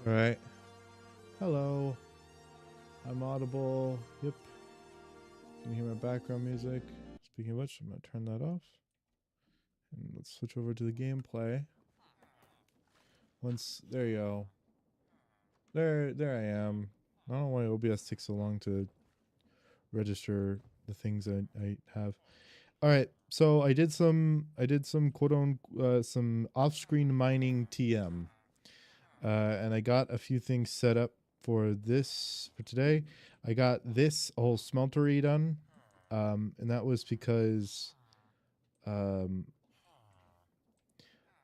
All right. Hello. I'm audible. Yep. Can you hear my background music? Speaking of which, I'm going to turn that off. And let's switch over to the gameplay. There you go. There I am. I don't know why OBS takes so long to register the things I have. All right. So I did some quote unquote some off-screen mining TM. And I got a few things set up for today. I got this whole smeltery done, and that was because um,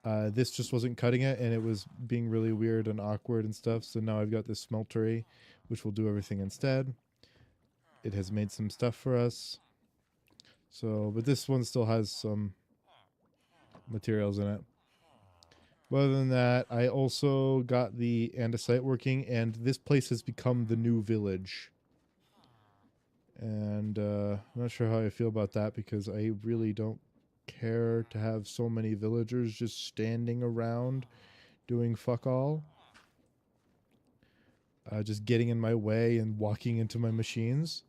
this just wasn't cutting it, and it was being really weird and awkward and stuff. So now I've got this smeltery, which will do everything instead. It has made some stuff for us. So, but this one still has some materials in it. But other than that, I also got the andesite working, and this place has become the new village. And I'm not sure how I feel about that because I really don't care to have so many villagers just standing around doing fuck all. Just getting in my way and walking into my machines.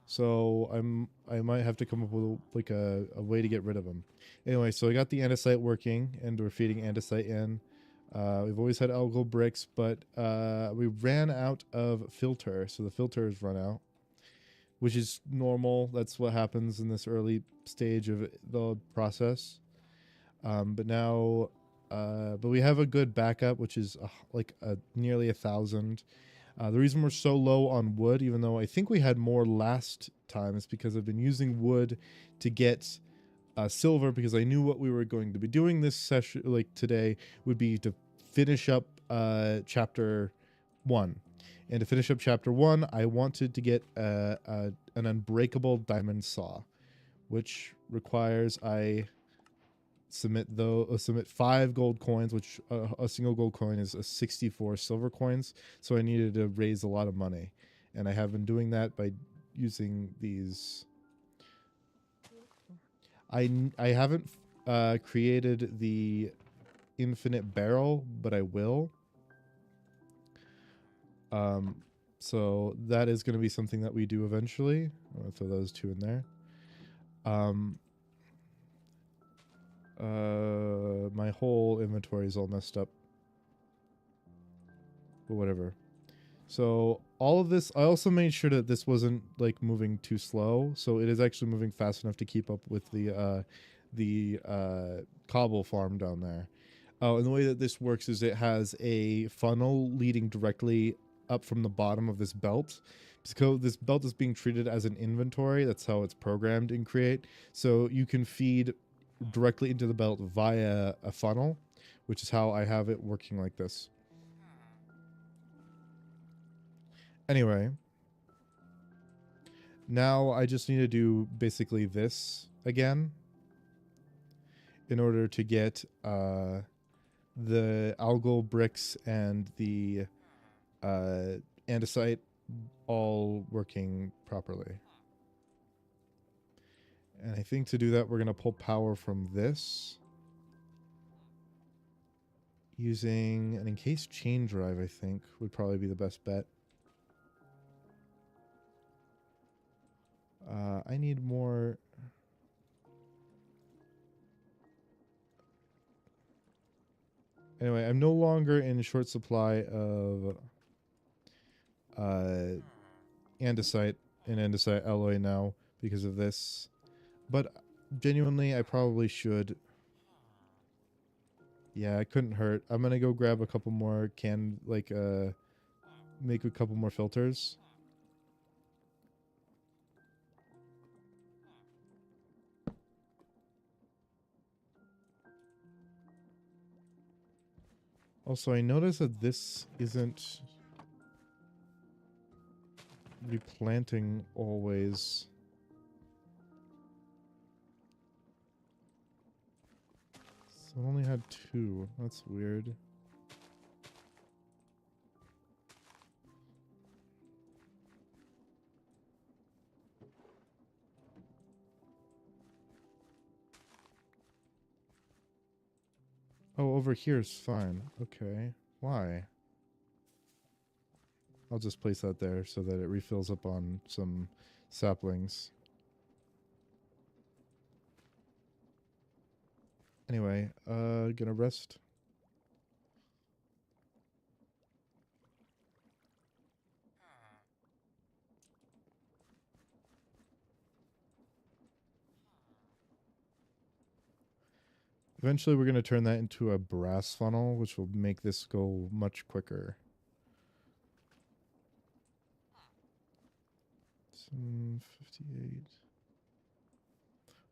So I might have to come up with like a way to get rid of them. Anyway, so I got the andesite working, and we're feeding andesite in. We've always had algal bricks, but we ran out of filter, so the filter has run out, which is normal. That's what happens in this early stage of the process. But now, but we have a good backup, which is nearly 1,000. The reason we're so low on wood, even though I think we had more last time, is because I've been using wood to get silver, because I knew what we were going to be doing this session, like today, would be to finish up chapter 1. And to finish up chapter 1, I wanted to get an unbreakable diamond saw, which requires I submit 5 gold coins, which a single gold coin is 64 silver coins. So I needed to raise a lot of money, and I have been doing that by using these. I haven't created the infinite barrel, but I will. So that is going to be something that we do eventually. I'm going to throw those 2 in there. My whole inventory is all messed up. But whatever. So all of this, I also made sure that this wasn't like moving too slow. So it is actually moving fast enough to keep up with the cobble farm down there. Oh, and the way that this works is it has a funnel leading directly up from the bottom of this belt. So this belt is being treated as an inventory. That's how it's programmed in Create. So you can feed directly into the belt via a funnel, which is how I have it working like this. Anyway, now I just need to do basically this again in order to get the algal bricks and the andesite all working properly. And I think to do that, we're going to pull power from this using an encased chain drive, I think, would probably be the best bet. I need more. Anyway, I'm no longer in short supply of andesite and andesite alloy now because of this. But genuinely, I probably should. Yeah, it couldn't hurt. I'm gonna go grab a couple more make a couple more filters. Also, I noticed that this isn't replanting always. So I only had 2. That's weird. Oh, over here is fine. Okay. Why? I'll just place that there so that it refills up on some saplings. Anyway, gonna rest. Eventually we're gonna turn that into a brass funnel, which will make this go much quicker. 58.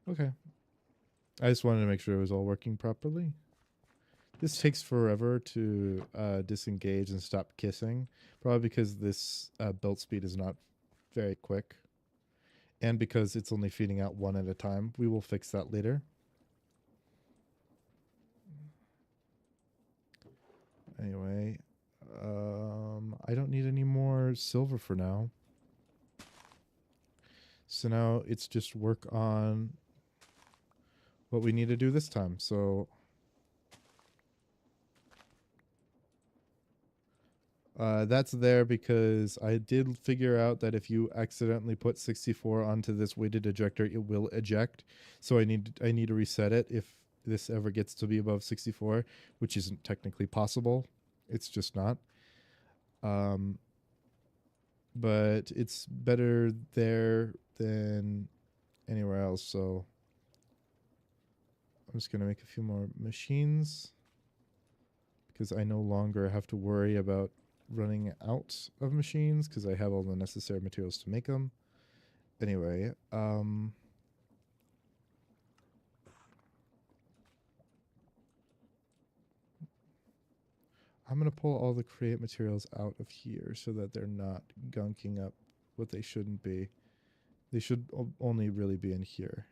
Okay. I just wanted to make sure it was all working properly. This takes forever to disengage and stop kissing, probably because this belt speed is not very quick, and because it's only feeding out one at a time. We will fix that later. Anyway, I don't need any more silver for now. So now it's just work on what we need to do this time. So that's there because I did figure out that if you accidentally put 64 onto this weighted ejector, it will eject. So I need to reset it if this ever gets to be above 64, which isn't technically possible. It's just not. But it's better there than anywhere else. So I'm just going to make a few more machines because I no longer have to worry about running out of machines because I have all the necessary materials to make them. Anyway, I'm going to pull all the create materials out of here so that they're not gunking up what they shouldn't be. They should only really be in here.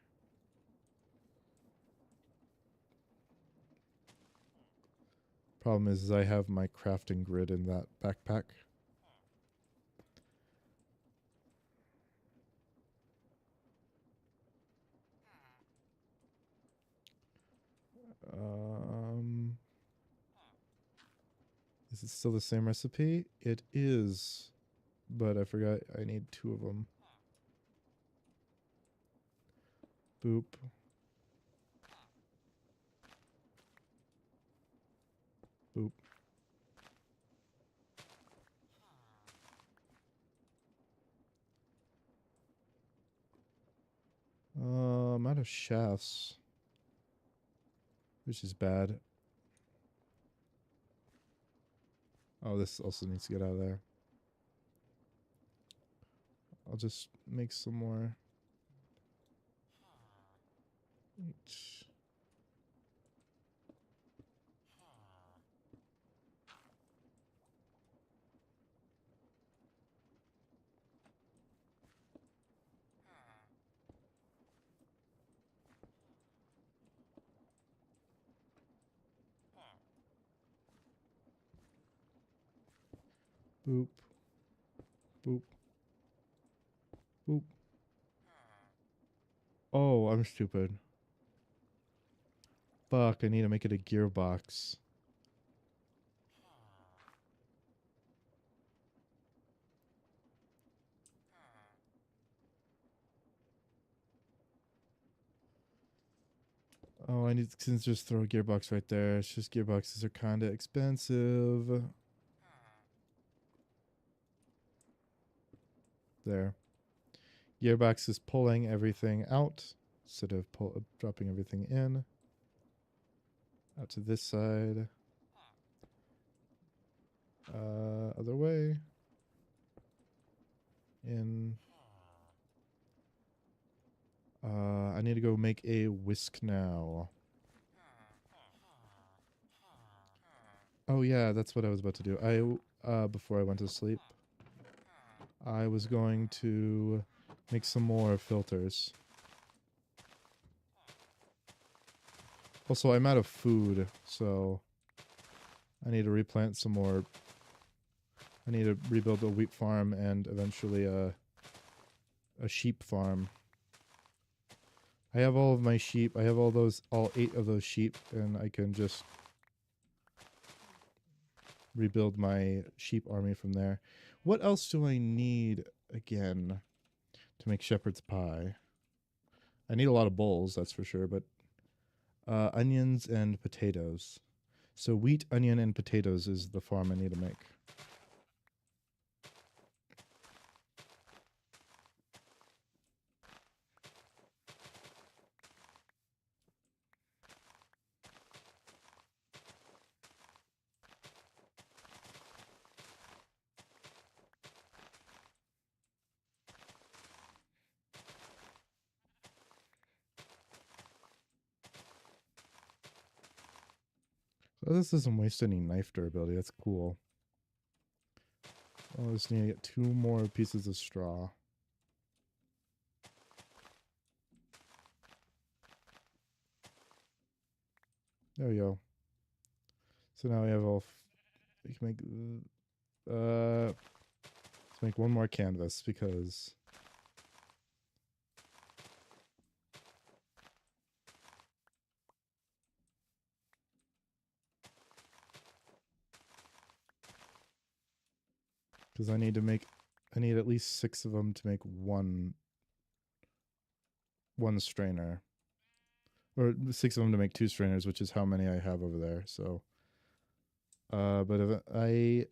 Problem is I have my crafting grid in that backpack. Is it still the same recipe? It is, but I forgot I need 2 of them. Boop. Boop. I'm out of shafts, which is bad. Oh, this also needs to get out of there. I'll just make some more. Boop. Boop. Boop. Oh, I'm stupid. Fuck, I need to make it a gearbox. Oh, I need to just throw a gearbox right there. It's just gearboxes are kind of expensive. There. Gearbox is pulling everything out instead of dropping everything in. Out to this side. Other way. In. I need to go make a whisk now. Oh yeah, that's what I was about to do. Before I went to sleep, I was going to make some more filters. Also, I'm out of food, so I need to replant some more. I need to rebuild a wheat farm and eventually a sheep farm. I have all of my sheep. I have all 8 of those sheep, and I can just rebuild my sheep army from there. What else do I need again to make shepherd's pie? I need a lot of bowls, that's for sure, but onions and potatoes. So wheat, onion, and potatoes is the farm I need to make. So this doesn't waste any knife durability. That's cool. I just need to get 2 more pieces of straw. There we go. So now we have all. We can make. Let's make 1 more canvas because. Because I need to make. I need at least 6 of them to make one strainer. Or 6 of them to make 2 strainers, which is how many I have over there. So. But if I.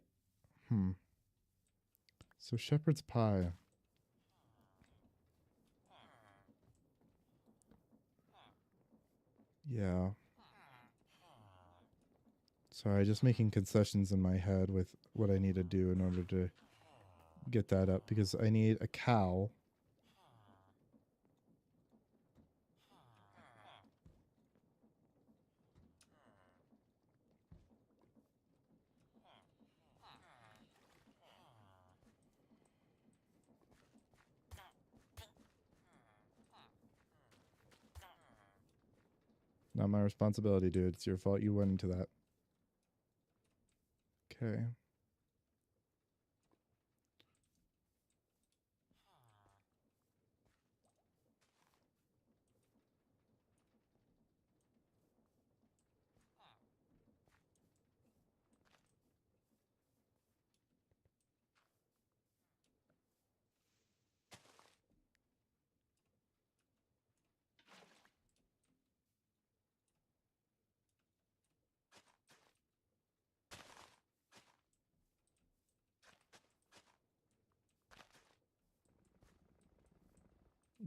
So shepherd's pie. Yeah. Sorry, just making concessions in my head with what I need to do in order to get that up, because I need a cow. Not my responsibility, dude. It's your fault you went into that. Okay.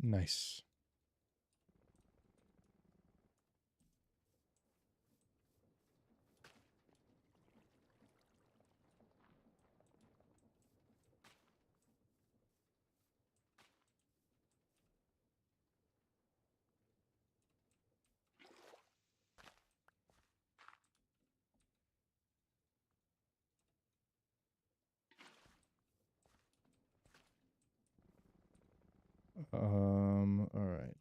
Nice. All right.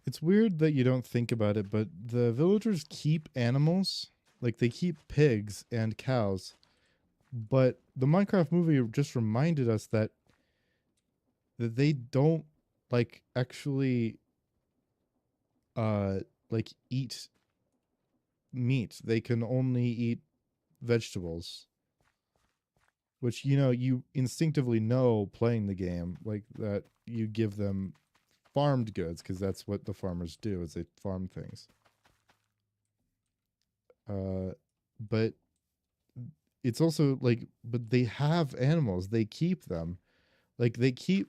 It's weird that you don't think about it, but the villagers keep animals. Like, they keep pigs and cows. But the Minecraft movie just reminded us that they don't, like, actually like eat meat. They can only eat vegetables. Which, you instinctively know playing the game, like, that you give them farmed goods, because that's what the farmers do, is they farm things. But it's also like, but they have animals, they keep them. Like, they keep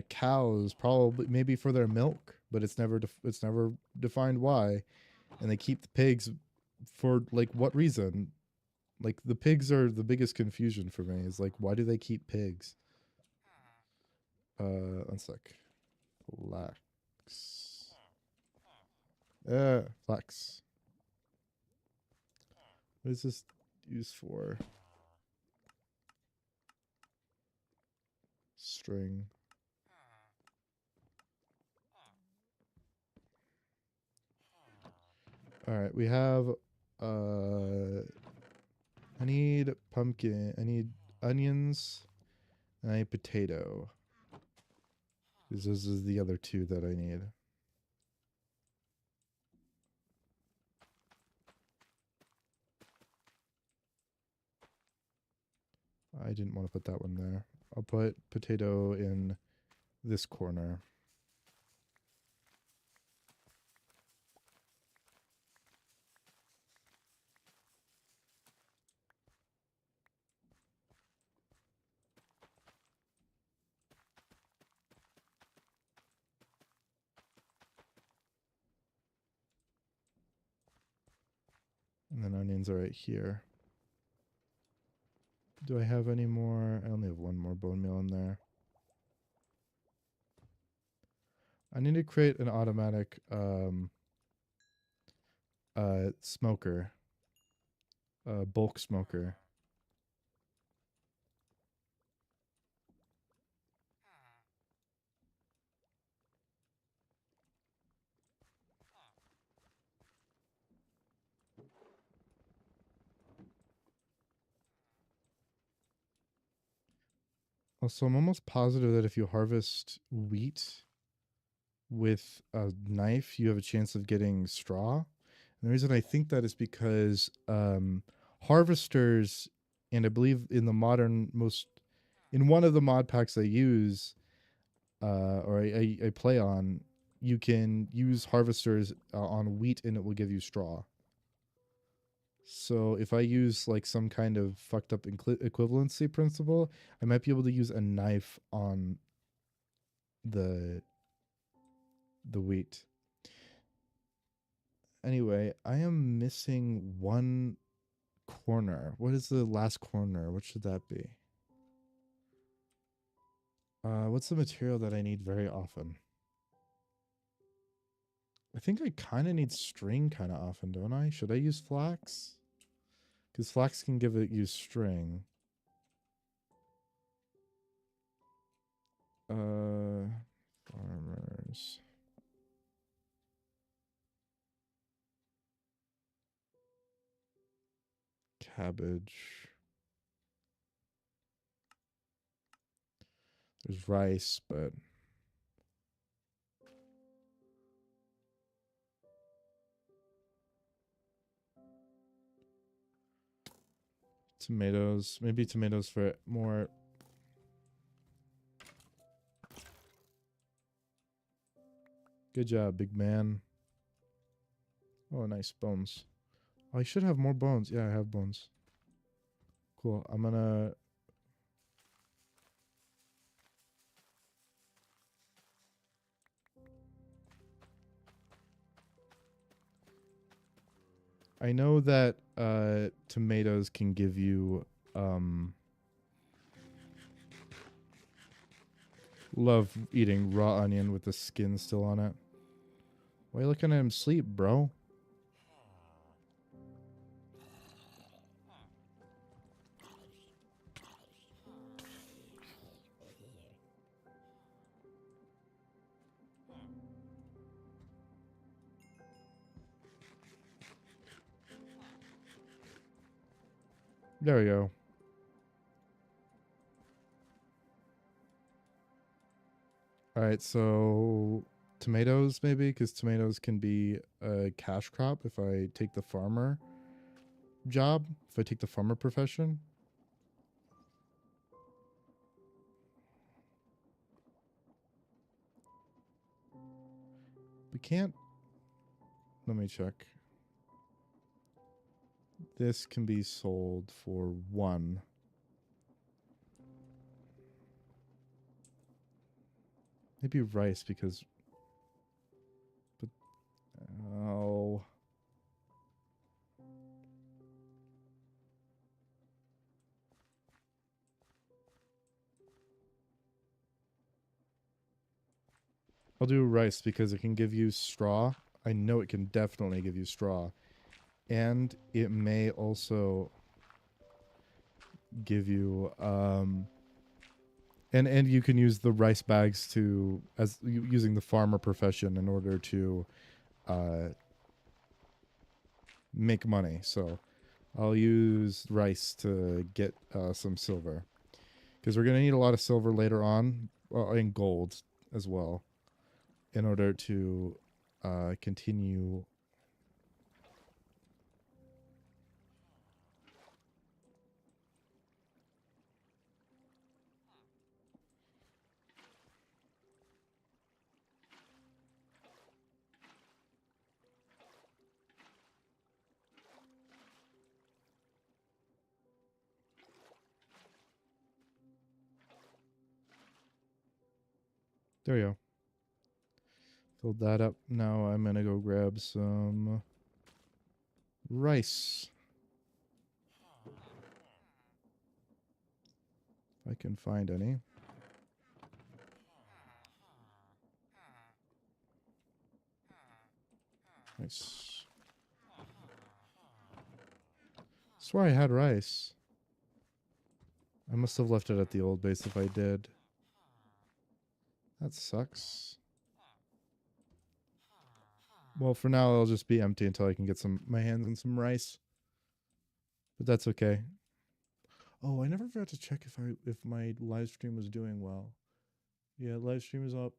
cows, probably maybe for their milk. but it's never it's never defined why, and they keep the pigs for like what reason? Like the pigs are the biggest confusion for me. Is like why do they keep pigs? One sec. Flax. Flax. What is this used for? String. All right, we have I need pumpkin, I need onions, and I need potato. Because this is the other two that I need. I didn't want to put that one there. I'll put potato in this corner. And then onions are right here. Do I have any more? I only have one more bone meal in there. I need to create an automatic smoker. Bulk smoker. Also, I'm almost positive that if you harvest wheat with a knife, you have a chance of getting straw. And the reason I think that is because harvesters, and I believe in the modern in one of the mod packs I use, or I play on, you can use harvesters on wheat and it will give you straw. So if I use like some kind of fucked up equivalency principle, I might be able to use a knife on the wheat. Anyway, I am missing one corner. What is the last corner? What should that be? What's the material that I need very often? I think I kind of need string kind of often, don't I? Should I use flax? Because flax can give it use string. Farmers. Cabbage. There's rice, but tomatoes. Maybe tomatoes for more. Good job, big man. Oh, nice bones. Oh, I should have more bones. Yeah, I have bones. Cool. I'm gonna. I know that tomatoes can give you love eating raw onion with the skin still on it. Why are you looking at him sleep, bro? There we go. All right, so tomatoes maybe, because tomatoes can be a cash crop if I take the farmer job, if I take the farmer profession. We can't. Let me check. This can be sold for 1. Maybe rice because I'll do rice because it can give you straw. I know it can definitely give you straw. And it may also give you and you can use the rice bags to as using the farmer profession in order to uh make money. So I'll use rice to get some silver because we're gonna need a lot of silver later on, and gold as well, in order to continue. There we go. Filled that up. Now I'm gonna go grab some rice. If I can find any. Nice. Swear I had rice. I must have left it at the old base if I did. That sucks. Well, for now it'll just be empty until I can get my hands on some rice. But that's okay. Oh, I never forgot to check if my live stream was doing well. Yeah, live stream is up.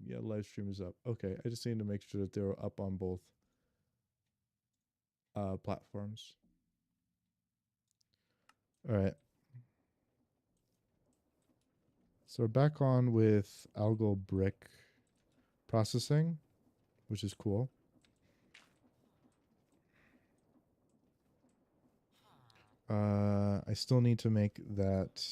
Yeah, live stream is up. Okay, I just need to make sure that they're up on both platforms. All right. So we're back on with algal brick processing, which is cool. I still need to make that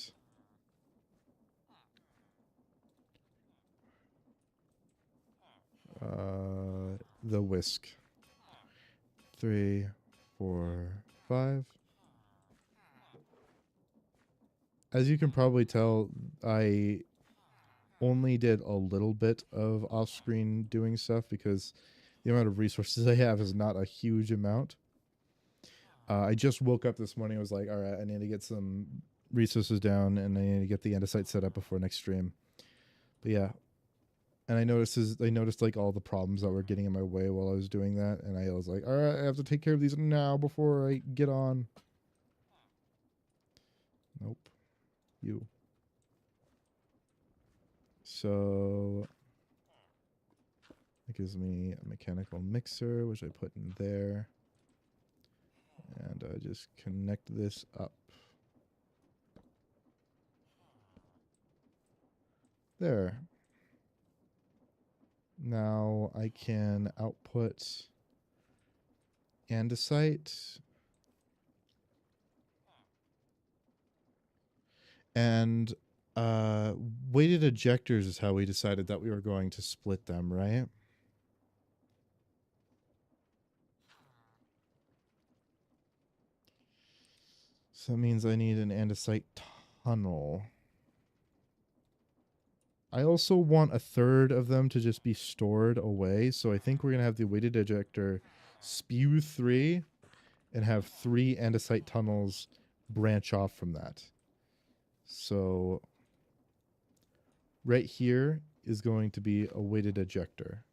the whisk. 3, 4, 5. As you can probably tell, I only did a little bit of off-screen doing stuff because the amount of resources I have is not a huge amount. I just woke up this morning. I was like, all right, I need to get some resources down and I need to get the andesite set up before next stream. But yeah. And I noticed like all the problems that were getting in my way while I was doing that. And I was like, all right, I have to take care of these now before I get on. Nope. You. So it gives me a mechanical mixer, which I put in there. And I just connect this up. There. Now I can output andesite. And weighted ejectors is how we decided that we were going to split them, right? So that means I need an andesite tunnel. I also want a third of them to just be stored away. So I think we're going to have the weighted ejector spew 3 and have 3 andesite tunnels branch off from that. So right here is going to be a weighted ejector.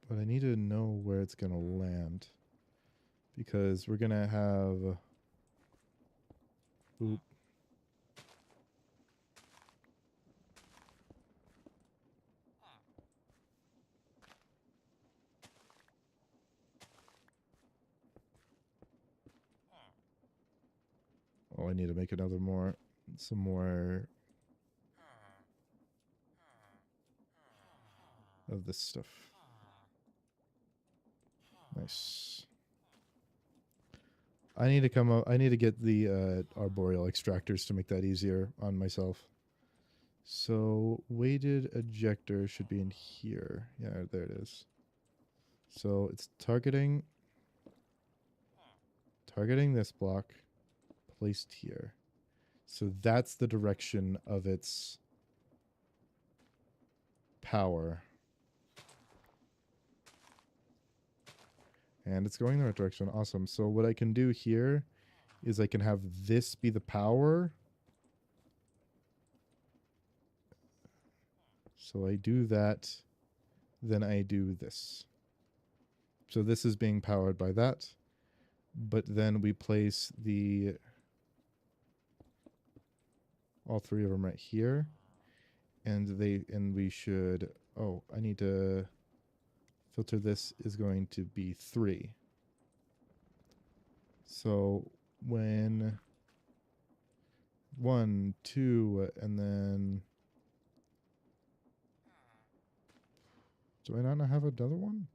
But I need to know where it's going to land. Because we're going to have... Oop. Oh, I need to make some more of this stuff. Nice. I need to get the arboreal extractors to make that easier on myself. So weighted ejector should be in here. Yeah, there it is. So it's targeting this block placed here. So that's the direction of its power. And it's going in the right direction. Awesome. So what I can do here is I can have this be the power. So I do that, then I do this. So this is being powered by that. But then we place all three of them right here. And we should, oh, I need to filter. This is going to be 3. So when 1, 2, and then do I not have another one?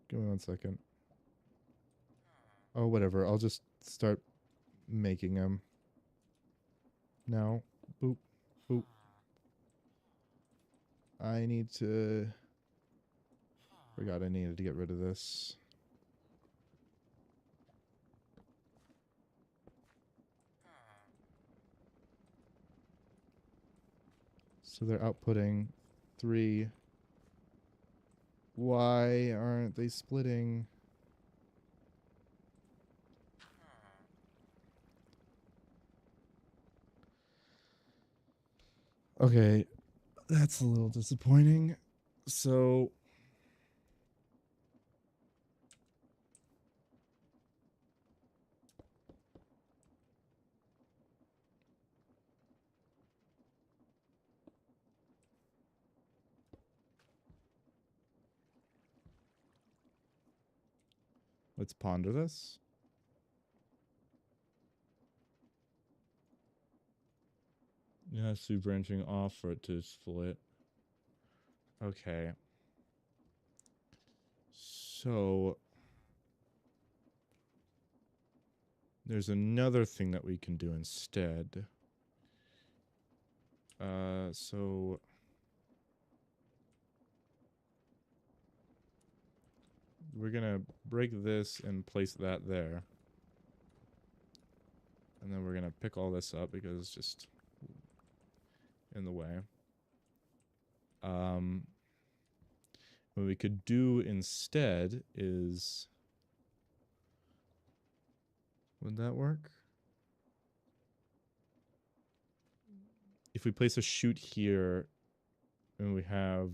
Give me 1 second. Oh, whatever. I'll just start making them. Now, boop, boop. I need to... Forgot I needed to get rid of this. So they're outputting 3. Why aren't they splitting? Okay, that's a little disappointing. So let's ponder this. Yeah, so branching off for it to split. Okay. So there's another thing that we can do instead. So we're gonna break this and place that there. And then we're gonna pick all this up because it's just in the way. What we could do instead is... Would that work? If we place a chute here and we have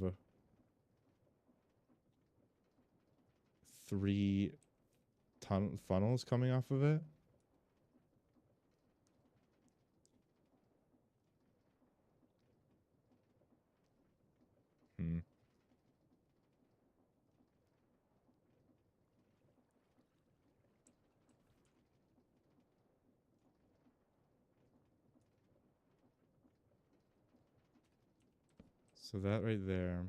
3 funnels coming off of it. So that right there.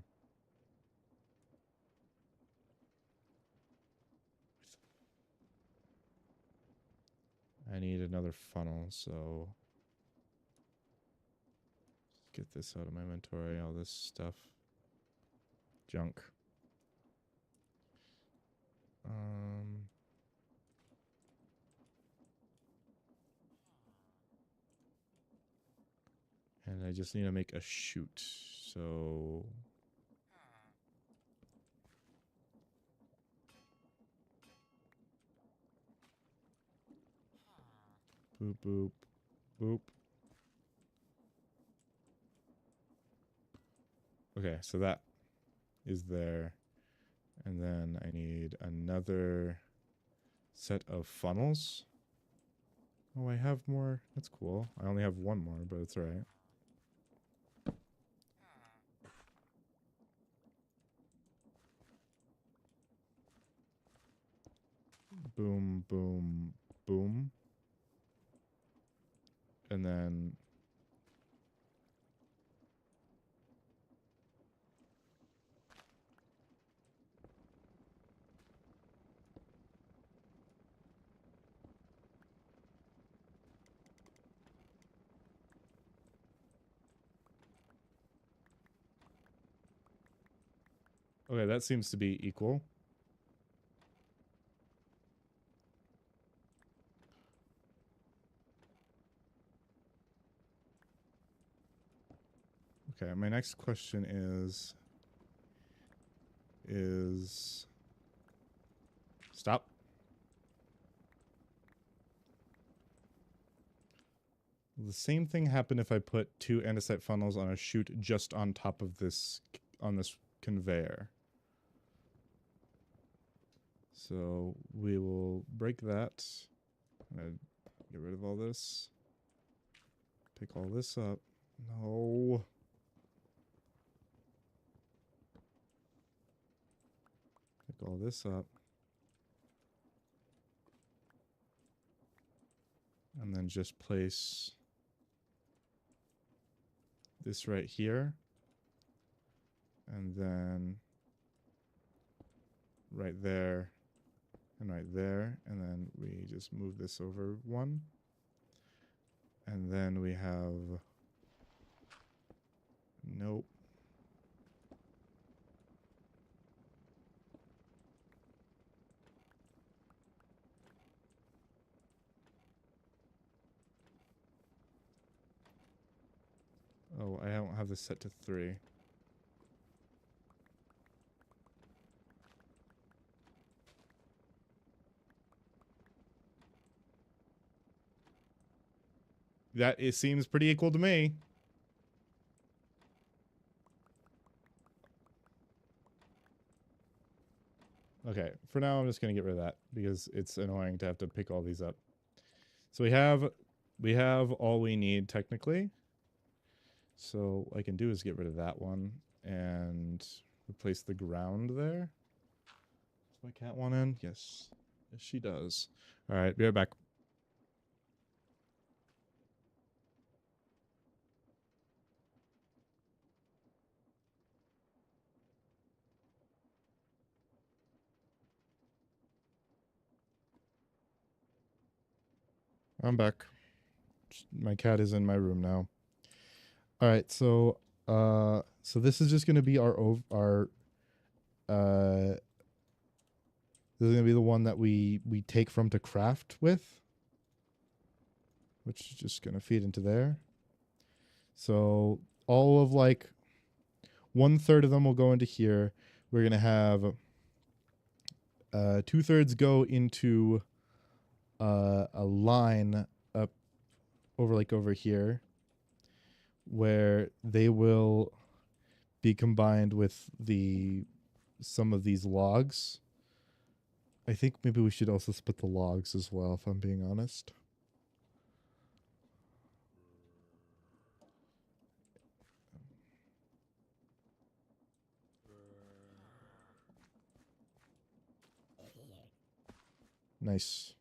I need another funnel, so get this out of my inventory, all this stuff. Junk. And I just need to make a chute, so... Boop, boop, boop. Okay, so that is there. And then I need another set of funnels. Oh, I have more. That's cool. I only have 1 more, but it's alright. Boom, boom, boom. And then... Okay, that seems to be equal. Okay, my next question is stop. Will the same thing happen if I put 2 andesite funnels on a chute just on top of this, on this conveyor? So we will break that. I'm gonna get rid of all this. Pick all this up. No. Pick all this up. And then just place this right here. And then right there and right there. And then we just move this over one. And then we have... Nope. Oh, I don't have this set to 3. That it seems pretty equal to me. Okay, for now I'm just gonna get rid of that because it's annoying to have to pick all these up. So we have all we need technically. So what I can do is get rid of that one and replace the ground there. Does my cat want in? Yes. Yes, she does. All right, be right back. I'm back. My cat is in my room now. All right, so this is just going to be our this is going to be the one that we take from to craft with, which is just going to feed into there. So all of like 1/3 of them will go into here. We're going to have 2/3 go into a line up over here where they will be combined with some of these logs. I think maybe we should also split the logs as well, if I'm being honest. Nice.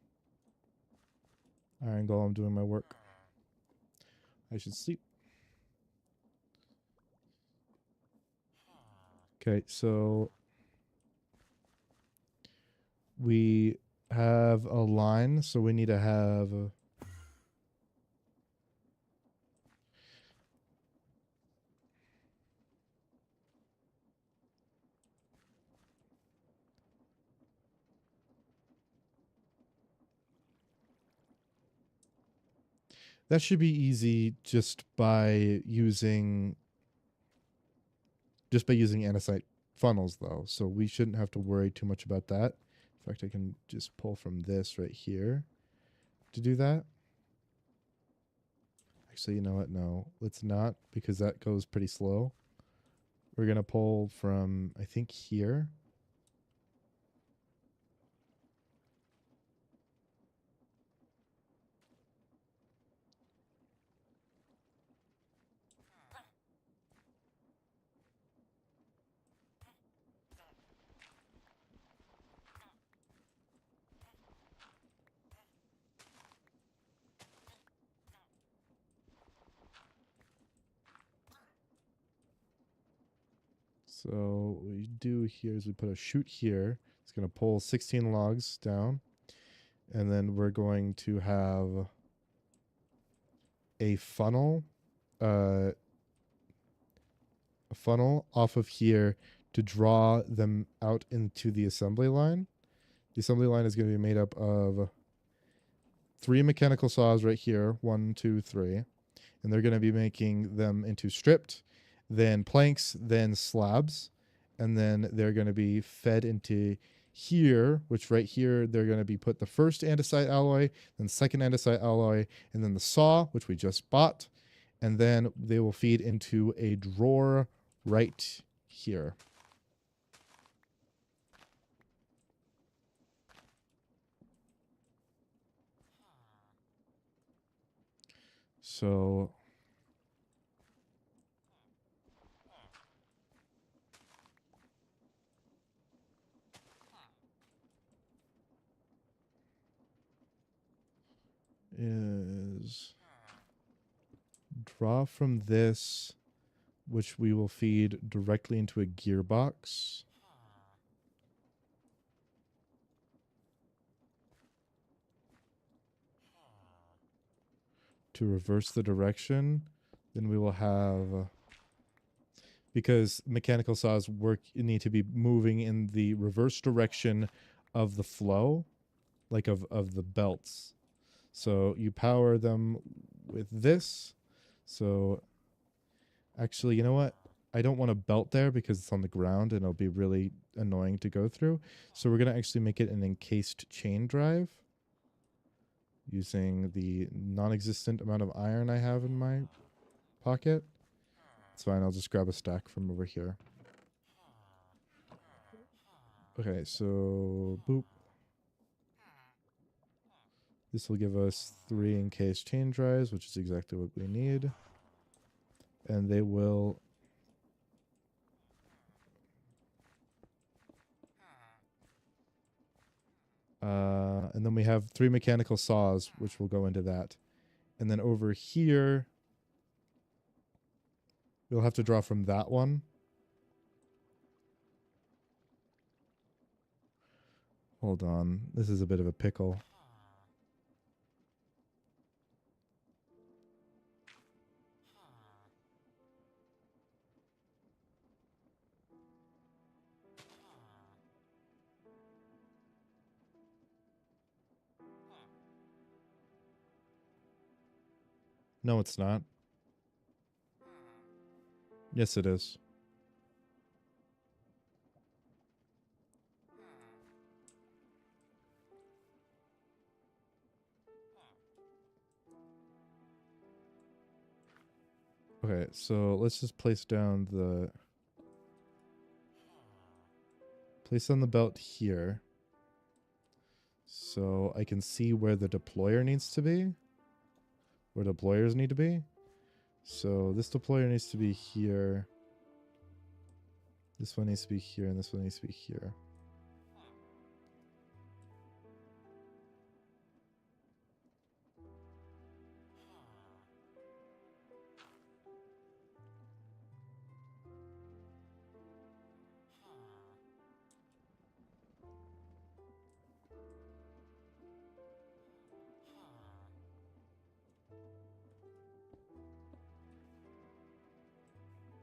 Iron Golem doing my work. I should sleep. Okay, so we have a line, so we need to have that should be easy just by using andesite funnels though. So we shouldn't have to worry too much about that. In fact, I can just pull from this right here to do that. Actually, you know what? No, let's not, because that goes pretty slow. We're going to pull from, I think, here. So what we do here is we put a chute here. It's going to pull 16 logs down. And then we're going to have a funnel off of here to draw them out into the assembly line. The assembly line is going to be made up of 3 mechanical saws right here, 1, 2, 3, and they're going to be making them into stripped, then planks, then slabs, and then they're going to be fed into here, which right here they're going to be put the first andesite alloy, then second andesite alloy, and then the saw, which we just bought, and then they will feed into a drawer right here. So is draw from this, which we will feed directly into a gearbox. To reverse the direction, then we will have, because mechanical saws need to be moving in the reverse direction of the flow, like of the belts. So you power them with this. So actually, you know what? I don't want a belt there because it's on the ground and it'll be really annoying to go through. So we're going to actually make it an encased chain drive using the non-existent amount of iron I have in my pocket. It's fine, I'll just grab a stack from over here. Okay, so boop. This will give us 3 encased chain drives, which is exactly what we need. And they will... and then we have 3 mechanical saws, which will go into that. And then over here, we'll have to draw from that one. Hold on, this is a bit of a pickle. No, it's not. Yes, it is. Okay, so let's just place down the belt here. So I can see where the deployer needs to be. Where deployers need to be. So this deployer needs to be here. This one needs to be here, and this one needs to be here.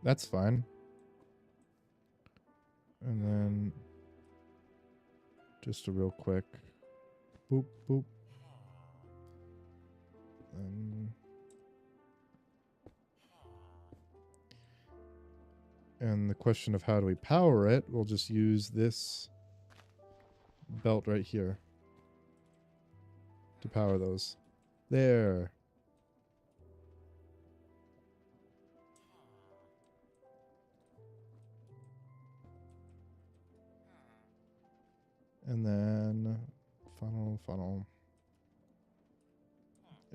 That's fine. And then just a real quick boop, boop. And the question of how do we power it, we'll just use this belt right here to power those. There. And then funnel.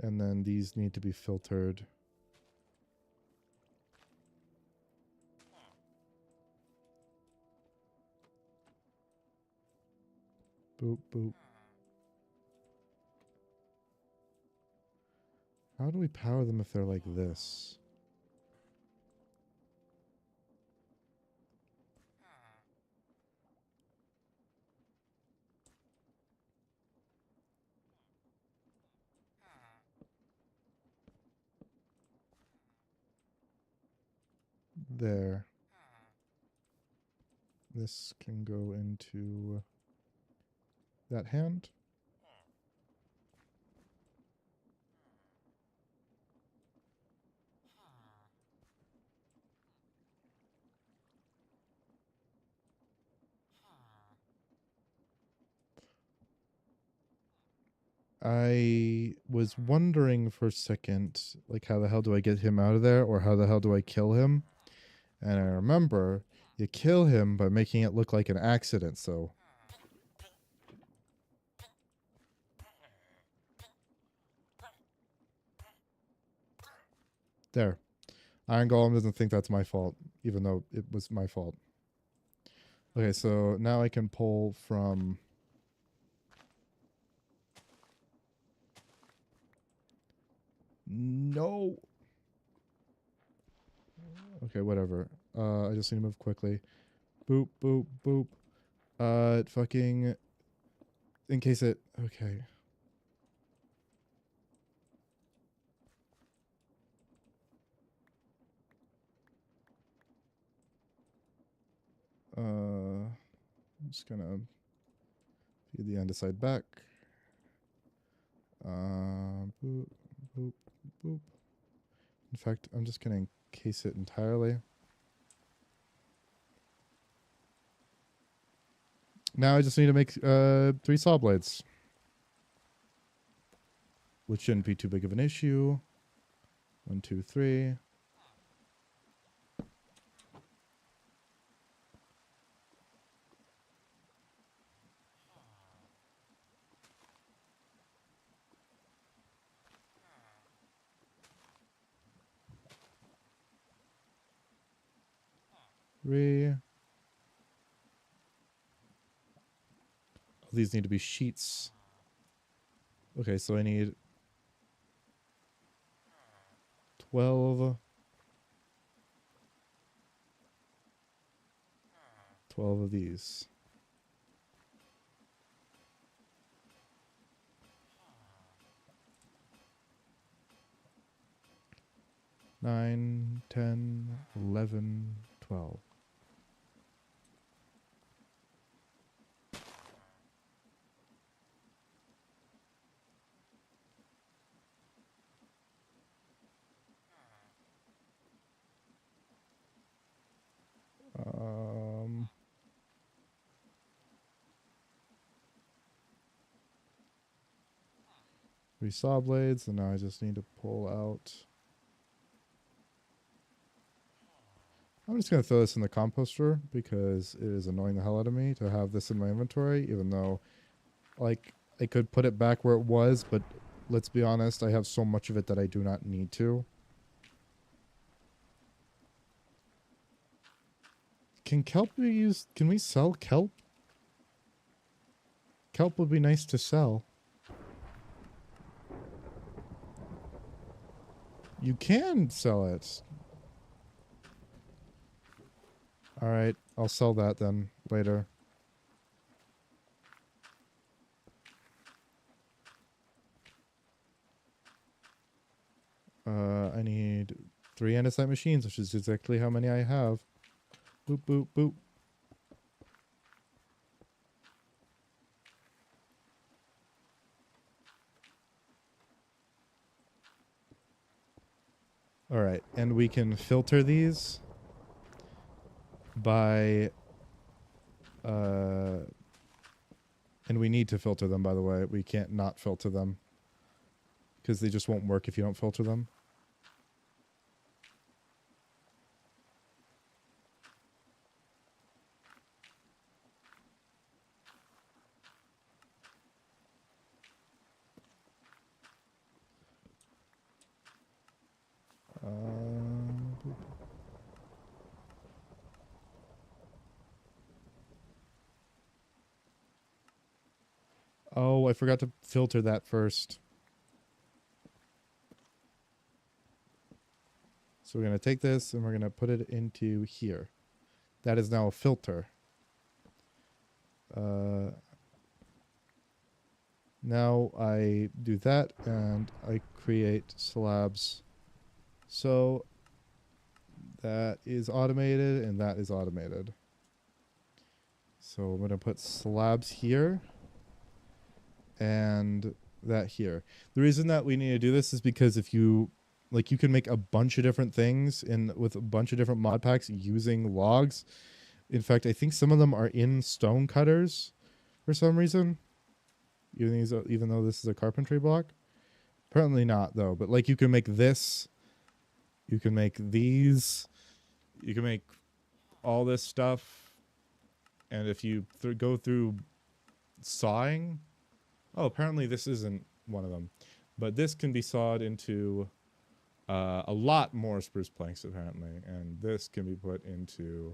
And then these need to be filtered. Boop, boop. How do we power them if they're like this? There. This can go into that hand. I was wondering for a second, like, how the hell do I get him out of there, or how the hell do I kill him? And I remember you kill him by making it look like an accident, so. There. Iron Golem doesn't think that's my fault, even though it was my fault. Okay, so now I can pull from... No! Okay, whatever. I just need to move quickly. Boop, boop, boop. Fucking... In case it... Okay. I'm just gonna feed the andesite back. Boop, boop, boop. In fact, I'm just gonna encase it entirely. Now I just need to make 3 saw blades, which shouldn't be too big of an issue. 1, 2, 3. All these need to be sheets. Okay, so I need 12. 12 of these. Nine, 10, 11, 12. Three saw blades, and now I just need to pull out. I'm just going to throw this in the composter because it is annoying the hell out of me to have this in my inventory, even though, like, I could put it back where it was, but let's be honest, I have so much of it that I do not need to. Can kelp be used? Can we sell kelp? Kelp would be nice to sell. You can sell it. Alright, I'll sell that then later. I need 3 andesite machines, which is exactly how many I have. Boop, boop, boop. Alright, and we can filter these by... and we need to filter them, by the way. We can't not filter them, because they just won't work if you don't filter them. Oh, I forgot to filter that first. So we're going to take this and we're going to put it into here. That is now a filter. Now I do that and I create slabs. So that is automated and that is automated. So I'm gonna put slabs here and that here. The reason that we need to do this is because if you like, you can make a bunch of different things in with a bunch of different mod packs using logs. In fact, I think some of them are in stone cutters for some reason. Even though this is a carpentry block, apparently not though. But like, you can make this, you can make these, you can make all this stuff, and if you go through sawing, oh, apparently this isn't one of them, but this can be sawed into a lot more spruce planks apparently, and this can be put into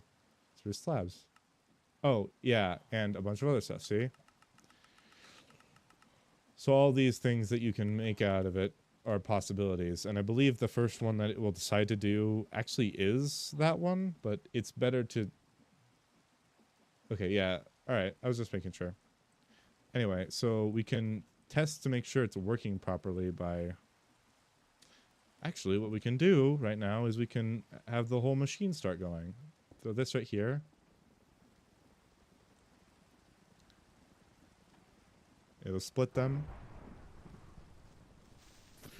spruce slabs. Oh yeah, and a bunch of other stuff. See, so all these things that you can make out of it are possibilities, and I believe the first one that it will decide to do actually is that one, but it's better to. Okay, yeah, all right. I was just making sure. Anyway, so we can test to make sure it's working properly by. Actually, what we can do right now is we can have the whole machine start going. So this right here. It'll split them.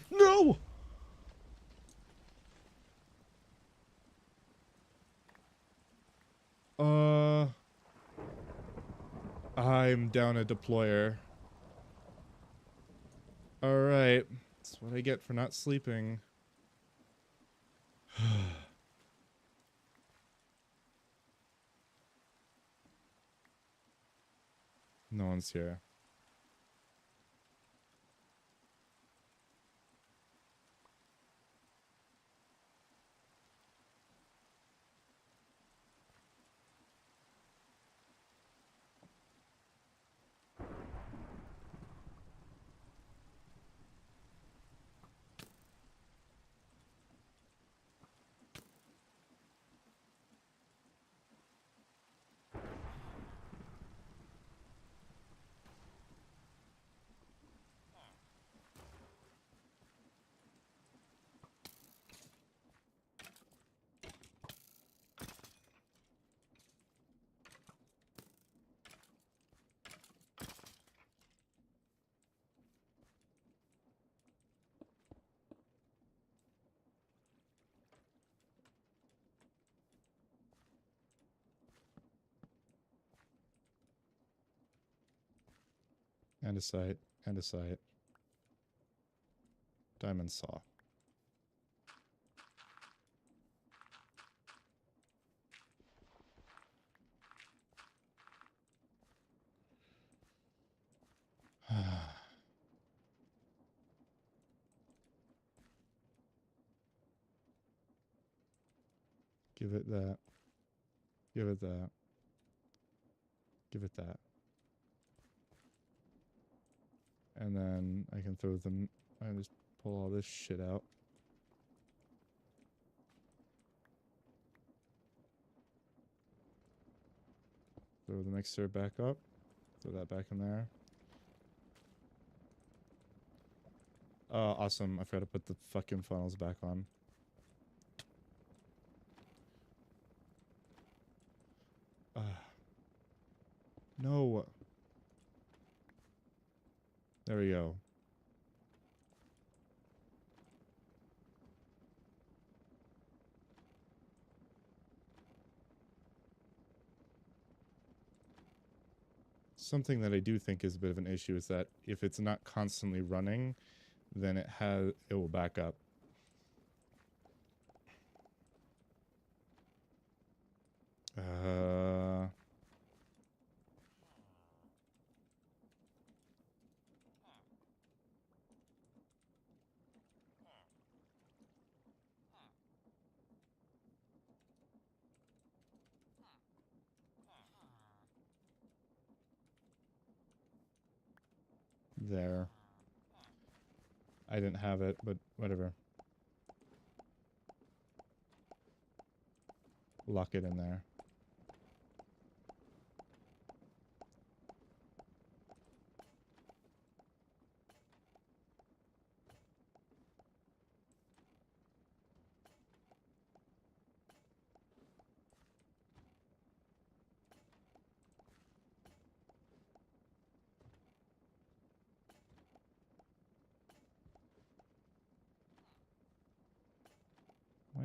No! I'm down a deployer. Alright. That's what I get for not sleeping. No one's here. Andesite, andesite. Diamond saw. Give it that. Give it that. Give it that. And then I can throw them. I just pull all this shit out. Throw the mixer back up. Throw that back in there. Awesome. I forgot to put the fucking funnels back on. No. There we go. Something that I do think is a bit of an issue is that if it's not constantly running, then it will back up. There. I didn't have it, but whatever. Lock it in there.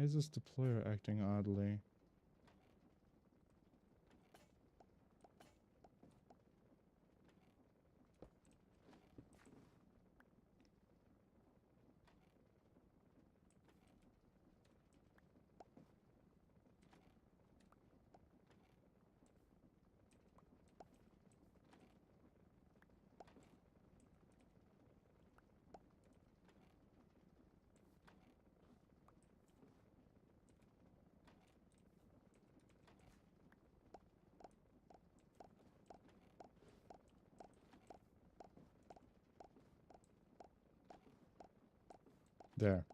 is this deployer acting oddly? There.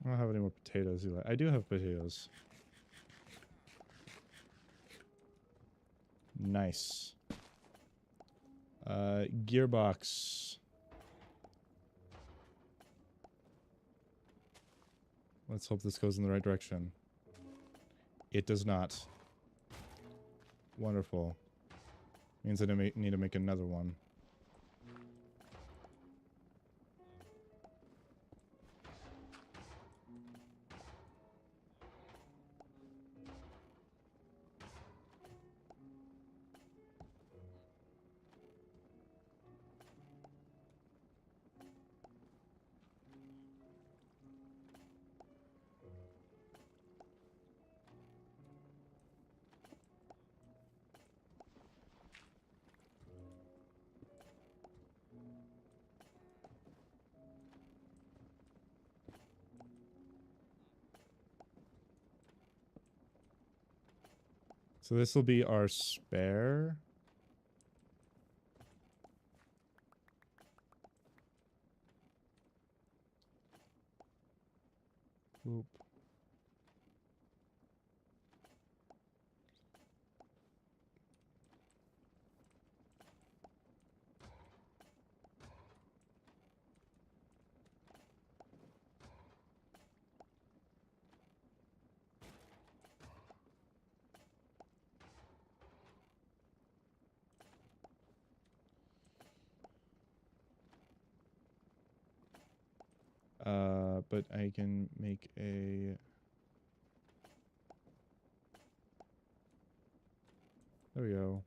I don't have any more potatoes either. I do have potatoes. Nice. Gearbox. Let's hope this goes in the right direction. It does not. Wonderful. Means that I may need to make another one. So this will be our spare. Oop. But I can make a... There we go.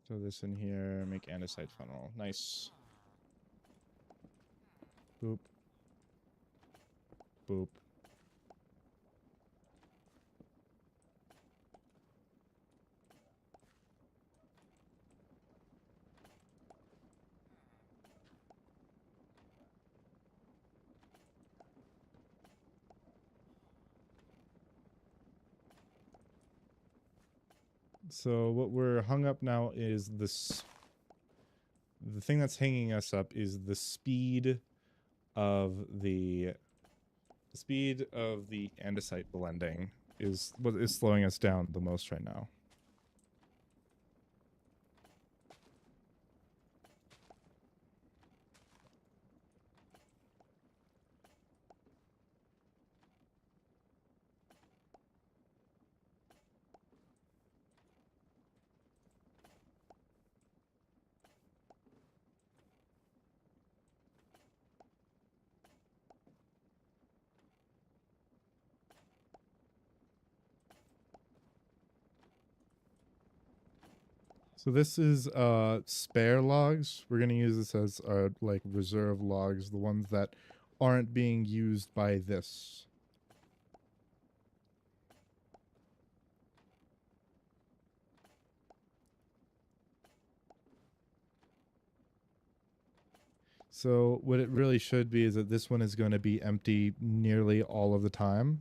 Throw this in here, make andesite funnel. Nice. Boop. Boop. So what we're hung up now is this. The thing that's hanging us up is the speed of the andesite blending is what is slowing us down the most right now. So this is spare logs. We're gonna use this as our like reserve logs, the ones that aren't being used by this. So what it really should be is that this one is going to be empty nearly all of the time.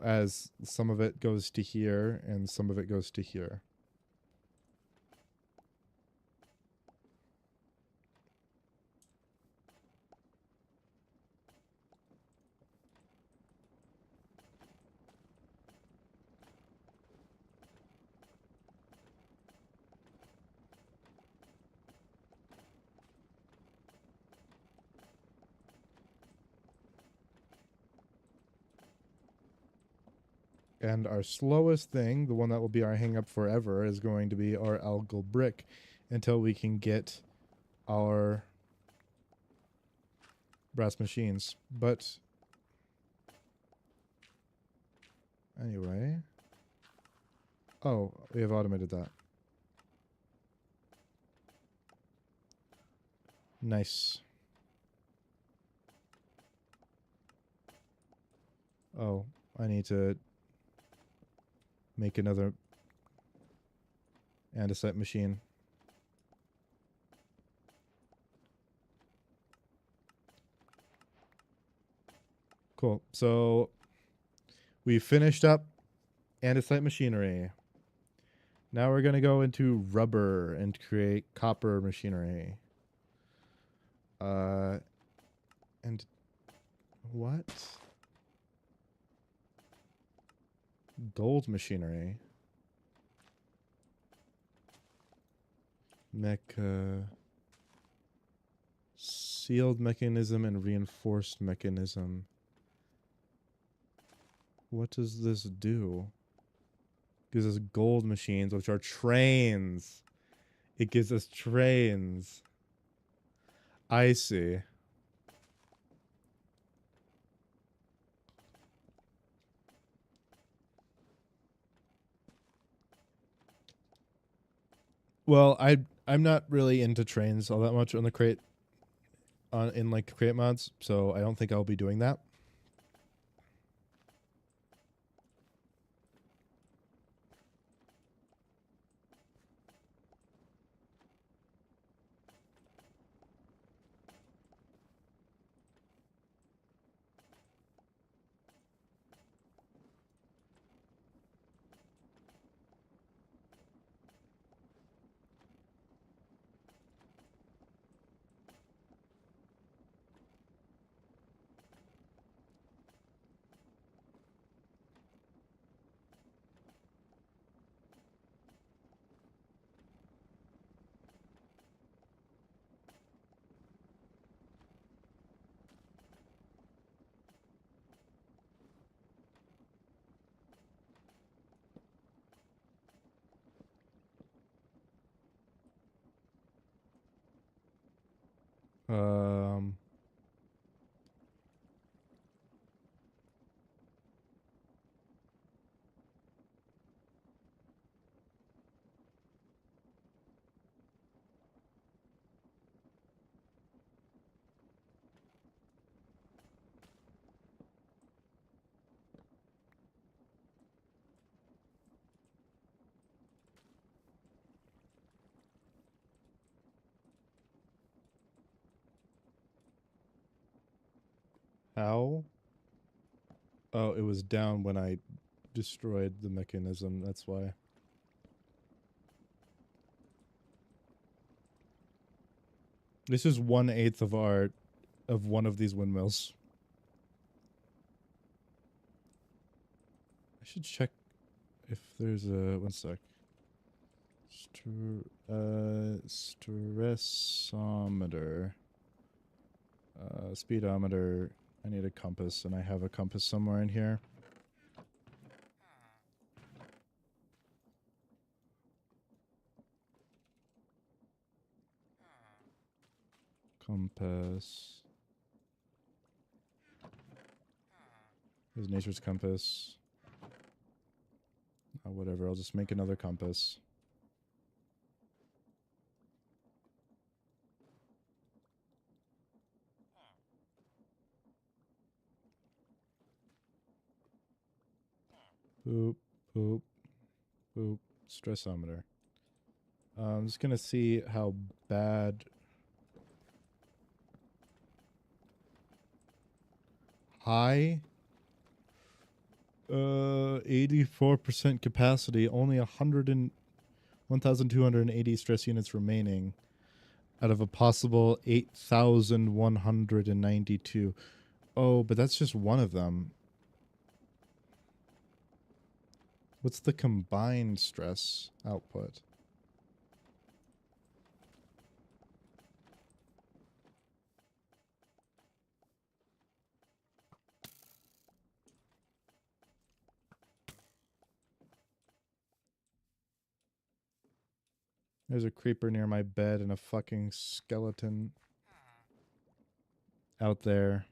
as some of it goes to here and some of it goes to here. And our slowest thing, the one that will be our hang up forever, is going to be our algal brick until we can get our brass machines. But anyway. Oh, we have automated that. Nice. Oh, I need to make another andesite machine. Cool. So we finished up andesite machinery. Now we're going to go into rubber and create copper machinery. And what? Gold machinery. Sealed mechanism and reinforced mechanism. What does this do? Gives us gold machines, which are trains. It gives us trains. I see. Well, I'm not really into trains all that much on the crate in like crate mods, so I don't think I'll be doing that. Um How? Oh, it was down when I destroyed the mechanism. That's why. This is 1/8 of art of one of these windmills. I should check if there's a one sec. Stressometer. Speedometer. I need a compass, and I have a compass somewhere in here. Compass. There's nature's compass. Oh, whatever, I'll just make another compass. Boop, boop, boop. Stressometer. I'm just gonna see how bad. High. 84% capacity, only 1,280 stress units remaining out of a possible 8,192. Oh, but that's just one of them. What's the combined stress output? There's a creeper near my bed and a fucking skeleton out there.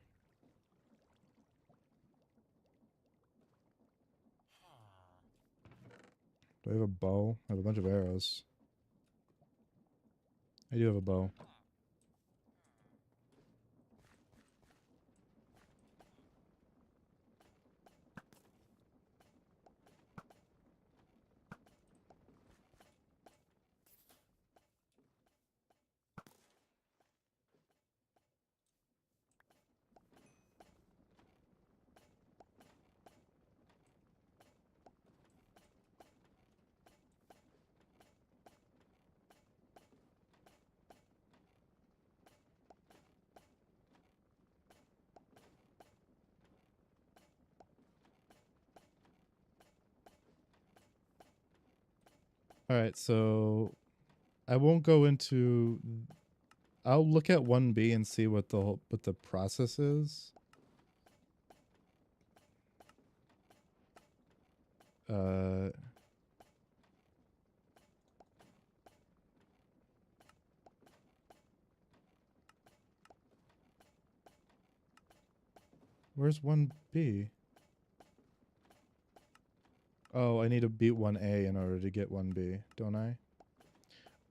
Do I have a bow? I have a bunch of arrows. I do have a bow. All right, so I won't go into. I'll look at 1B and see what the process is. Where's 1B? Oh, I need to beat 1A in order to get 1B, don't I?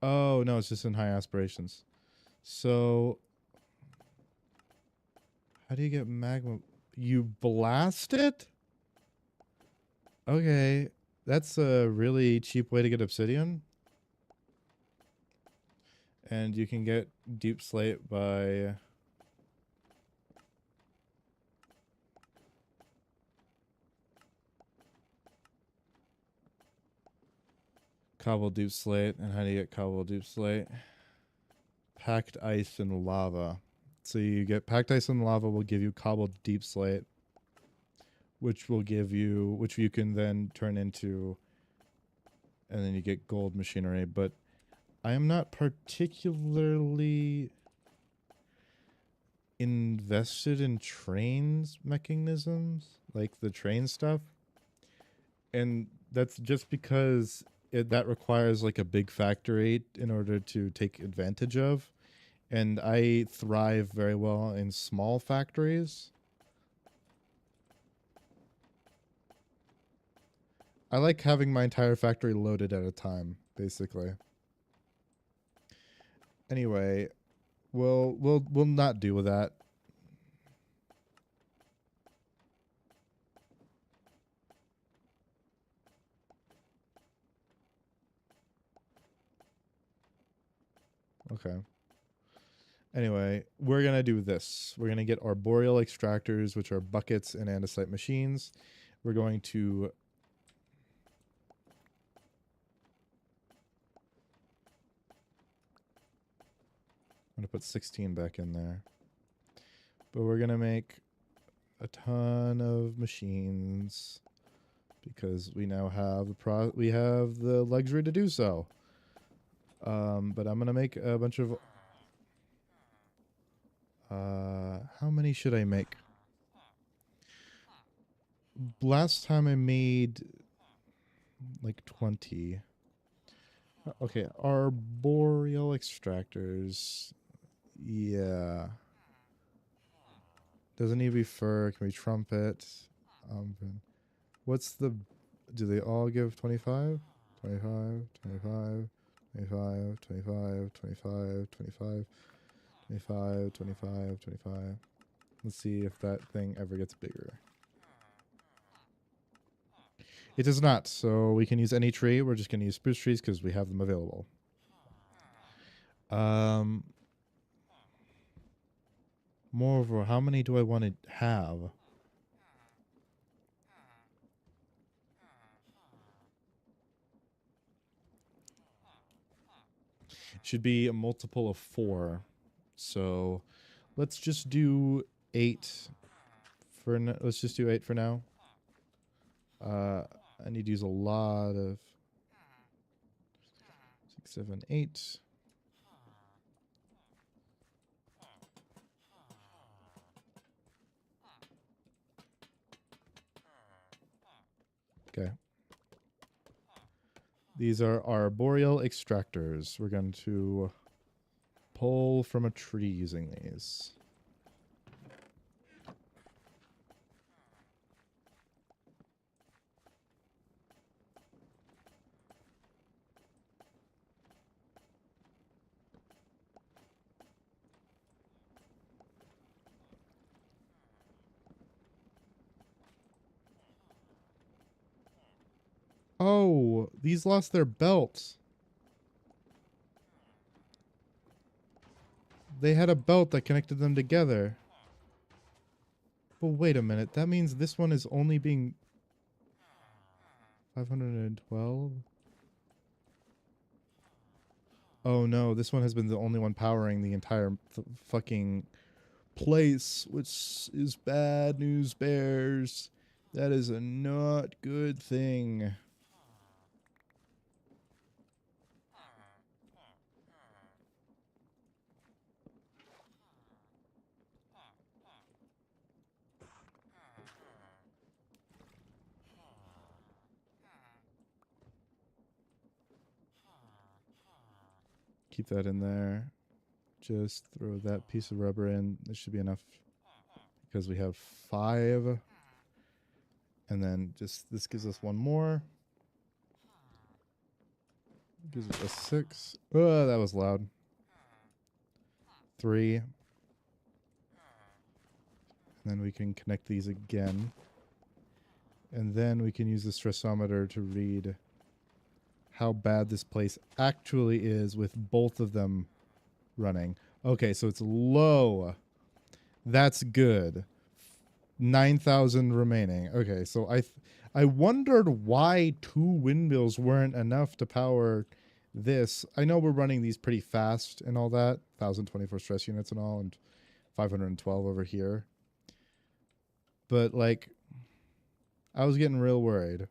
Oh, no, it's just in high aspirations. So, how do you get magma? You blast it? Okay, that's a really cheap way to get obsidian. And you can get deep slate by... cobble deep slate. And how do you get cobble deep slate? Packed ice and lava. So you get packed ice and lava will give you cobble deep slate, which will give you, which you can then turn into, and then you get gold machinery. But I am not particularly invested in trains mechanisms, like the train stuff. And that's just because that requires like a big factory in order to take advantage of. And I thrive very well in small factories. I like having my entire factory loaded at a time, basically. Anyway, we'll not deal with that. Okay. Anyway, we're going to do this. We're going to get arboreal extractors, which are buckets and andesite machines. We're going to... I'm going to put 16 back in there. But we're going to make a ton of machines because we now have we have the luxury to do so. But I'm going to make a bunch of... how many should I make? Last time I made like 20. Okay, arboreal extractors. Yeah. Doesn't need to be fur. Can be trumpet. What's the... do they all give 25? 25, 25, 25, 25, 25, 25, 25, 25, 25. Let's see if that thing ever gets bigger. It does not, so we can use any tree. We're just going to use spruce trees because we have them available. Moreover, how many do I want to have? Should be a multiple of 4. So let's just do 8 for let's just do 8 for now. I need to use a lot of 6, 7, 8. Okay. These are arboreal extractors. We're going to pull from a tree using these. Oh, these lost their belt. They had a belt that connected them together. But wait a minute. That means this one is only being 512? Oh no, this one has been the only one powering the entire fucking place, which is bad news, bears. That is a not good thing. Keep that in there. Just throw that piece of rubber in. This should be enough because we have 5. And then just this gives us 1 more. Gives us a 6. Oh, that was loud. 3. And then we can connect these again. And then we can use the stressometer to read how bad this place actually is with both of them running. Okay, so it's low. That's good. 9,000 remaining. Okay, so I wondered why 2 windmills weren't enough to power this. I know we're running these pretty fast and all that. 1,024 stress units and all, and 512 over here. But, like, I was getting real worried.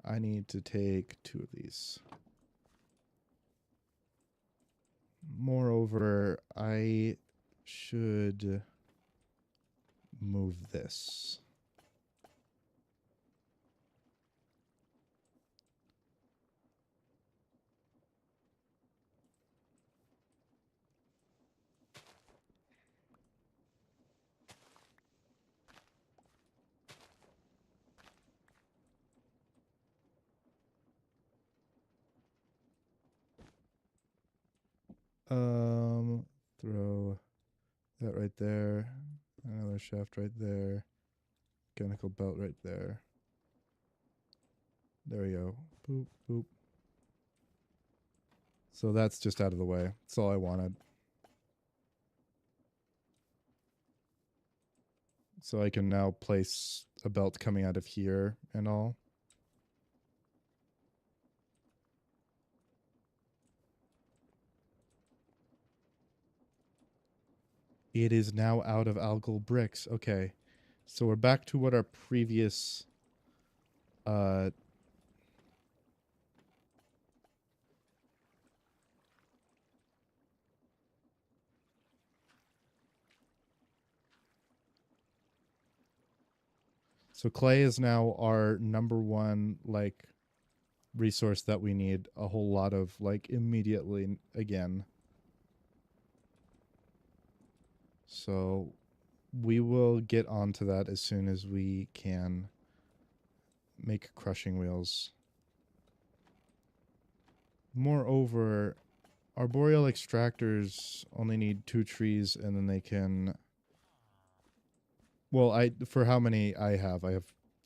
I need to take 2 of these. Moreover, I should move this. Throw that right there. Another shaft right there. Mechanical belt right there. There we go. Boop, boop. So that's just out of the way. That's all I wanted. So I can now place a belt coming out of here and all. It is now out of algal bricks. Okay. So we're back to what our previous so clay is now our number 1 like resource that we need a whole lot of like immediately again. So we will get onto that as soon as we can make crushing wheels. Moreover, arboreal extractors only need 2 trees and then they can, well, for how many I have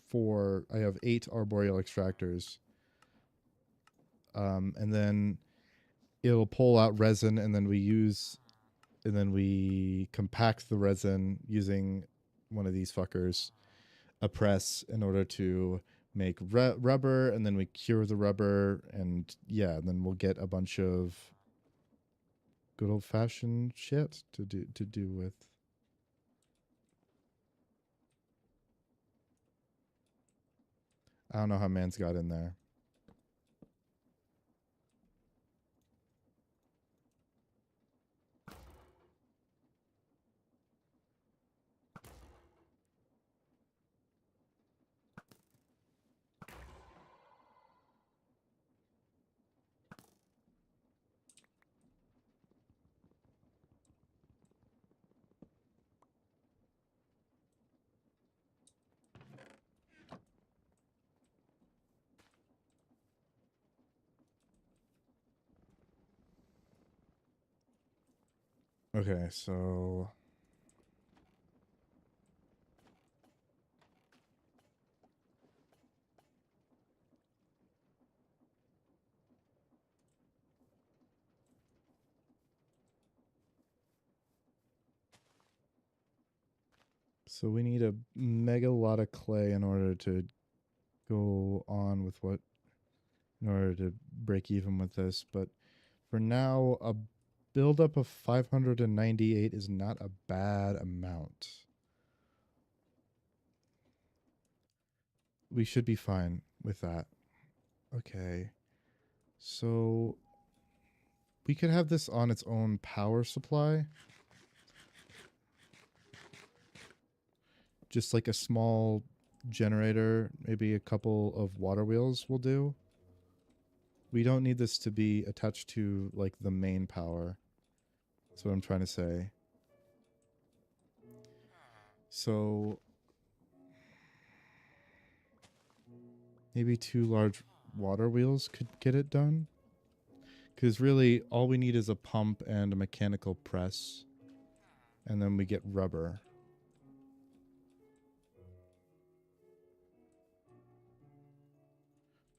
4, I have 8 arboreal extractors. And then it'll pull out resin and then we compact the resin using one of these fuckers, a press, in order to make rubber, and then we cure the rubber, and yeah, then we'll get a bunch of good old fashioned shit to do with. I don't know how man's got in there. Okay, so we need a mega lot of clay in order to go on with what, in order to break even with this. But for now, a buildup of 598 is not a bad amount. We should be fine with that. Okay. So we could have this on its own power supply. Just like a small generator, maybe a couple of water wheels will do. We don't need this to be attached to like the main power. That's what I'm trying to say. So maybe 2 large water wheels could get it done. Because really, all we need is a pump and a mechanical press. And then we get rubber.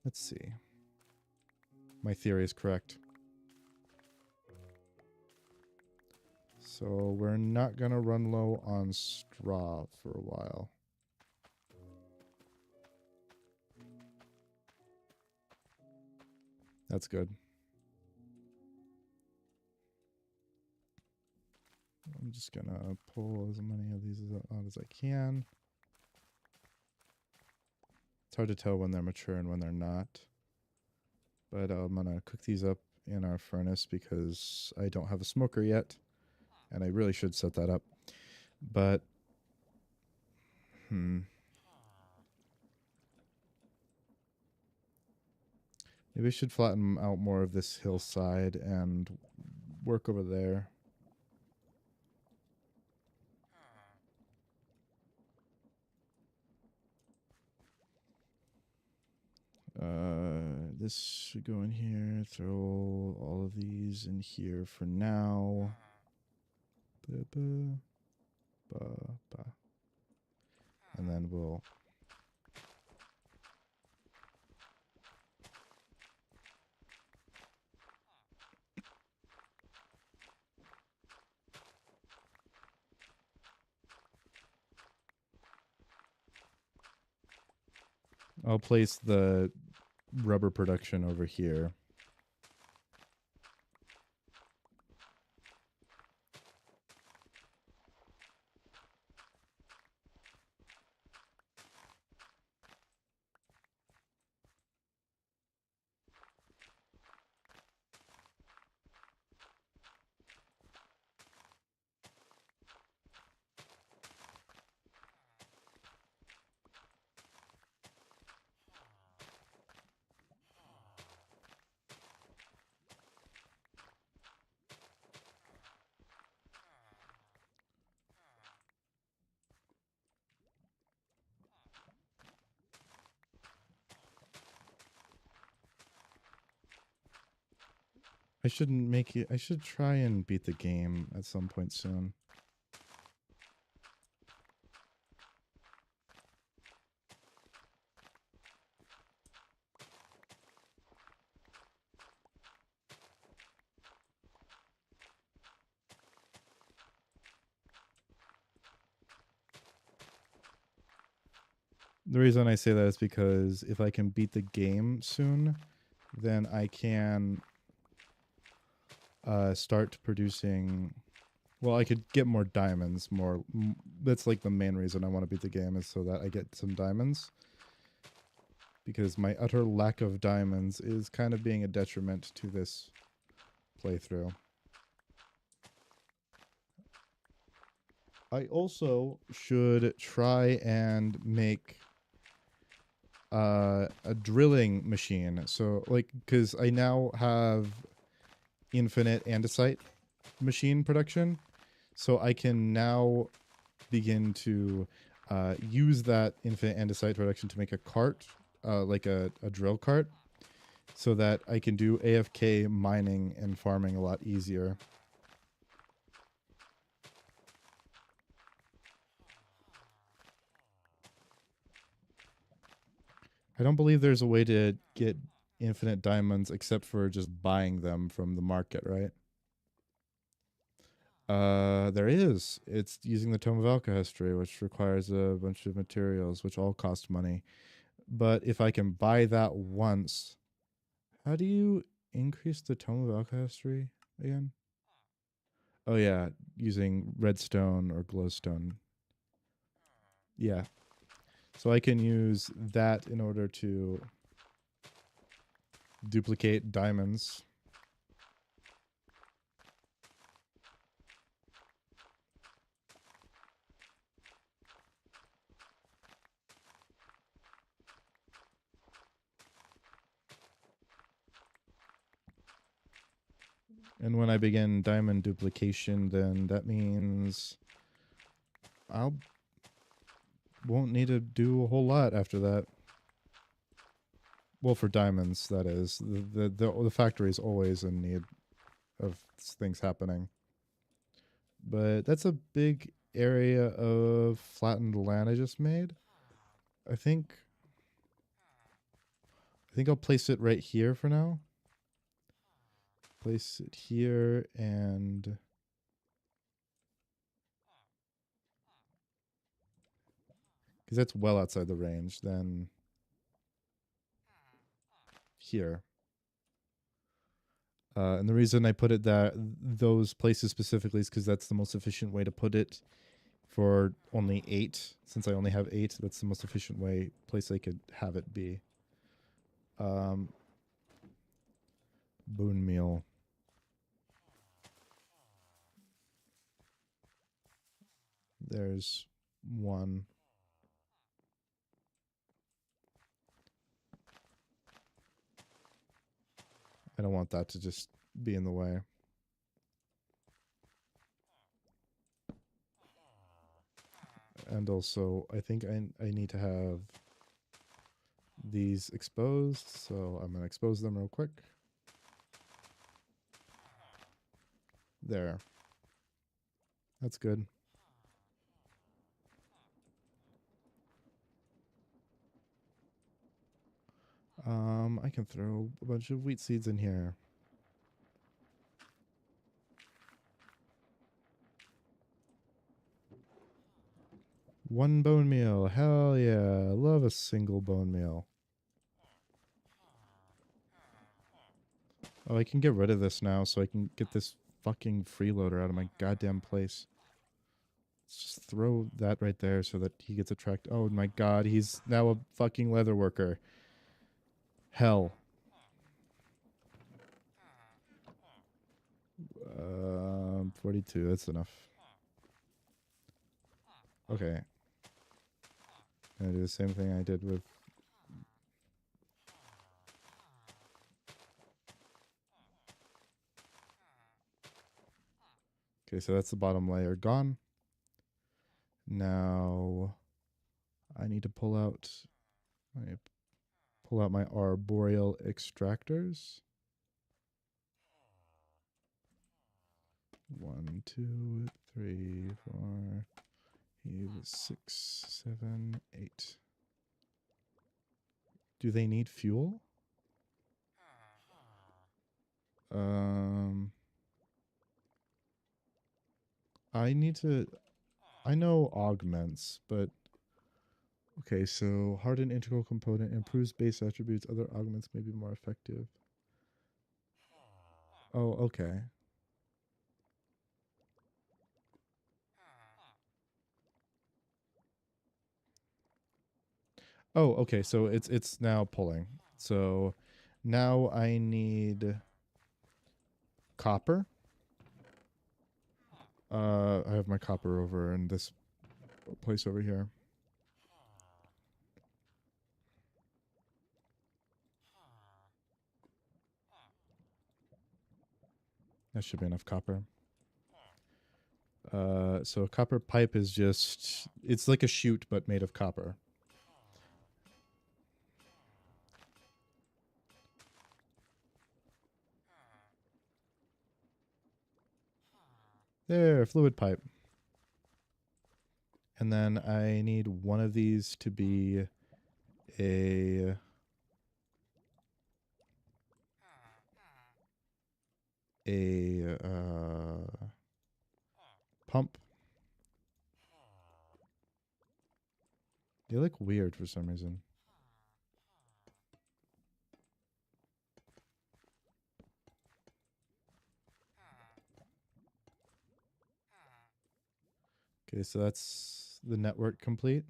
Let's see. My theory is correct. So we're not going to run low on straw for a while. That's good. I'm just going to pull as many of these out as I can. It's hard to tell when they're mature and when they're not. But I'm going to cook these up in our furnace because I don't have a smoker yet. And I really should set that up. But, maybe I should flatten out more of this hillside and work over there. This should go in here. Throw all of these in here for now. And then we'll... I'll place the rubber production over here. I shouldn't make it... I should try and beat the game at some point soon. The reason I say that is because if I can beat the game soon, then I can start producing. Well, I could get more diamonds. That's like the main reason I want to beat the game, is so that I get some diamonds. Because my utter lack of diamonds is kind of being a detriment to this playthrough. I also should try and make a drilling machine. So, like, because I now have infinite andesite machine production, so I can now begin to use that infinite andesite production to make a cart, like a drill cart, so that I can do AFK mining and farming a lot easier. I don't believe there's a way to get infinite diamonds except for just buying them from the market, right? There is. It's using the Tome of Alchemy, which requires a bunch of materials, which all cost money. But if I can buy that once, how do you increase the Tome of Alchemy again? Oh yeah, using redstone or glowstone. Yeah. So I can use that in order to duplicate diamonds. And when I begin diamond duplication, then that means I'll won't need to do a whole lot after that. Well, for diamonds, that is. The factory is always in need of things happening. But that's a big area of flattened land I just made. I think I'll place it right here for now. Place it here, and because that's well outside the range, then here. And the reason I put it those places specifically is because that's the most efficient way to put it for only 8. Since I only have 8, that's the most efficient place I could have it be. Bone meal. There's one. I don't want that to just be in the way. And also, I think I need to have these exposed, so I'm going to expose them real quick. There. That's good. I can throw a bunch of wheat seeds in here. One bone meal. Hell yeah. Love a single bone meal. Oh, I can get rid of this now so I can get this fucking freeloader out of my goddamn place. Let's just throw that right there so that he gets attracted. Oh my god, he's now a fucking leather worker. Hell. 42, that's enough. Okay. Gonna do the same thing I did with... Okay, so that's the bottom layer gone. Now I need to pull out my arboreal extractors. 1, 2, 3, 4, 5, 6, 7, 8. Do they need fuel? I know augments, but Okay, so hardened integral component improves base attributes. Other augments may be more effective. Oh, okay. Oh, okay. So it's now pulling. So now I need copper. I have my copper over in this place over here. That should be enough copper. So a copper pipe is just, it's like a chute, but made of copper. There, fluid pipe. And then I need one of these to be a pump. They look weird for some reason. Okay, so that's the network complete.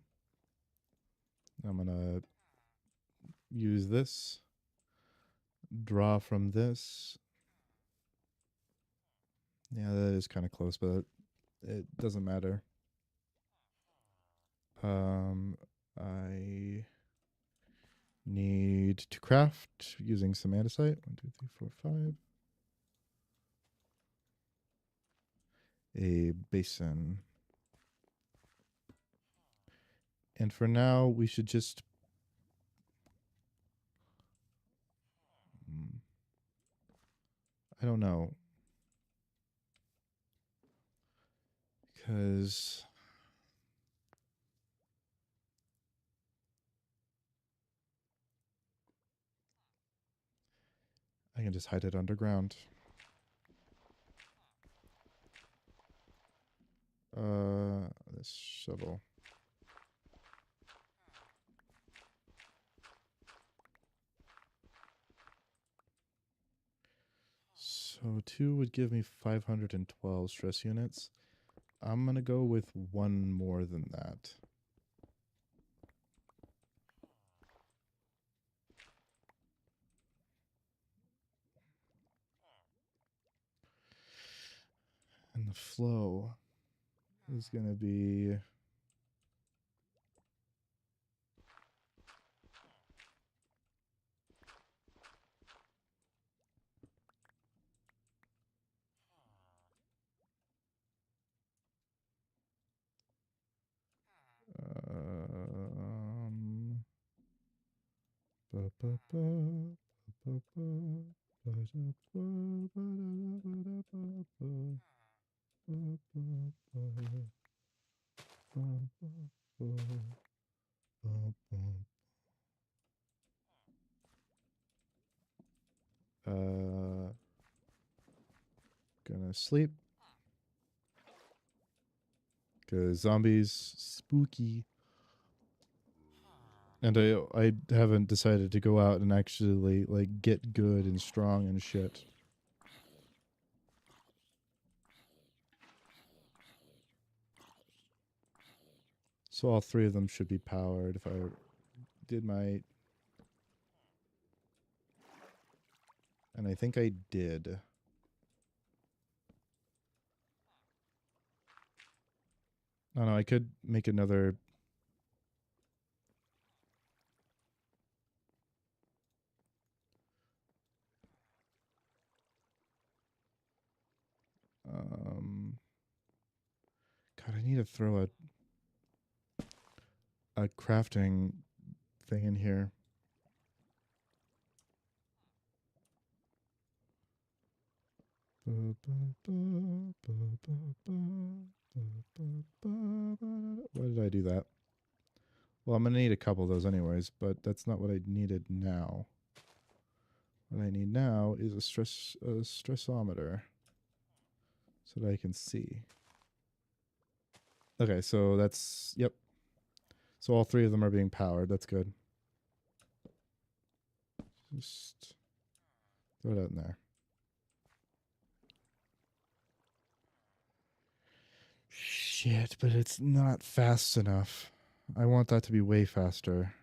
I'm gonna use this, draw from this. Yeah, that is kind of close, but it doesn't matter. I need to craft using some andesite. 1, 2, 3, 4, 5. A basin. And for now, we should just... I don't know. Because... I can just hide it underground. This shovel. So 2 would give me 512 stress units. I'm going to go with 1 more than that. And the flow is going to be... Gonna sleep. Because zombies, spooky. And I haven't decided to go out and actually like get good and strong and shit. So all 3 of them should be powered if I did my... And I think I did. Oh no, I could make another... God, I need to throw a crafting thing in here. Why did I do that? Well, I'm going to need a couple of those anyways, but that's not what I needed now. What I need now is a stressometer so that I can see. Okay, so that's... Yep. So all three of them are being powered. That's good. Just throw it out in there. Shit, but it's not fast enough. I want that to be way faster.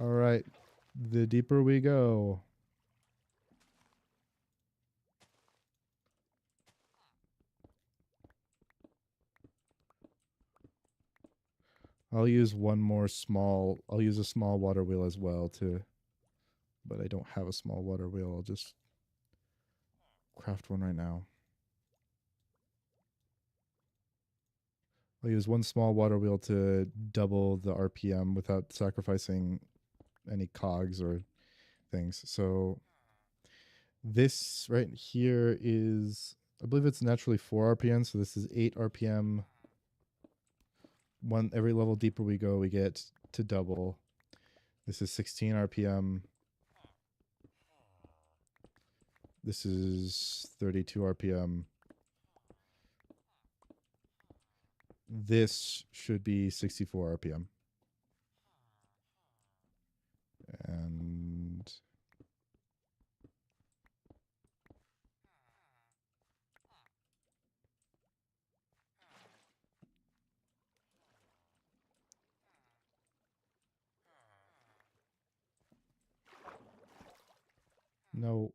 All right. The deeper we go. I'll use one more small. I'll use a small water wheel as well too. But I don't have a small water wheel. I'll just craft one right now. I'll use one small water wheel to double the RPM without sacrificing any cogs or things. So this right here is, I believe it's naturally 4 RPM. So this is 8 RPM. One every level deeper we go, we get to double. This is 16 RPM. This is 32 RPM. This should be 64 RPM. And no.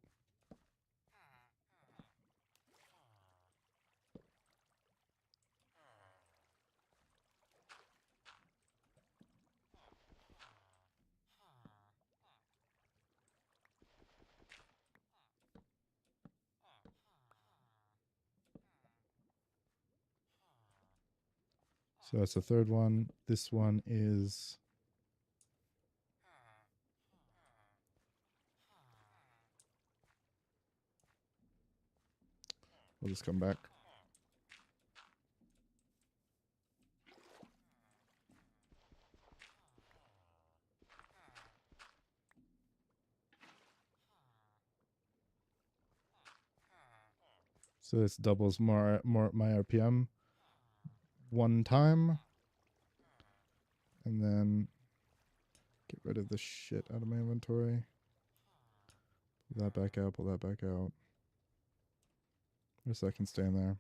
So that's the third one. This one is we'll just come back. So this doubles more my RPM one time. And then get rid of the shit out of my inventory. Pull that back out, pull that back out. Just so I can stay in there.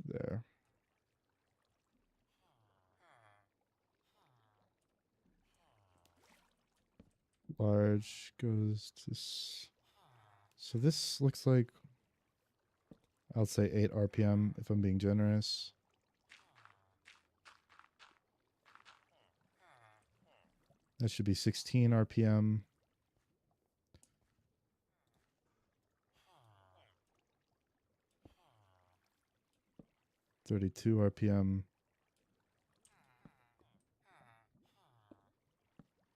There. Large goes to... So this looks like... I'll say 8 RPM if I'm being generous. That should be 16 RPM. .32 RPM.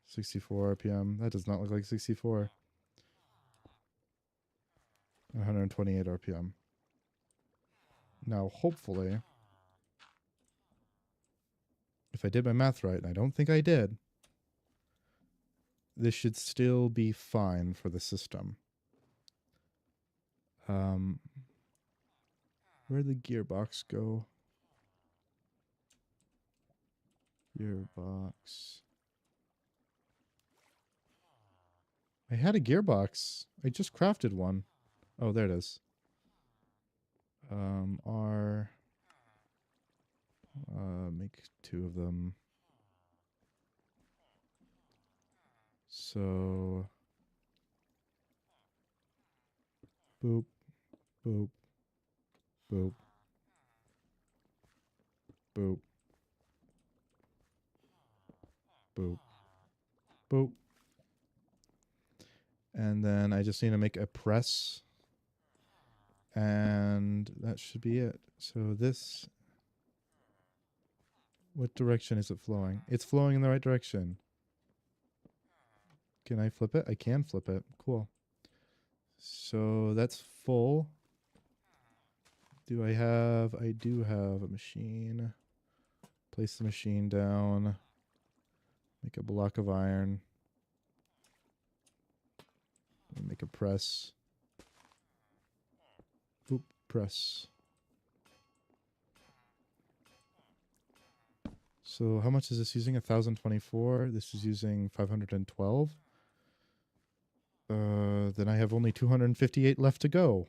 64 RPM. That does not look like 64. 128 RPM. Now, hopefully, if I did my math right, and I don't think I did, this should still be fine for the system. Where'd the gearbox go? Gearbox. I had a gearbox. I just crafted one. Oh, there it is. R. Make 2 of them. So. Boop. Boop. Boop. Boop. Boop. Boop. And then I just need to make a press. And that should be it. So this... What direction is it flowing? It's flowing in the right direction. Can I flip it? I can flip it. Cool. So that's full. Do I have... I do have a machine. Place the machine down. Make a block of iron. Make a press. Oop, press. So how much is this using? 1024. This is using 512. Then I have only 258 left to go.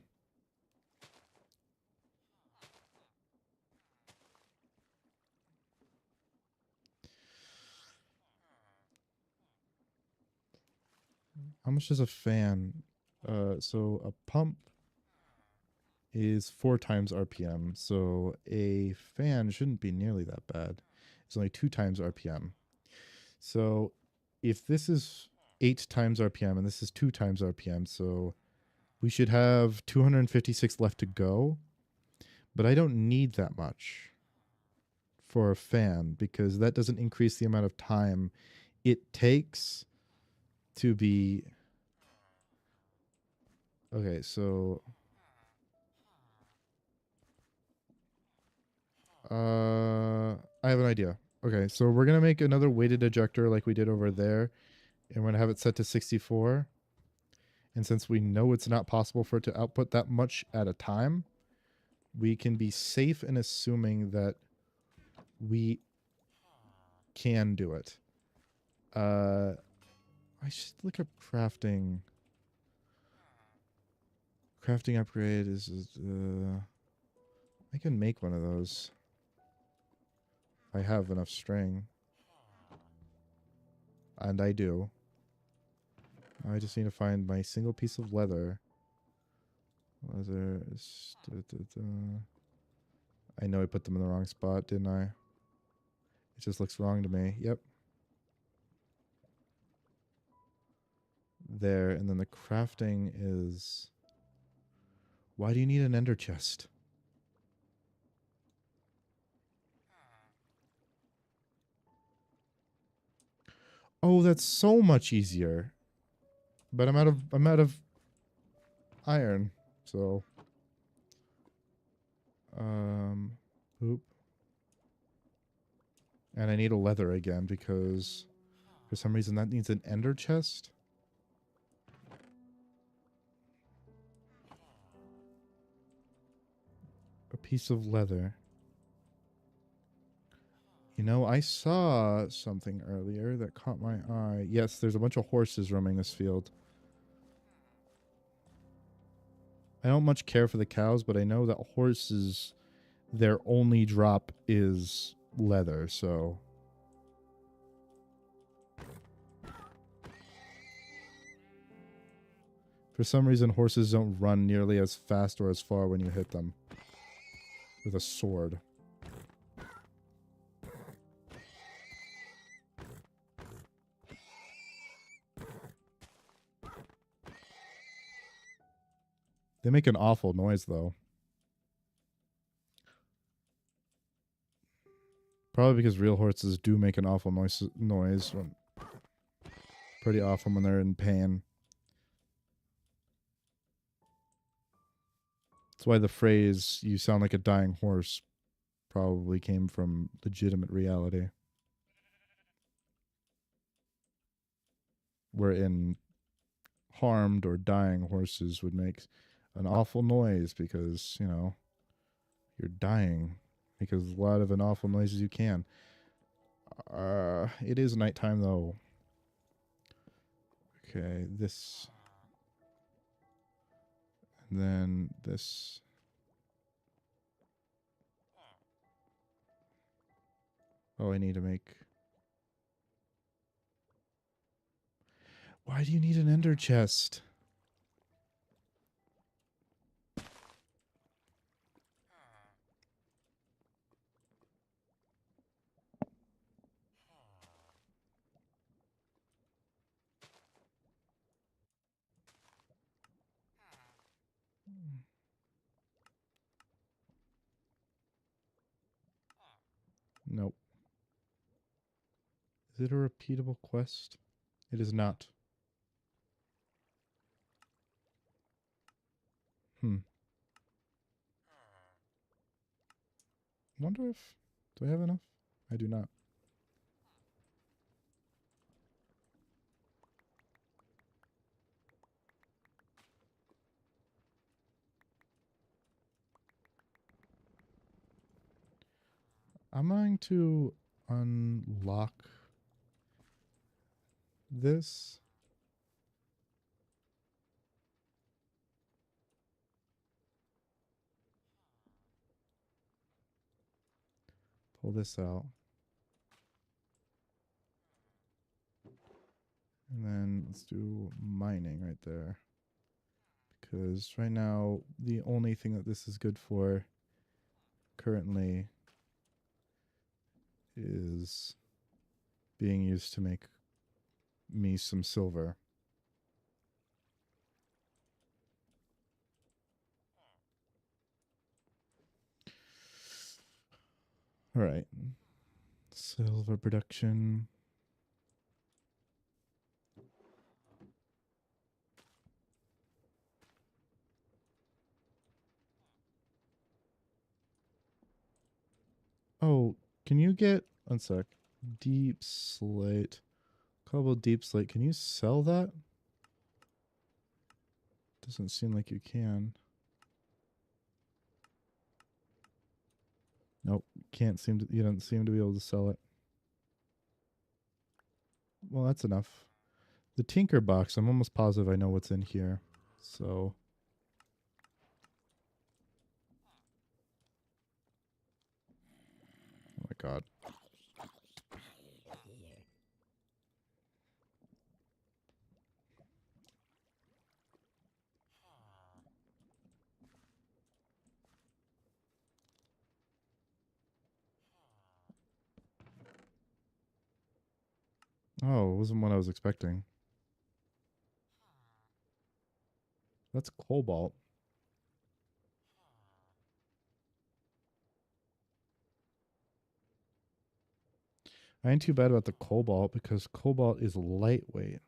How much is a fan? So a pump is 4 times RPM. So a fan shouldn't be nearly that bad. It's only 2 times RPM. So if this is 8 times RPM and this is 2 times RPM, so we should have 256 left to go. But I don't need that much for a fan because that doesn't increase the amount of time it takes to be... Okay, so... I have an idea. Okay, so we're going to make another weighted ejector like we did over there. And we're going to have it set to 64. And since we know it's not possible for it to output that much at a time, we can be safe in assuming that we can do it. I should look up crafting. Crafting upgrade is... I can make one of those. I have enough string. And I do. I just need to find my single piece of leather. Leather is... I know I put them in the wrong spot, didn't I? It just looks wrong to me. Yep. There. And then the crafting is... Why do you need an ender chest? Oh, that's so much easier. But I'm out of iron. So oop. And I need a leather again because for some reason that needs an ender chest. A piece of leather. You know, I saw something earlier that caught my eye. Yes, there's a bunch of horses roaming this field. I don't much care for the cows, but I know that horses, their only drop is leather, so... For some reason, horses don't run nearly as fast or as far when you hit them with a sword. They make an awful noise, though. Probably because real horses do make an awful noise when, pretty often when they're in pain. That's why the phrase, "you sound like a dying horse," probably came from legitimate reality. Wherein harmed or dying horses would make an awful noise because, you know, you're dying. Make as loud of an awful noise as you can. It is nighttime, though. Okay, this... And then this... Oh, I need to make... Why do you need an ender chest? Nope. Is it a repeatable quest? It is not. Hmm. Wonder if... Do I have enough? I do not. I'm going to unlock this. Pull this out. And then let's do mining right there. Because right now, the only thing that this is good for currently is being used to make me some silver. All right. Silver production. Oh, can you get... One sec. Deep slate. Cobble deep slate. Can you sell that? Doesn't seem like you can. Nope. Can't seem to... You don't seem to be able to sell it. Well, that's enough. The tinker box, I'm almost positive I know what's in here. So... Oh my god. Oh, it wasn't what I was expecting. That's cobalt. I ain't too bad about the cobalt because cobalt is lightweight.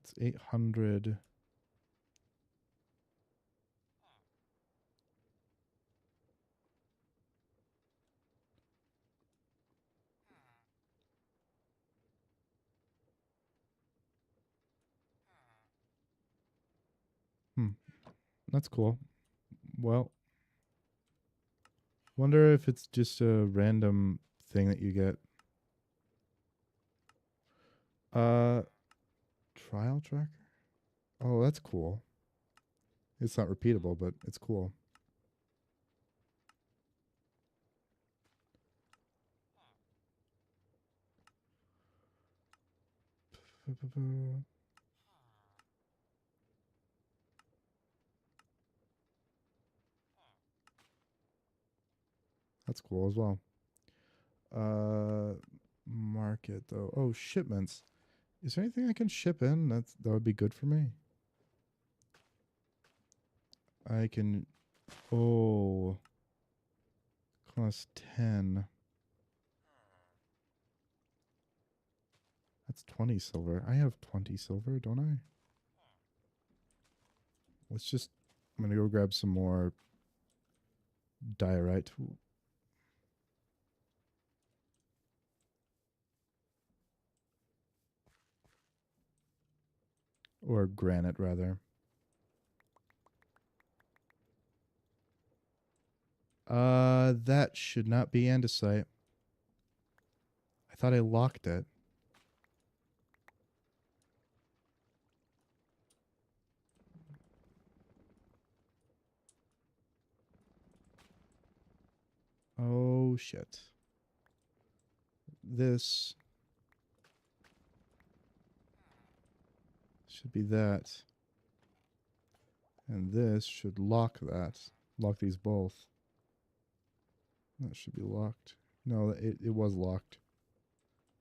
It's 800. Hmm. That's cool. Well, wonder if it's just a random thing that you get. Trial tracker? Oh, that's cool. It's not repeatable, but it's cool. That's cool as well. Market though. Oh, shipments. Is there anything I can ship in that would be good for me? I can... Oh... Cost 10. That's 20 silver. I have 20 silver, don't I? Let's just... I'm going to go grab some more diorite. Or granite, rather. That should not be andesite. I thought I locked it. Oh, shit. This should be that. And this should lock that. Lock these both. That should be locked. No, it was locked.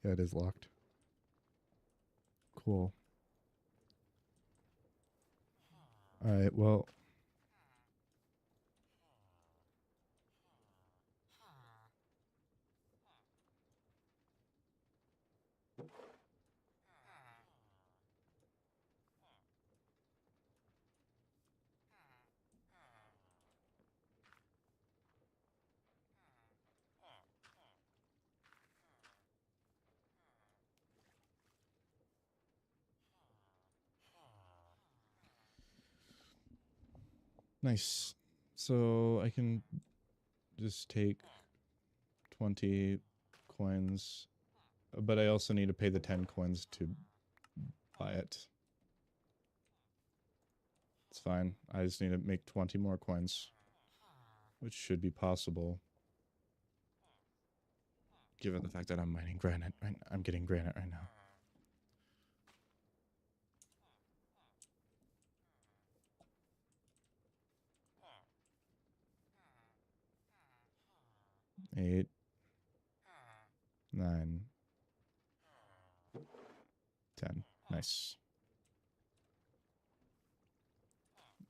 Yeah, it is locked. Cool. Alright, well... Nice. So I can just take 20 coins, but I also need to pay the 10 coins to buy it. It's fine. I just need to make 20 more coins, which should be possible. Given the fact that I'm mining granite right now. I'm getting granite right now. Eight, 9, 10. Nice.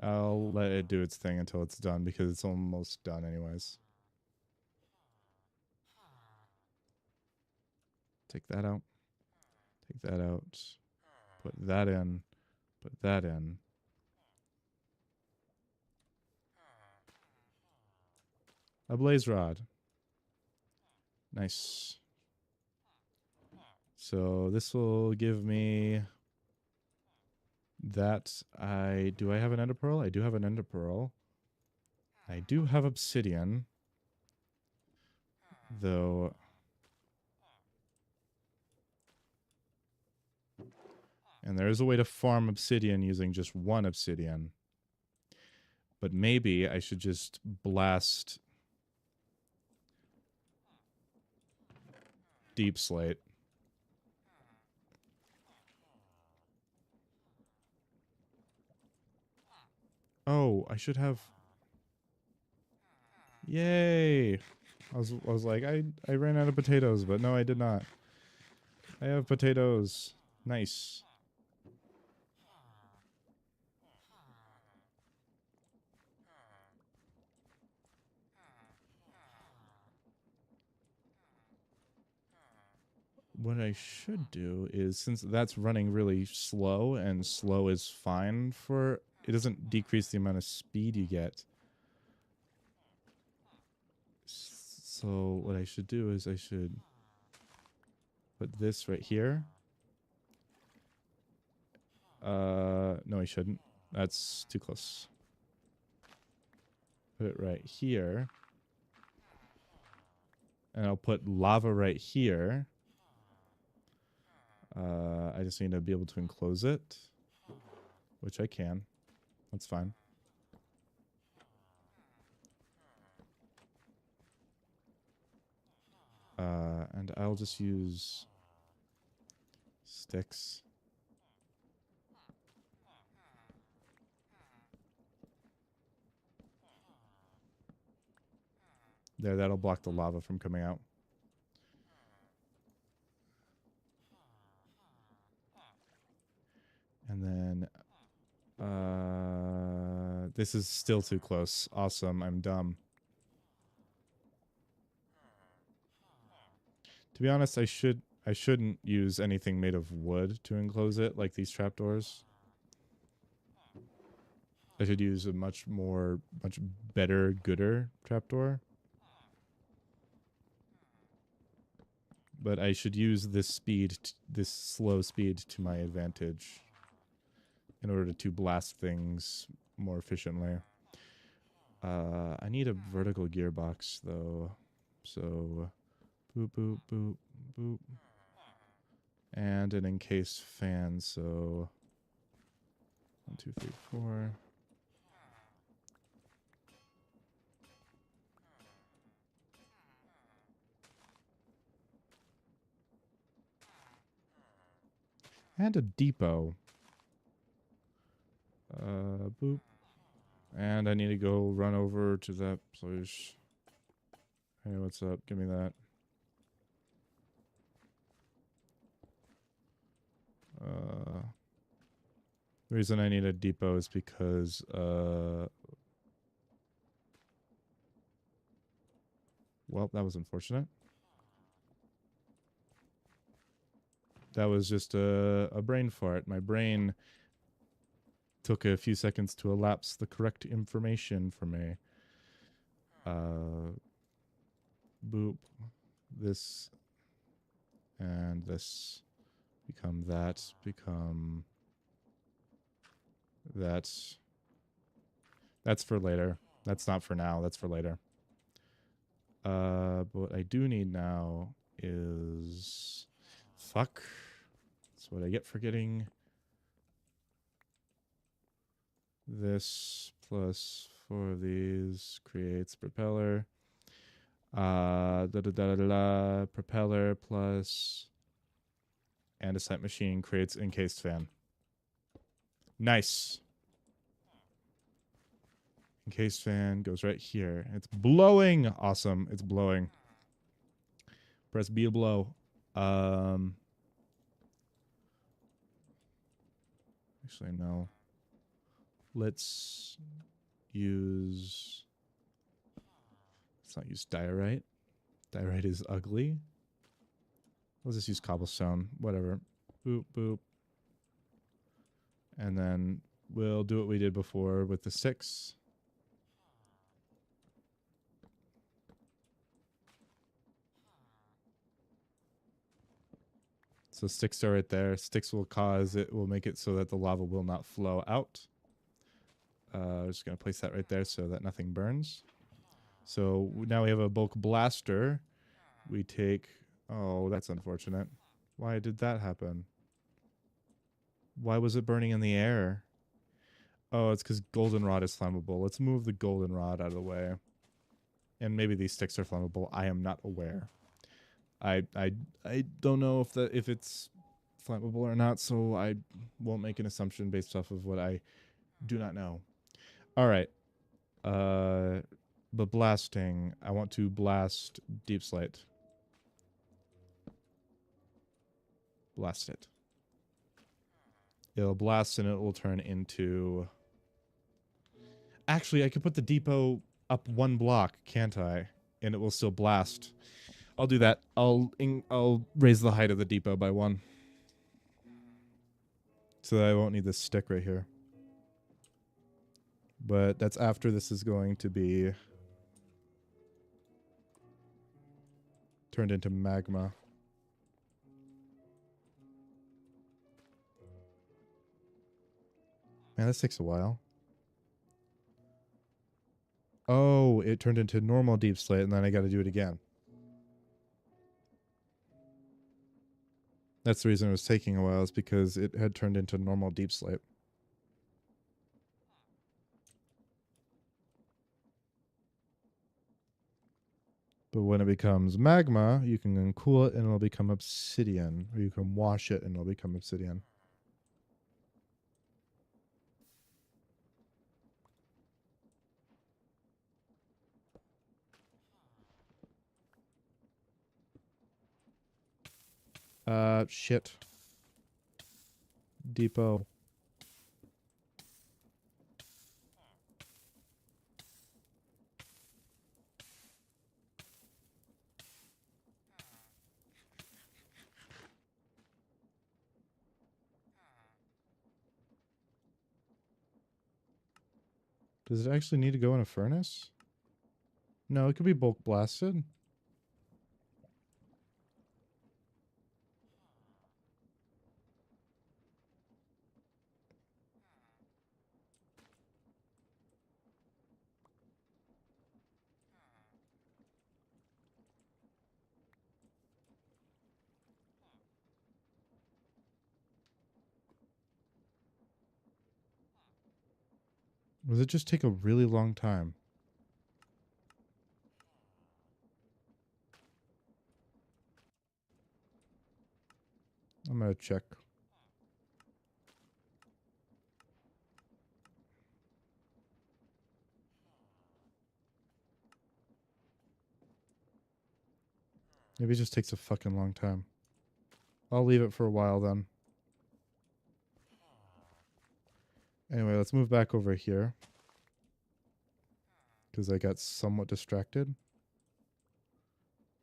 I'll let it do its thing until it's done because it's almost done anyways. Take that out. Take that out. Put that in. Put that in. A blaze rod. Nice. So this will give me that. Do I have an ender pearl? I do have an ender pearl. I do have obsidian. Though and there is a way to farm obsidian using just one obsidian. But maybe I should just blast deep slate. Oh, I should have. Yay! I was like, I ran out of potatoes, but no, I did not. I have potatoes. Nice. What I should do is, since that's running really slow, and slow is fine for, it doesn't decrease the amount of speed you get. So what I should do is I should put this right here. No, I shouldn't. That's too close. Put it right here. And I'll put lava right here. I just need to be able to enclose it, which I can. That's fine. And I'll just use sticks. There, that'll block the lava from coming out. And then, this is still too close. Awesome, I'm dumb. To be honest, I shouldn't use anything made of wood to enclose it, like these trapdoors. I should use a much better, gooder trapdoor. But I should use this speed, this slow speed to my advantage in order to blast things more efficiently. I need a vertical gearbox, though. So, boop, boop, boop, boop. And an encased fan, so 1, 2, 3, 4. And a depot. Boop. And I need to go run over to that place. Hey, what's up? Give me that. The reason I need a depot is because, well, that was unfortunate. That was just a brain fart. My brain took a few seconds to elapse the correct information for me. Boop. This and this become that, become that. That's for later. That's not for now. That's for later. But what I do need now is... Fuck. That's what I get for getting this plus 4 of these creates propeller. Propeller plus andesite machine creates encased fan. Nice. Encased fan goes right here. It's blowing. Awesome. It's blowing. Press B to blow. Actually, no. Let's use... Let's not use diorite. Diorite is ugly. Let's just use cobblestone. Whatever. Boop, boop. And then we'll do what we did before with the 6. So sticks are right there. Sticks will make it so that the lava will not flow out. I'm just going to place that right there so that nothing burns. So now we have a bulk blaster. We take... Oh, that's unfortunate. Why did that happen? Why was it burning in the air? Oh, it's because goldenrod is flammable. Let's move the goldenrod out of the way. And maybe these sticks are flammable. I am not aware. I don't know if it's flammable or not, so I won't make an assumption based off of what I do not know. All right. But blasting, I want to blast deep slate. Blast it. It'll blast and it will turn into... Actually, I could put the depot up 1 block, can't I? And it will still blast. I'll do that. I'll raise the height of the depot by 1. So that I won't need this stick right here. But that's after this is going to be turned into magma. Man, this takes a while. Oh, it turned into normal deep slate, and then I got to do it again. That's the reason it was taking a while, is because it had turned into normal deep slate. But when it becomes magma, you can then cool it and it'll become obsidian. Or you can wash it and it'll become obsidian. Shit. Depot. Does it actually need to go in a furnace? No, it could be bulk blasted. Or does it just take a really long time? I'm gonna check. Maybe it just takes a fucking long time. I'll leave it for a while then. Anyway, let's move back over here. Because I got somewhat distracted.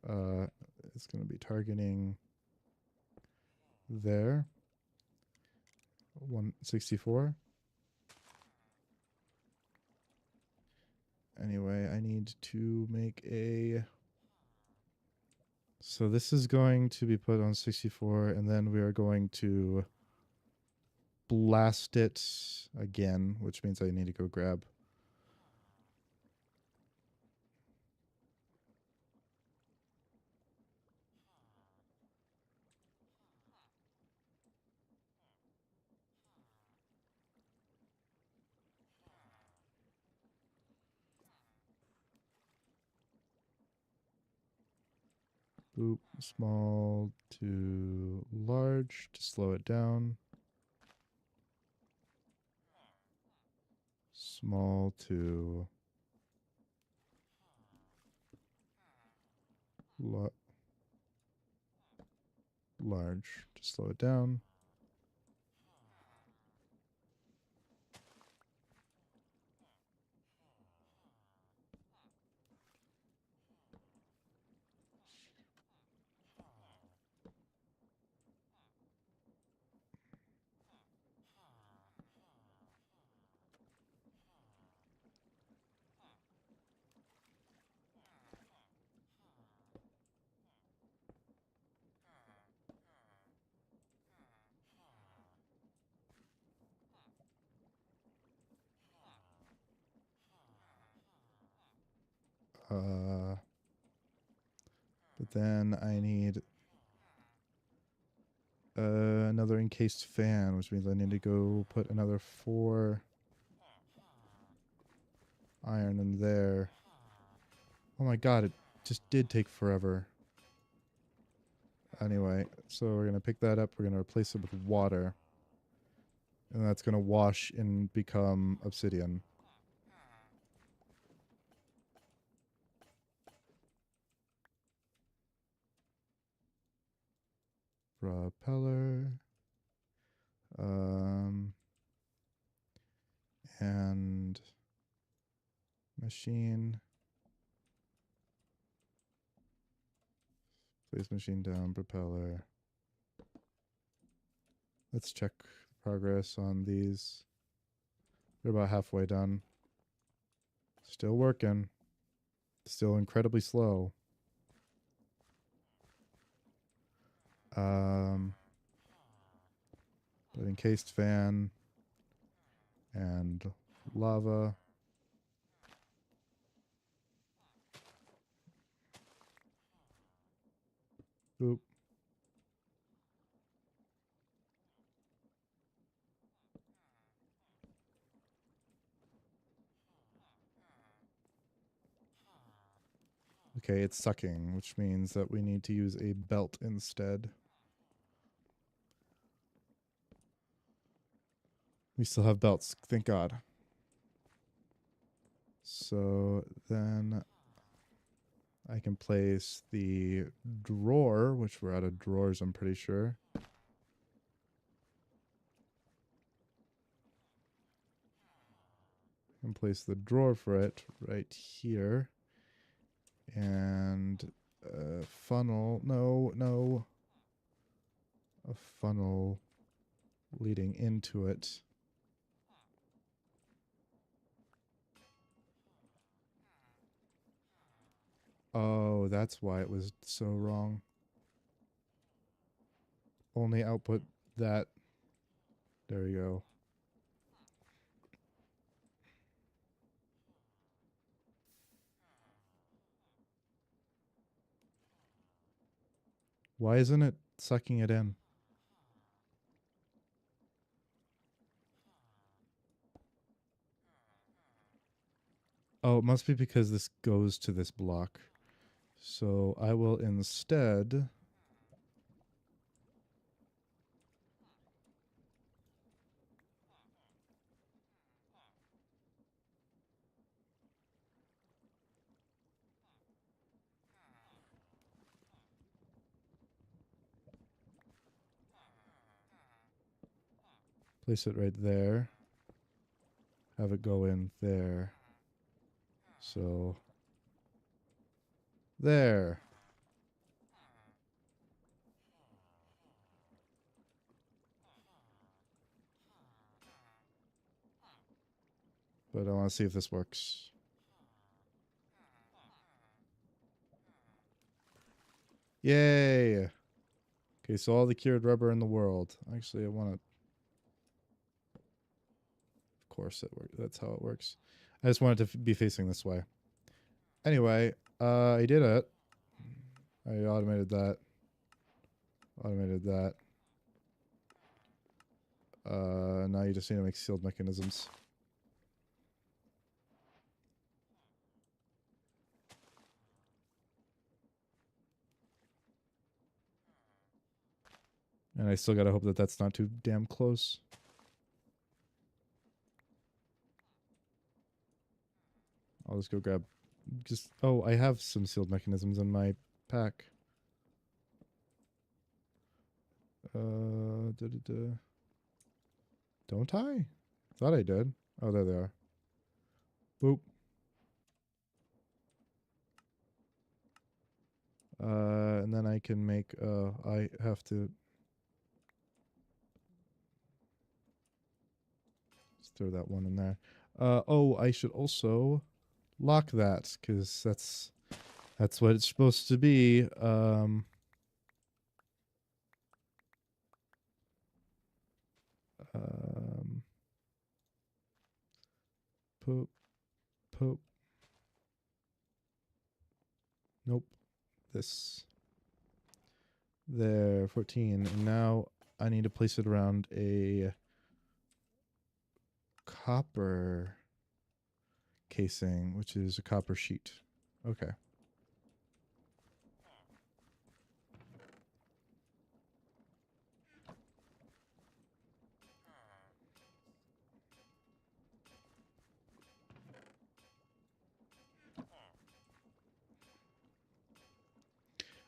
It's going to be targeting there. 164. Anyway, I need to make a... So this is going to be put on 64, and then we are going to blast it again, which means I need to go grab Boop. Small to large to slow it down. Small to large to slow it down. But then I need another encased fan, which means I need to go put another 4 iron in there. Oh my god, it just did take forever. Anyway, so we're going to pick that up. We're going to replace it with water. And that's going to wash and become obsidian. Propeller. And machine. Place machine down, propeller. Let's check progress on these. They're about halfway done. Still working. Still incredibly slow. But encased fan and lava. Oop. Okay, it's sucking, which means that we need to use a belt instead. We still have belts, thank God. So then I can place the drawer, which we're out of drawers, I'm pretty sure. And place the drawer for it right here. And a funnel, no. A funnel leading into it. Oh, that's why it was so wrong. Only output that. There we go. Why isn't it sucking it in? Oh, it must be because this goes to this block. So I will instead place it right there. Have it go in there. So there. But I want to see if this works. Yay! Okay, so all the cured rubber in the world. Actually, I want to... Of course, that's how it works. I just want it to be facing this way. Anyway, I did it. I automated that. Automated that. Now you just need to make sealed mechanisms. And I still gotta hope that that's not too damn close. I'll just go grab... Oh, I have some sealed mechanisms in my pack. Don't I? Thought I did. Oh, there they are. Boop. And then I can make... I have to... Let's throw that one in there. Oh, I should also lock that, because that's what it's supposed to be. Poop. Poop. Nope. This. There, 14. And now I need to place it around a copper casing, which is a copper sheet. Okay.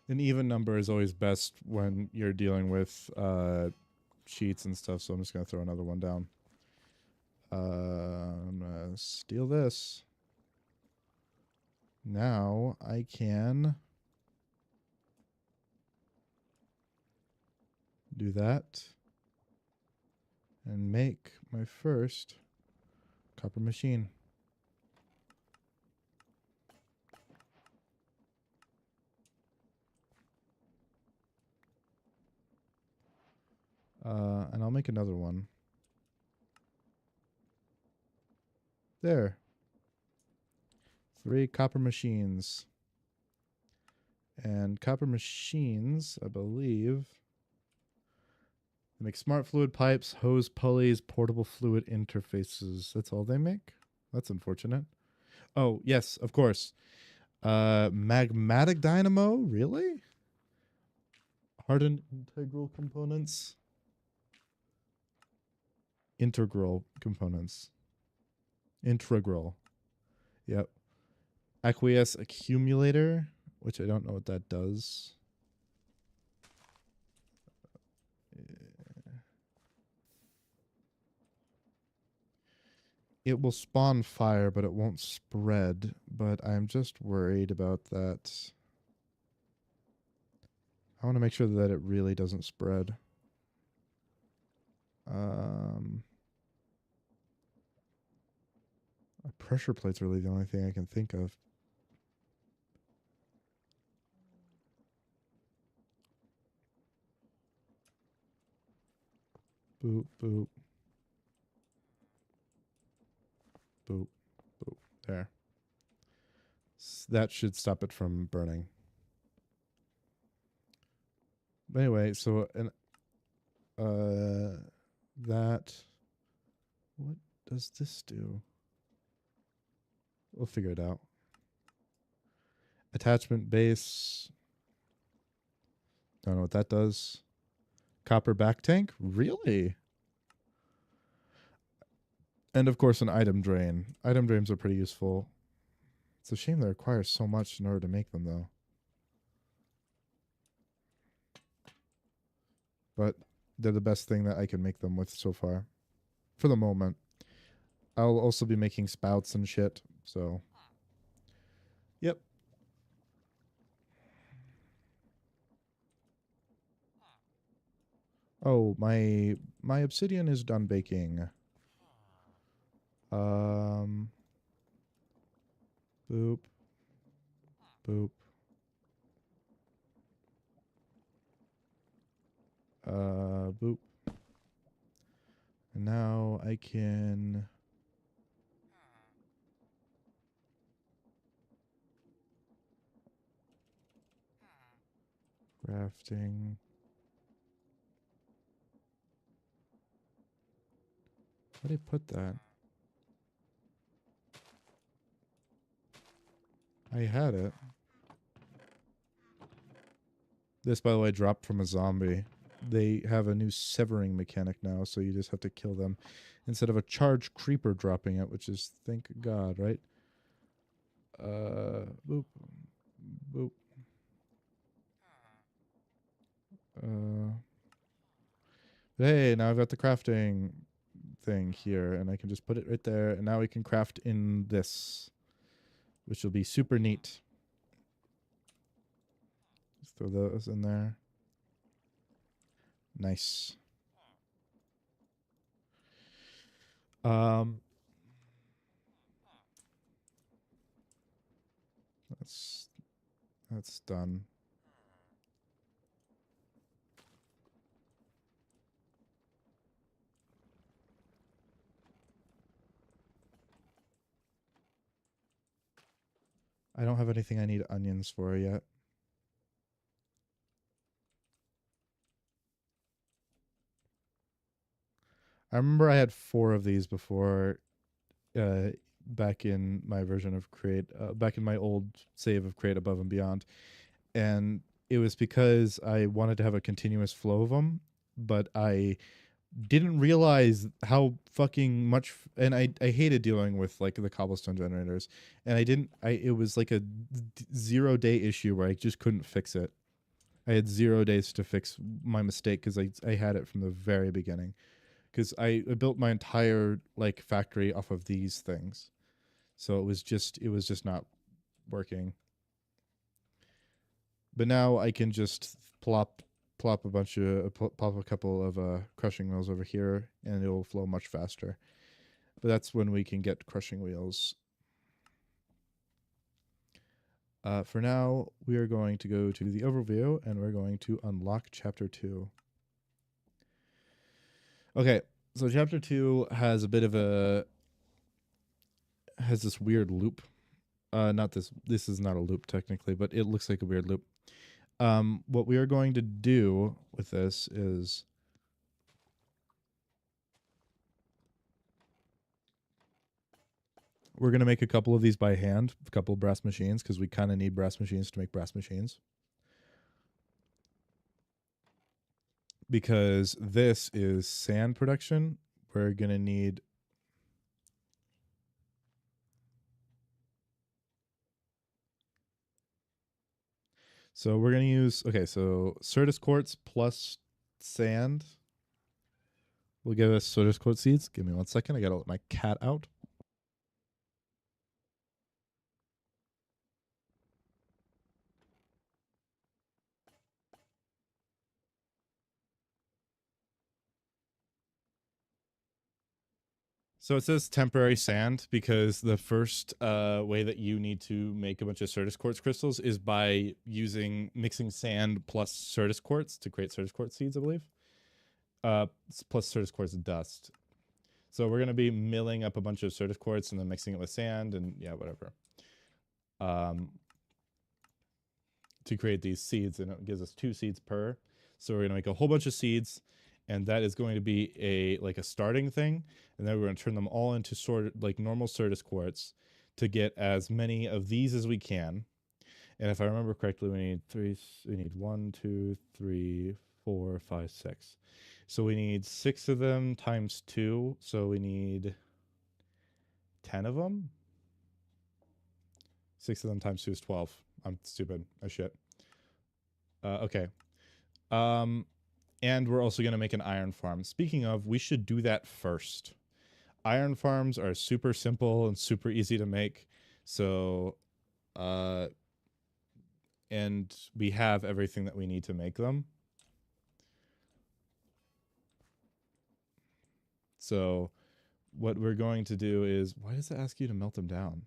An even number is always best when you're dealing with sheets and stuff, so I'm just going to throw another one down. I'm going to steal this. Now I can do that and make my first copper machine. And I'll make another one. There. 3 copper machines. And copper machines, I believe, they make smart fluid pipes, hose pulleys, portable fluid interfaces. That's all they make? That's unfortunate. Oh, yes, of course. Magmatic dynamo? Really? Hardened integral components? Integral components. Integral. Yep. Aqueous accumulator, which I don't know what that does. It will spawn fire, but it won't spread. But I'm just worried about that. I want to make sure that it really doesn't spread. A pressure plate's really the only thing I can think of. Boop, boop. Boop, boop. There. That should stop it from burning. But anyway, so that, what does this do? We'll figure it out. Attachment base. Don't know what that does. Copper back tank? Really? And of course an item drain. Item drains are pretty useful. It's a shame they require so much in order to make them though. But they're the best thing that I can make them with so far. For the moment. I'll also be making spouts and shit, so. Yep. Oh, my obsidian is done baking. Boop. Boop. Boop. And now I can crafting. Where did I put that? I had it. This, by the way, dropped from a zombie. they have a new severing mechanic now, so you just have to kill them instead of a charge creeper dropping it, which is thank God, right? Boop, boop. Hey, now I've got the crafting thing here, and I can just put it right there, and now we can craft in this, which will be super neat. Just throw those in there. Nice. That's done. I don't have anything I need onions for yet. I remember I had 4 of these before, back in my version of Create, back in my old save of Create Above and Beyond. And it was because I wanted to have a continuous flow of them, but I didn't realize how fucking much and I hated dealing with like the cobblestone generators, and it was like a 0 day issue where I just couldn't fix it. I had 0 days to fix my mistake because I had it from the very beginning, because I built my entire like factory off of these things, so it was just not working. But now I can just plop a couple of crushing wheels over here, and it'll flow much faster. But that's when we can get crushing wheels. For now, we are going to go to the overview, and we're going to unlock Chapter 2. Okay, so Chapter 2 has a bit of has this weird loop. Not this. This is not a loop technically, but it looks like a weird loop. What we are going to do with this is we're going to make a couple of these by hand, a couple of brass machines, because we kind of need brass machines to make brass machines. Because this is sand production, we're going to need... So we're going to use... Okay, so Certus quartz plus sand will give us Certus quartz seeds. Give me 1 second. I got to let my cat out. So it says temporary sand because the first way that you need to make a bunch of Certus quartz crystals is by mixing sand plus Certus quartz to create Certus quartz seeds, I believe. Plus Certus quartz dust. So we're going to be milling up a bunch of Certus quartz and then mixing it with sand and yeah, whatever. To create these seeds, and it gives us 2 seeds per. So we're going to make a whole bunch of seeds, and that is going to be a starting thing, and then we're going to turn them all into normal Certus quartz to get as many of these as we can. And if I remember correctly, we need 1, 2, 3, 4, 5, 6. So we need 6 of them times 2, so we need 10 of them. 6 of them times 2 is 12. I'm stupid. I shit. Okay. And we're also going to make an iron farm. Speaking of, we should do that first. Iron farms are super simple and super easy to make. So, and we have everything that we need to make them. So what we're going to do is, why does it ask you to melt them down?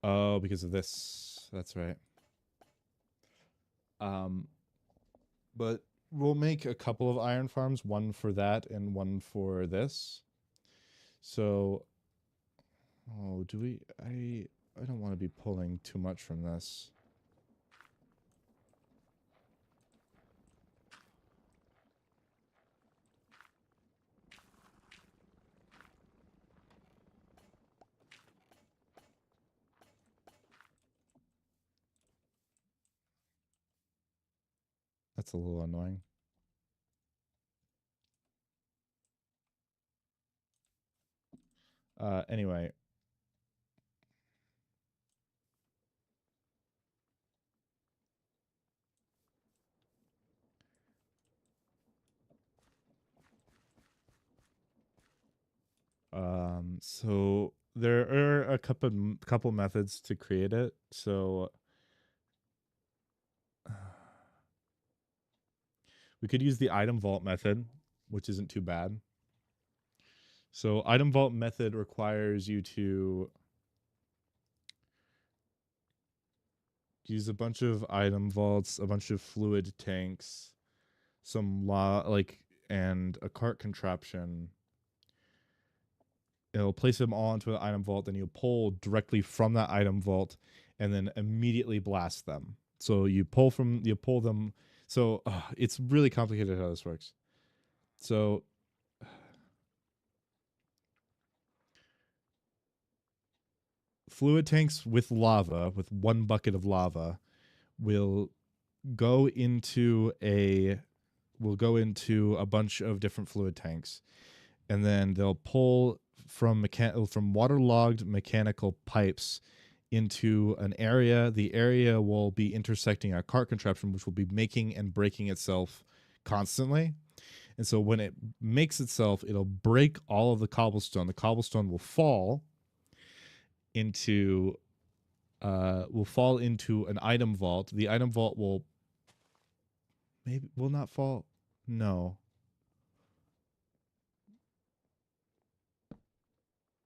Oh, because of this. That's right. But we'll make a couple of iron farms, one for that and one for this. So, oh, do we? I don't want to be pulling too much from this. That's a little annoying. Anyway. So there are a couple methods to create it. So we could use the item vault method, which isn't too bad. So item vault method requires you to use a bunch of item vaults, a bunch of fluid tanks, some and a cart contraption. It'll place them all into an item vault, then you pull directly from that item vault and then immediately blast them. So you pull them. So it's really complicated how this works. So fluid tanks with lava, with one bucket of lava, will go into a bunch of different fluid tanks, and then they'll pull from waterlogged mechanical pipes into an area. The area will be intersecting a cart contraption, which will be making and breaking itself constantly. And so when it makes itself, it'll break all of the cobblestone. The cobblestone will fall into an item vault. The item vault will not fall. No.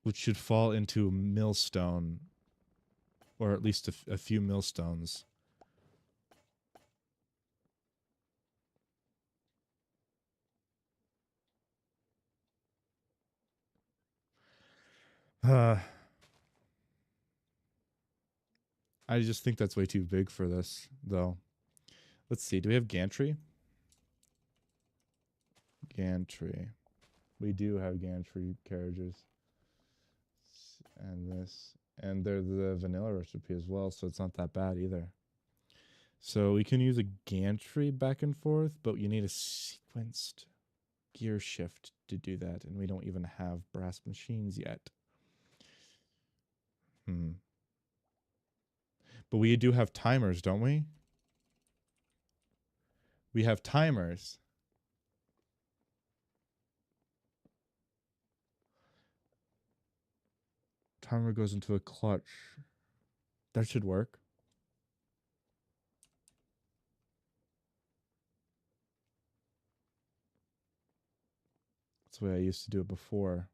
Which should fall into millstone, or at least a few millstones. I just think that's way too big for this, though. Let's see. Do we have gantry? Gantry. We do have gantry carriages. And this. And they're the vanilla recipe as well, so it's not that bad either. So we can use a gantry back and forth, but you need a sequenced gear shift to do that, and we don't even have brass machines yet. But we do have timers, don't we? We have timers. Timer goes into a clutch. That should work. That's the way I used to do it before.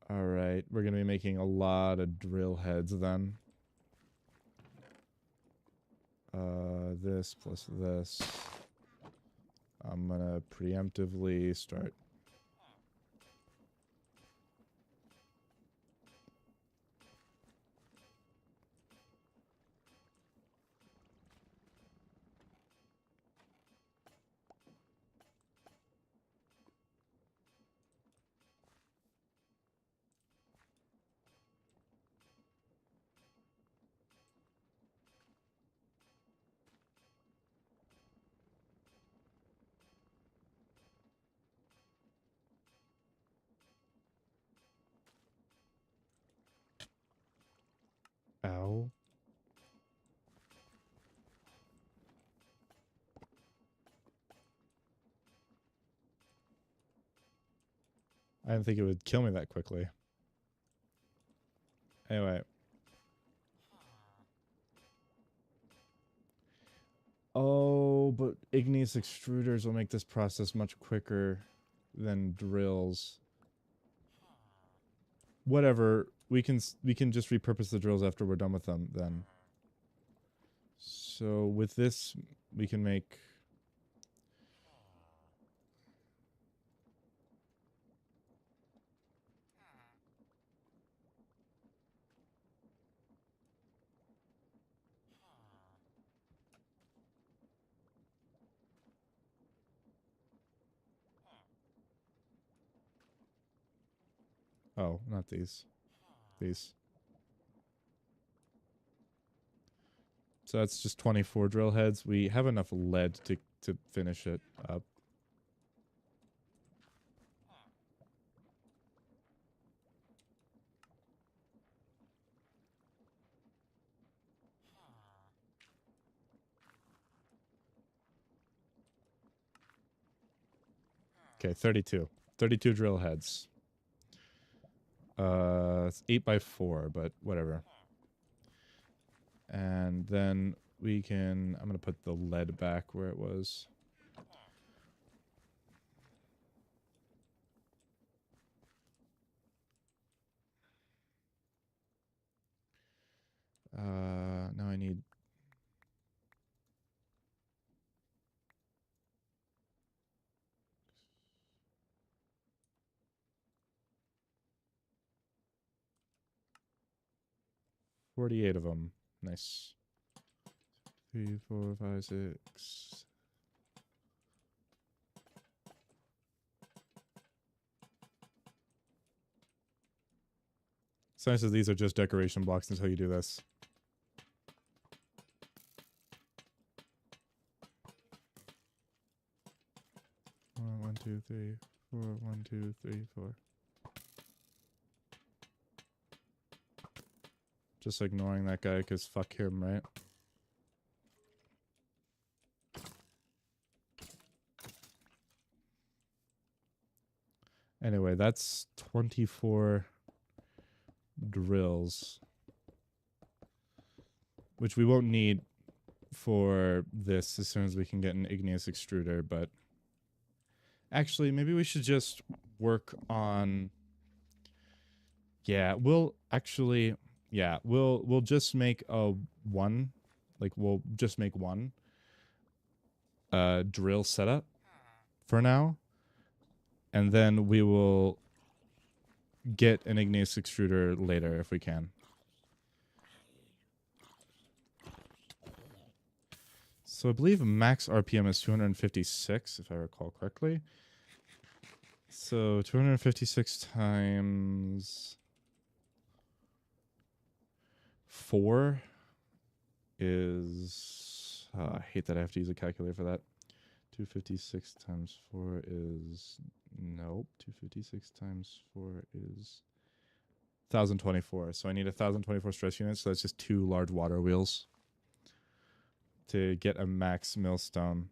All right, we're going to be making a lot of drill heads then. This plus this. I'm going to preemptively start. Ow. I didn't think it would kill me that quickly. Anyway. Oh, but igneous extruders will make this process much quicker than drills. Whatever. We can just repurpose the drills after we're done with them then. So with this, we can make... Oh, not these. These. So that's just 24 drill heads. We have enough lead to finish it up. Okay, 32. 32 drill heads. It's 8x4, but whatever. And then we can... I'm going to put the lead back where it was. Now I need... $48 of them. Nice. 3, 4, 5, 6. It's nice that these are just decoration blocks until you do this. One, 2, 3, 4. 1, 2, 3, 4. Just ignoring that guy because fuck him, right? Anyway, that's 24 drills. Which we won't need for this as soon as we can get an igneous extruder, but... Actually, maybe we should just work on... Yeah, we'll actually... Yeah, we'll just make a one. Like, we'll just make one drill setup for now. And then we will get an igneous extruder later if we can. So I believe max RPM is 256, if I recall correctly. So 256 times 4 is... I hate that I have to use a calculator for that. 256 times 4 is... Nope. 256 times 4 is 1,024. So I need 1,024 stress units. So that's just 2 large water wheels to get a max millstone.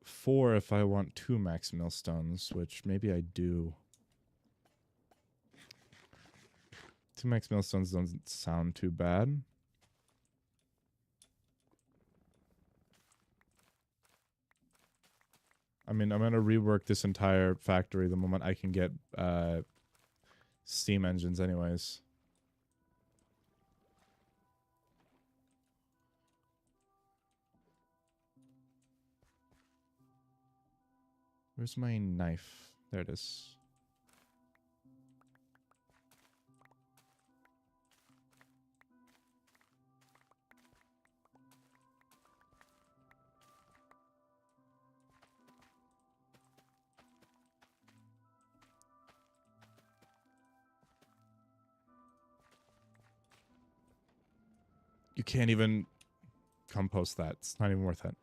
Four if I want 2 max millstones, which maybe I do. 2 max millstones doesn't sound too bad. I mean, I'm going to rework this entire factory the moment I can get steam engines anyways. Where's my knife? There it is. You can't even compost that. It's not even worth it.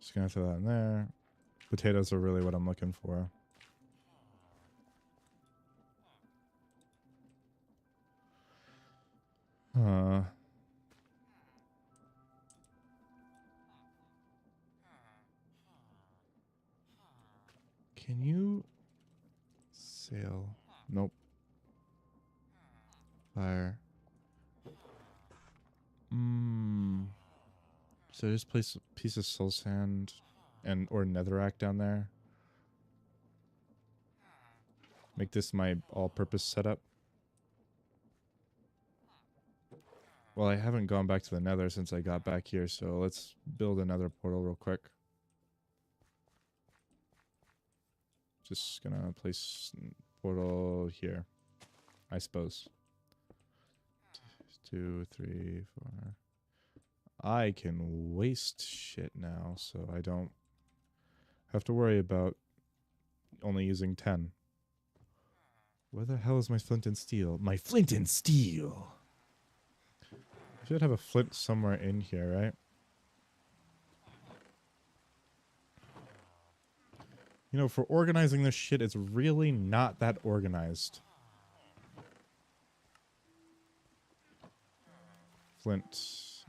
Just gonna throw that in there. Potatoes are really what I'm looking for. Can you sail? Nope. Fire. So just place a piece of soul sand and or netherrack down there. Make this my all-purpose setup. Well, I haven't gone back to the nether since I got back here, so let's build another portal real quick. Just gonna place portal here, I suppose. 2, 3, 4. I can waste shit now, so I don't have to worry about only using 10. Where the hell is my flint and steel? My flint and steel! I should have a flint somewhere in here, right? You know, for organizing this shit, it's really not that organized. Flint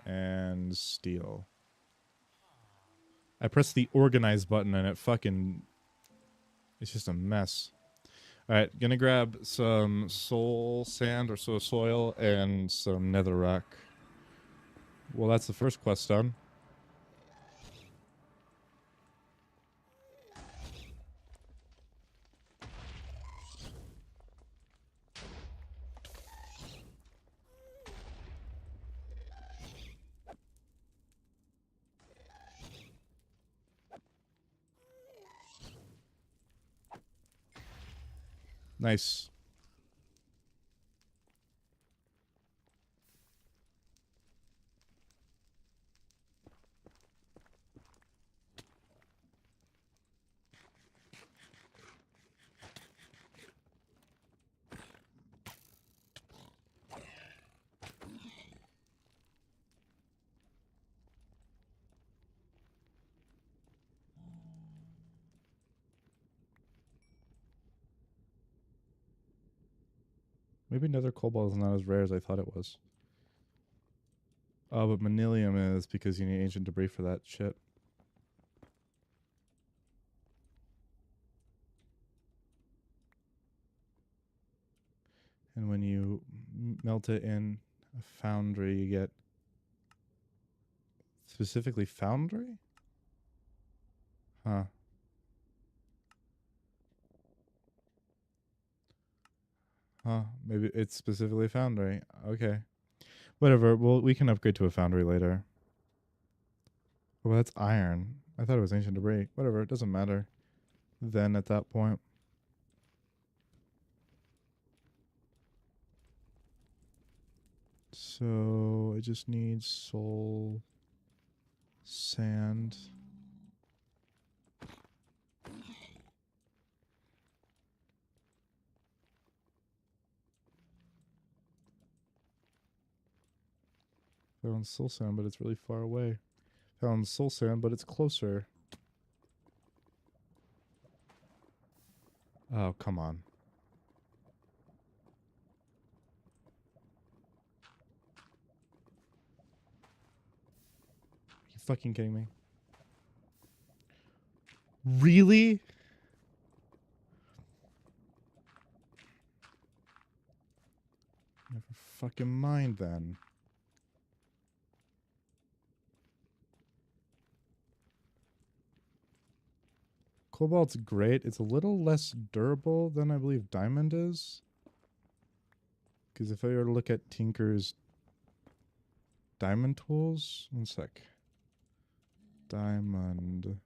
and steel. I press the organize button and it fucking... It's just a mess. Alright, gonna grab some soul sand or soil and some netherrack. Well, that's the first quest done. Nice. Maybe nether cobalt is not as rare as I thought it was. Oh, but manilium is because you need ancient debris for that shit. And when you melt it in a foundry, you get specifically foundry? Huh. Huh. Maybe it's specifically foundry. Okay. Whatever. Well, we can upgrade to a foundry later. Oh, that's iron. I thought it was ancient debris. Whatever. It doesn't matter. Then at that point. So I just need soul sand. Found soul sand, but it's really far away. Found soul sand, but it's closer. Oh, come on. Are you fucking kidding me? Really? Never fucking mind then. Cobalt's great. It's a little less durable than I believe diamond is. Because if I were to look at Tinker's diamond tools, one sec. Diamond.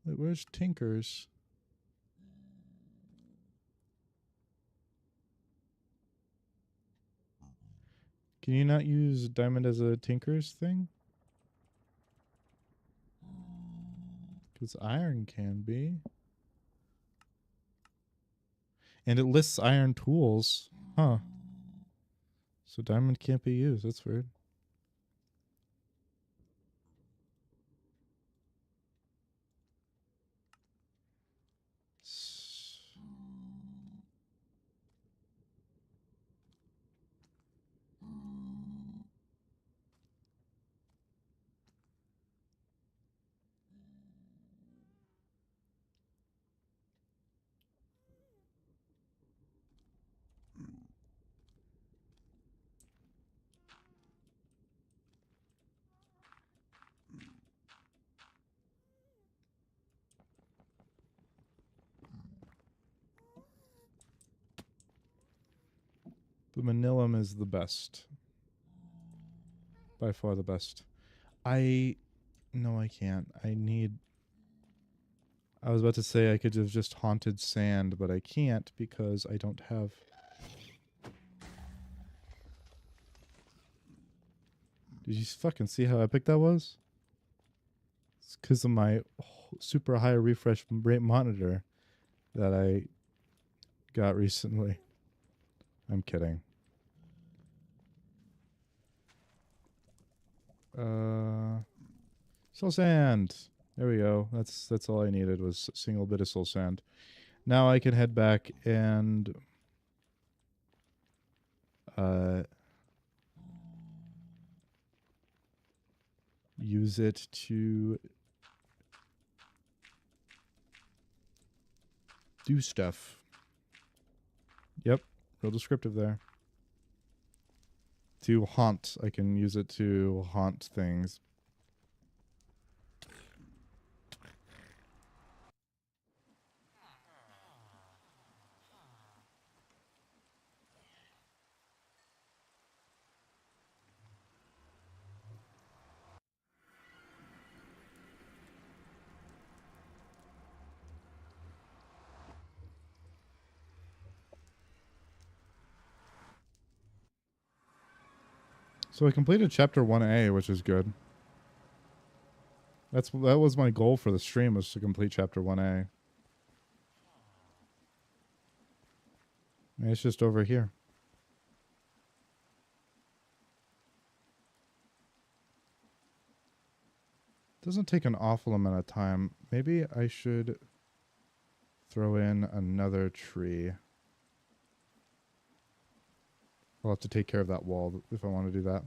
Wait, where's Tinker's? Can you not use diamond as a Tinker's thing? Because iron can be. And it lists iron tools. Huh. So diamond can't be used. That's weird. The manilium is the best. By far the best. No, I can't. I was about to say I could have just haunted sand, but I can't because I don't have... Did you fucking see how epic that was? It's because of my super high refresh rate monitor that I got recently. I'm kidding. Soul sand. There we go. That's all I needed was a single bit of soul sand. Now I can head back and use it to do stuff. Yep, real descriptive there. To haunt. I can use it to haunt things. So I completed chapter 1A, which is good. That was my goal for the stream, was to complete chapter 1A. It's just over here. Doesn't take an awful amount of time. Maybe I should throw in another tree. I'll have to take care of that wall if I want to do that.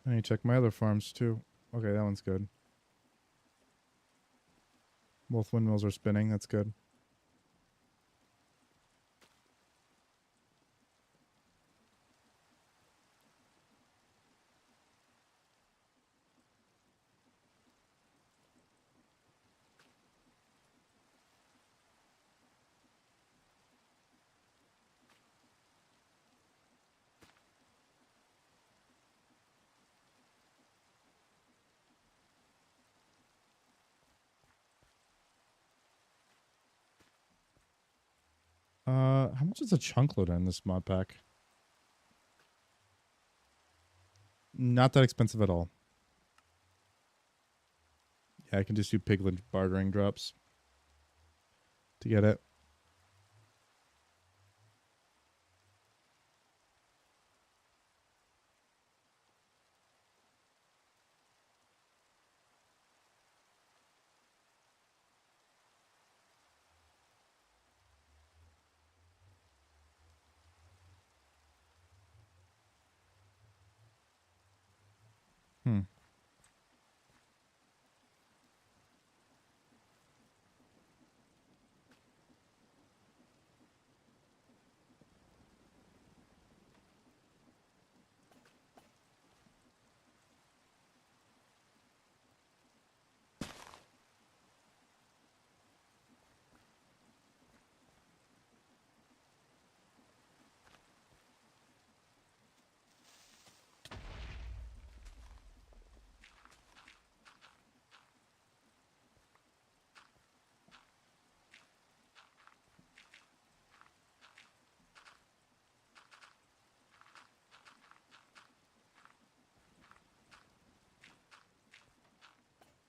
I need to check my other farms too. Okay, that one's good. Both windmills are spinning. That's good. How much is a chunk loader in this mod pack? Not that expensive at all. Yeah, I can just do piglet bartering drops to get it. Hmm.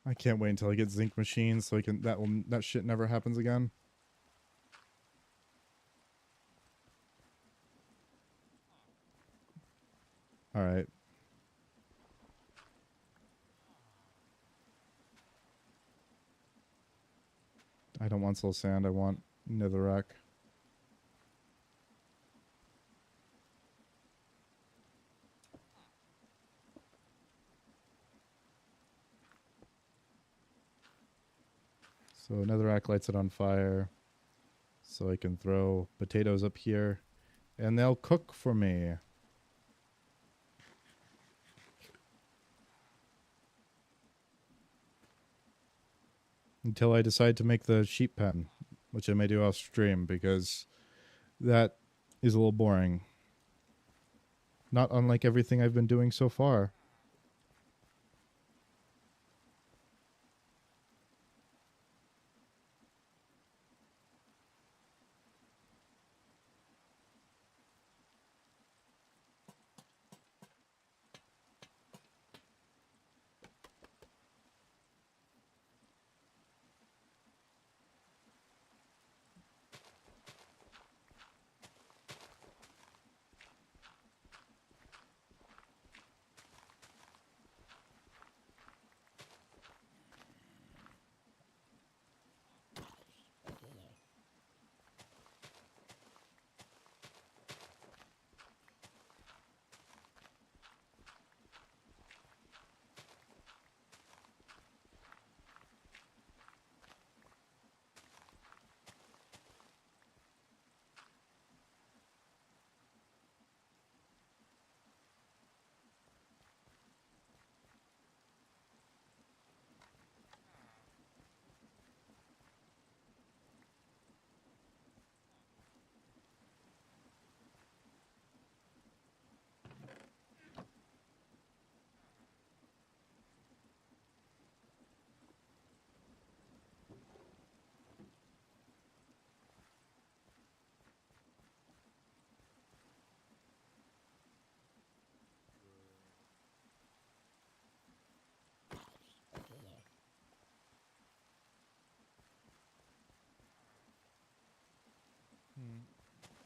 I can't wait until I get zinc machines so I can that shit never happens again. All right. I don't want soul sand. I want netherrack. So netherrack lights it on fire. So I can throw potatoes up here. And they'll cook for me. Until I decide to make the sheep pen, which I may do off stream because that is a little boring. Not unlike everything I've been doing so far.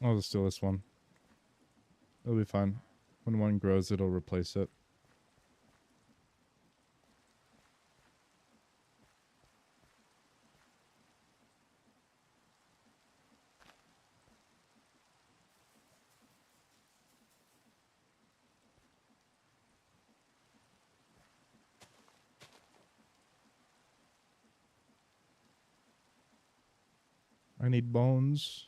I'll just steal this one. It'll be fine. When one grows, it'll replace it. I need bones.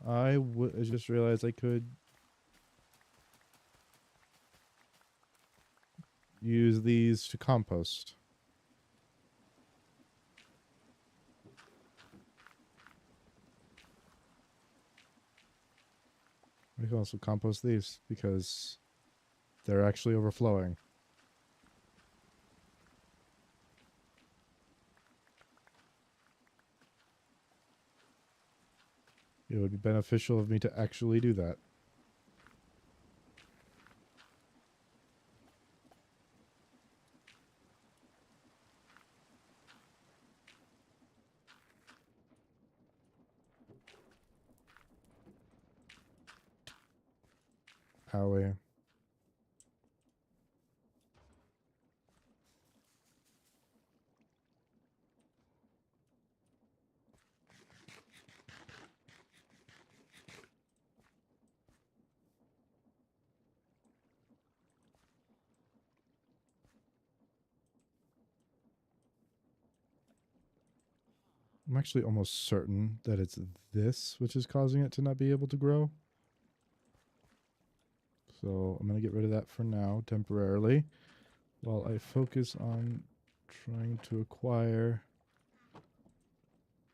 I just realized I could use these to compost. I can also compost these because they're actually overflowing. It would be beneficial of me to actually do that. Howie. I'm actually almost certain that it's this which is causing it to not be able to grow. So I'm going to get rid of that for now, temporarily, while I focus on trying to acquire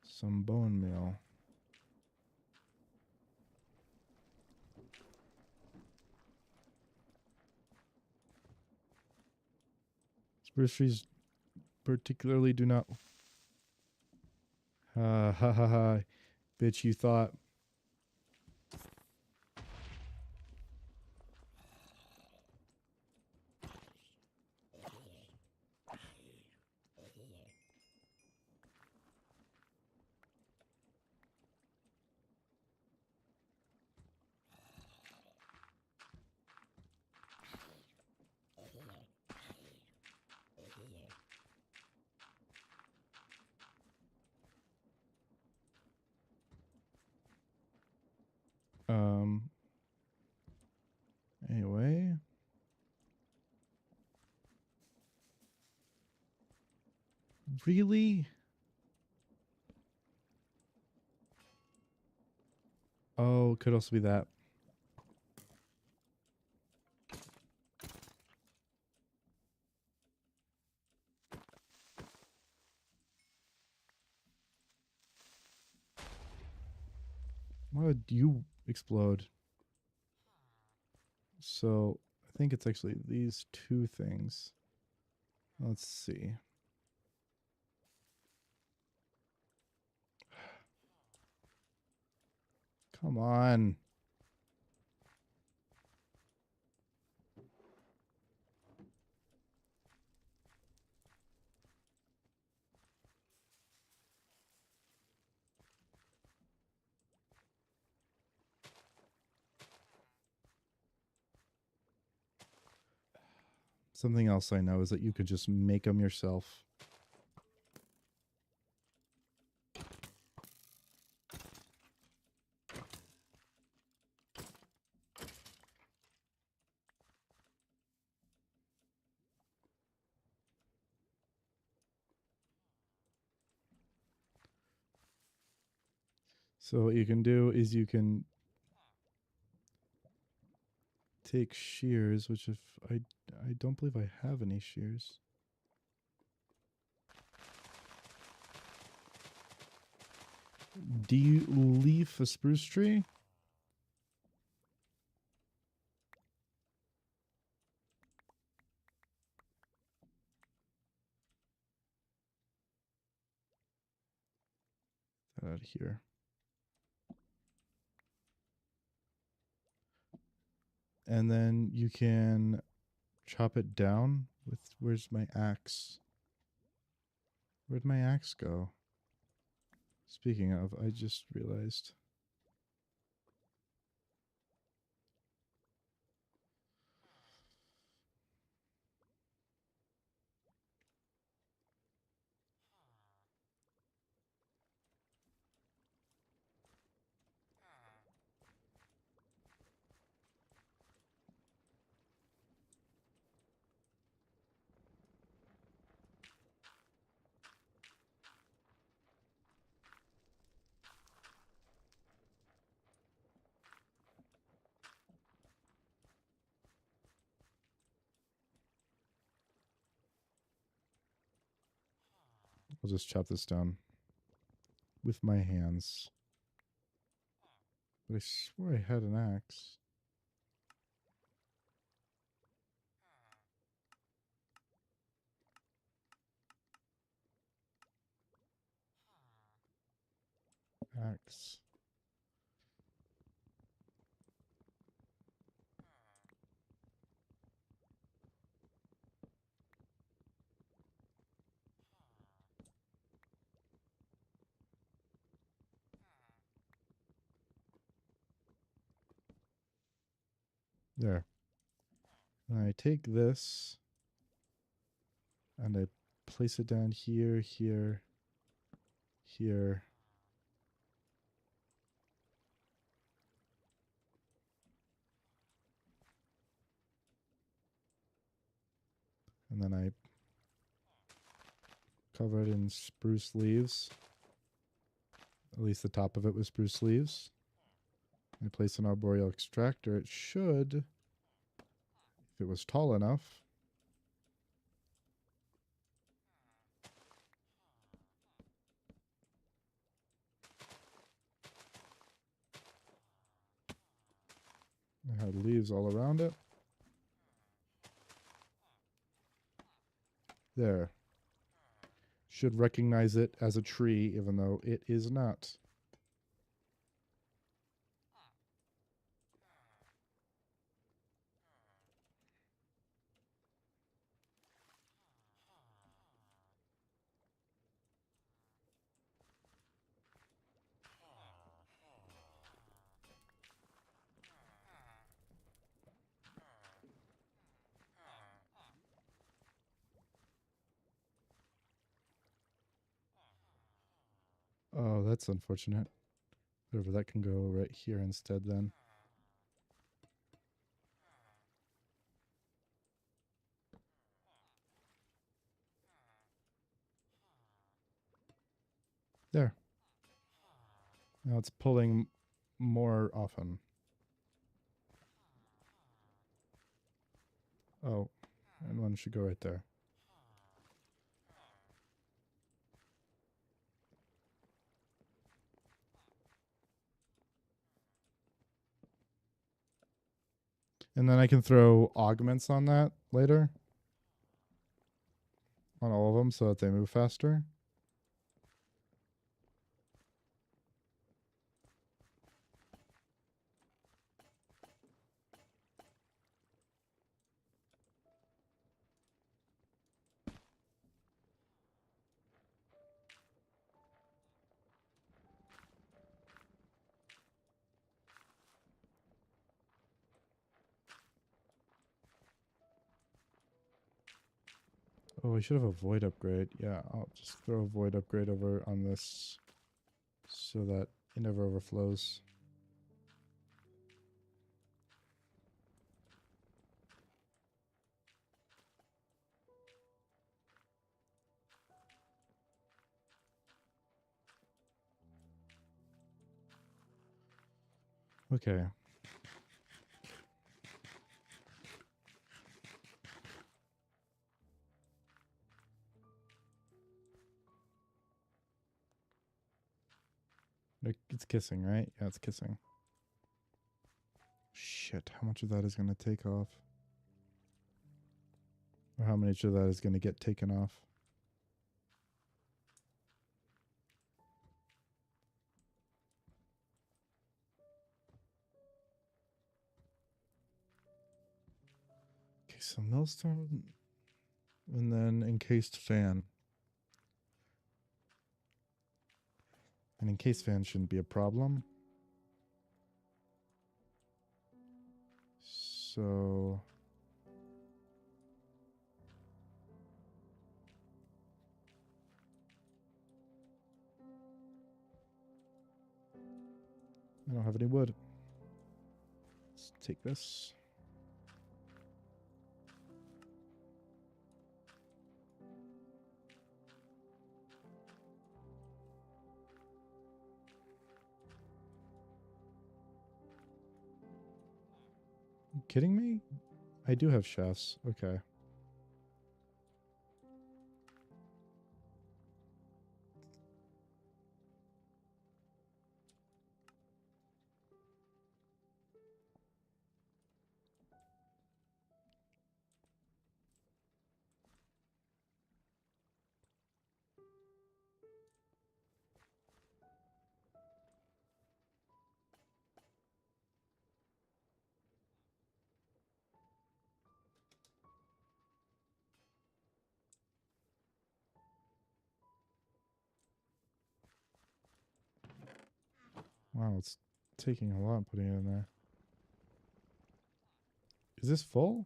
some bone meal. Spruce trees particularly do not... Ha ha ha. Bitch, you thought... Really? Oh, could also be that. Why would you explode? So I think it's actually these two things. Let's see. Come on. Something else I know is that you could just make them yourself. So what you can do is you can take shears, which if I don't believe I have any shears. De-leaf a spruce tree? Get out of here. And then you can chop it down with, where's my axe? Where'd my axe go? Speaking of, I just realized. I'll just chop this down with my hands. But I swore I had an axe. Axe. There. And I take this and I place it down here, here, here. And then I cover it in spruce leaves. At least the top of it was spruce leaves. I place an arboreal extractor. It should, if it was tall enough. It had leaves all around it. There. Should recognize it as a tree, even though it is not. Oh, that's unfortunate. Whatever, that can go right here instead then. There. Now it's pulling more often. Oh, and one should go right there. And then I can throw augments on that later. On all of them so that they move faster. Oh, we should have a void upgrade. Yeah, I'll just throw a void upgrade over on this so that it never overflows. Okay. It's kissing, right? Yeah, it's kissing. Shit, how much of that is going to take off? Or how much of that is going to get taken off? Okay, so millstone and then encased fan. An encased fan shouldn't be a problem. So I don't have any wood. Let's take this. You kidding me? I do have chefs. Okay. Wow, it's taking a lot putting it in there. Is this full?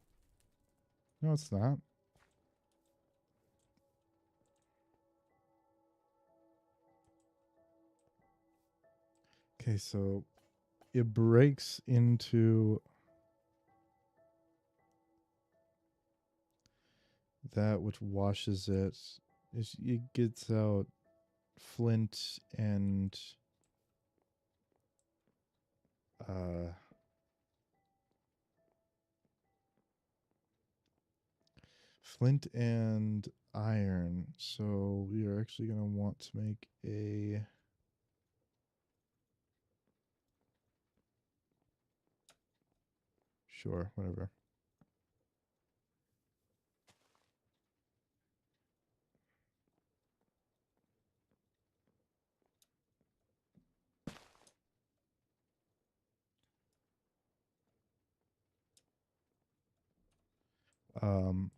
No, it's not. Okay, so it breaks into that which washes it. It gets out flint and uh flint and iron. So we are actually going to want to make a sure, whatever. Um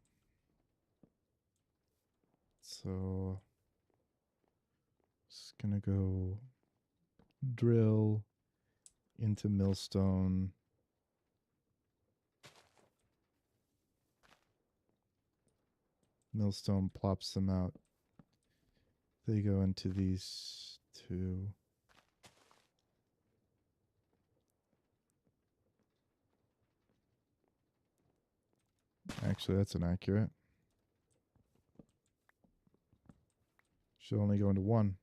so it's going to go drill into millstone. Millstone plops them out. They go into these two. Actually, that's inaccurate. Should only go into one.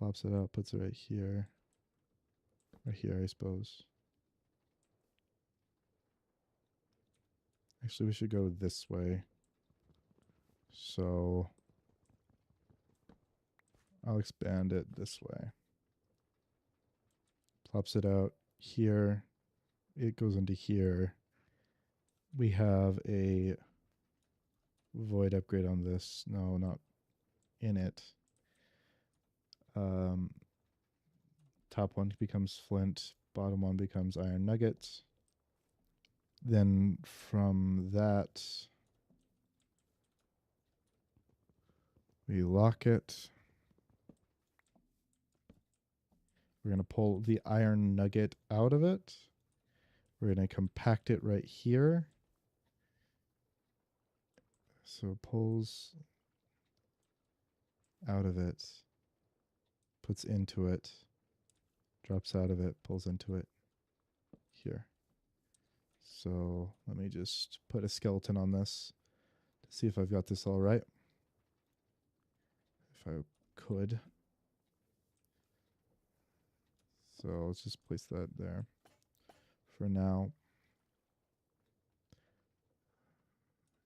Plops it out, puts it right here. Right here, I suppose. Actually, we should go this way. So I'll expand it this way. Plops it out here. It goes into here. We have a void upgrade on this. No, not in it. Top one becomes flint. Bottom one becomes iron nuggets. Then from that, we lock it. We're going to pull the iron nugget out of it. We're going to compact it right here. So it pulls out of it, puts into it, drops out of it, pulls into it here. So let me just put a skeleton on this to see if I've got this all right. If I could. So let's just place that there for now.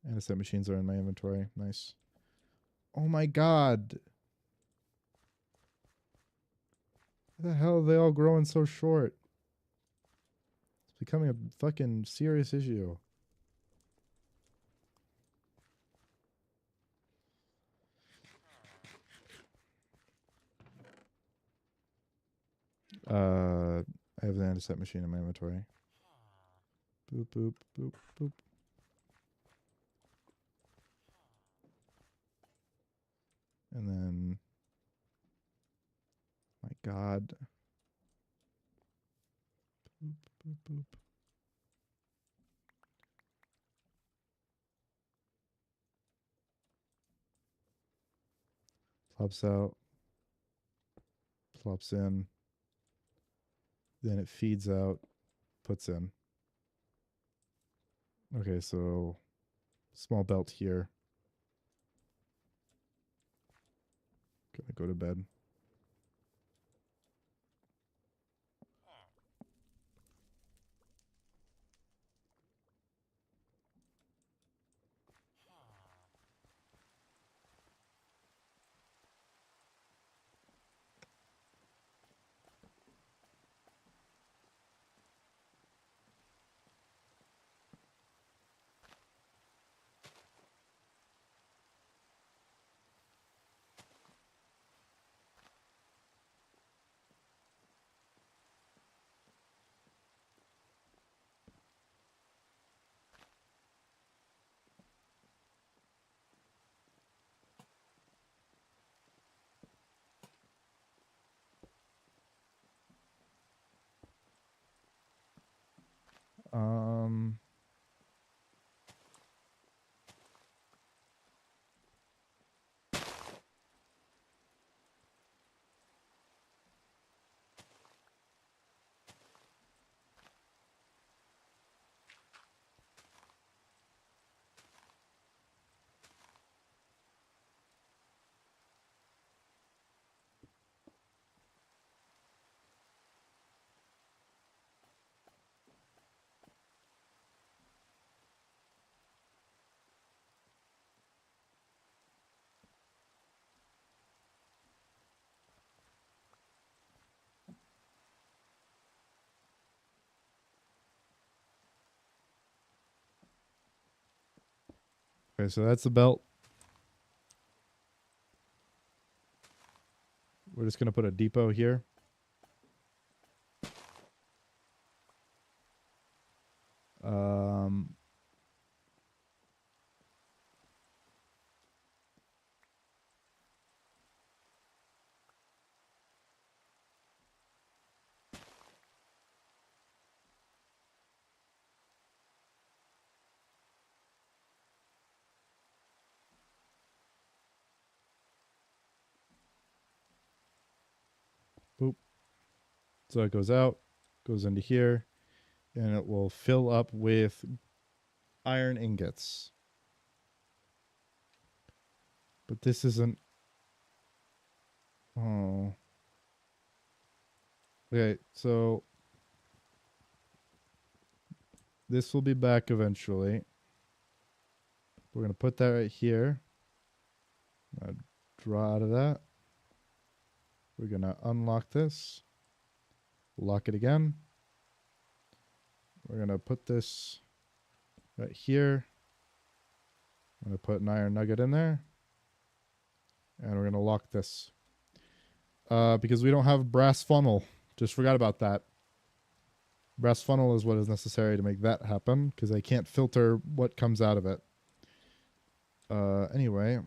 Andesite machines are in my inventory. Nice. Oh my god. Why the hell are they all growing so short? It's becoming a fucking serious issue. I have the andesite machine in my inventory. Boop, boop, boop, boop. And then, my god. Boop, boop, boop. Plops out. Plops in. Then it feeds out. Puts in. Okay, so small belt here. Gonna go to bed. Um, okay, so that's the belt. We're just gonna put a depot here. Um, boop. So it goes out, goes into here, and it will fill up with iron ingots. But this isn't. Oh. Okay, so this will be back eventually. We're going to put that right here. Draw out of that. We're going to unlock this. Lock it again. We're going to put this right here. I'm going to put an iron nugget in there. And we're going to lock this. Because we don't have brass funnel. Just forgot about that. Brass funnel is what is necessary to make that happen, because I can't filter what comes out of it. Anyway.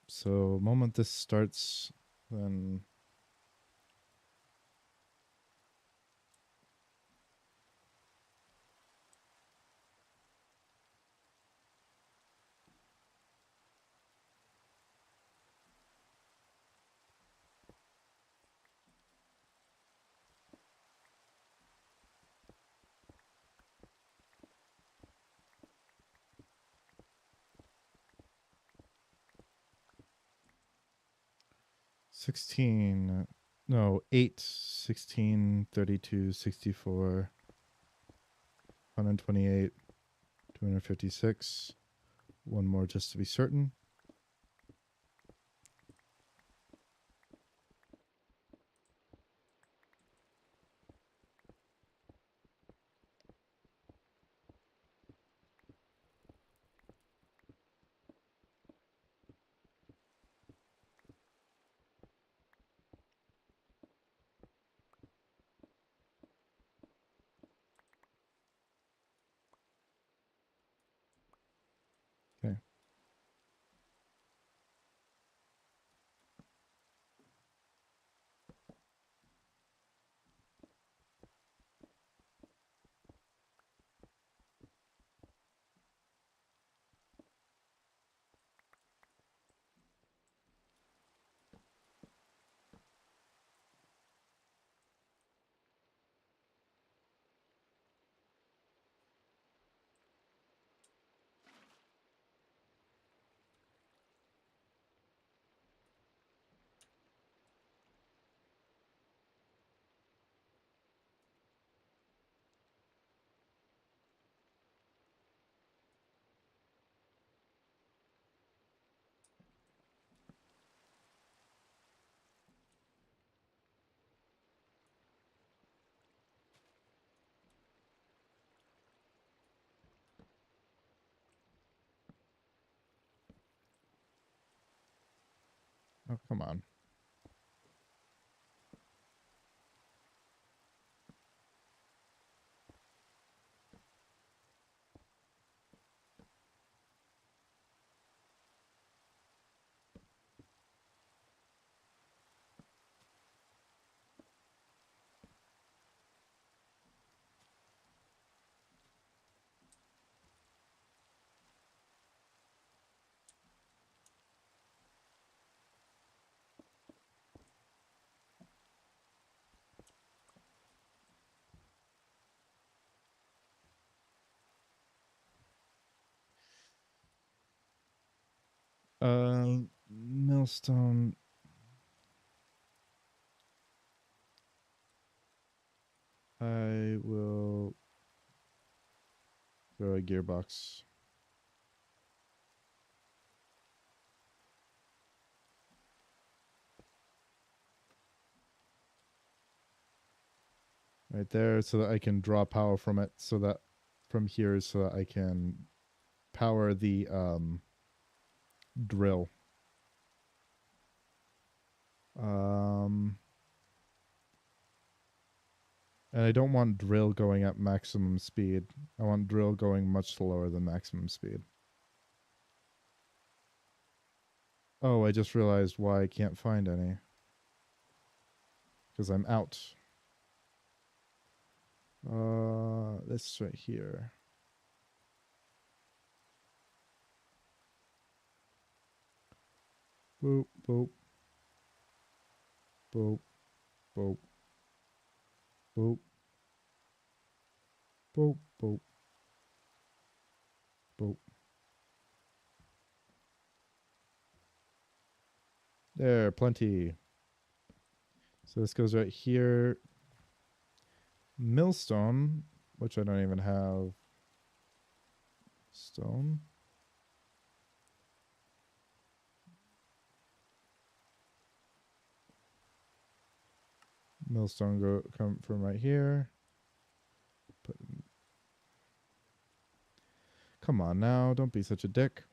So, moment this starts, then... No, 8, 16, 32, 64, 128, 256. One more just to be certain. Okay. Oh, come on. Millstone. I will throw a gearbox. Right there, so that I can draw power from it, so that from here, so that I can power the drill. And I don't want drill going at maximum speed. I want drill going much slower than maximum speed. Oh, I just realized why I can't find any. Because I'm out. This right here. Boop, boop. Boop, boop, boop, boop, boop, boop. There, plenty. So this goes right here. Millstone, which I don't even have. Stone. Millstone come from right here. Put, come on now, don't be such a dick.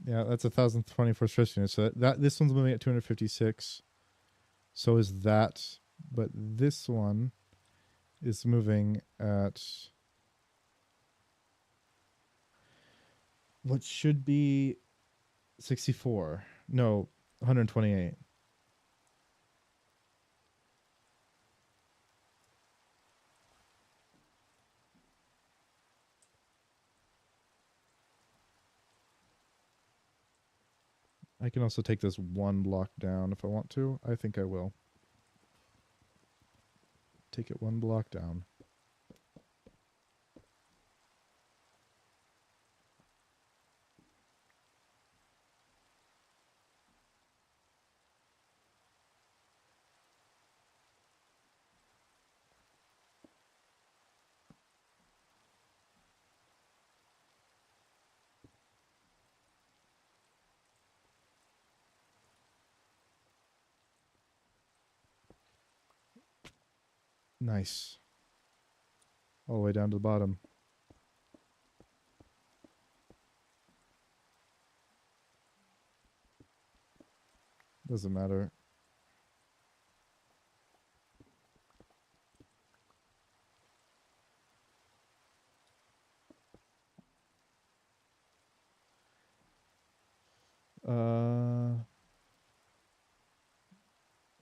Yeah, that's 1,024 stress units. So that this one's moving at 256. So is that, but this one is moving at what should be 64. No, 128. I can also take this one block down if I want to. I think I will. Take it one block down. Nice. All the way down to the bottom. Doesn't matter.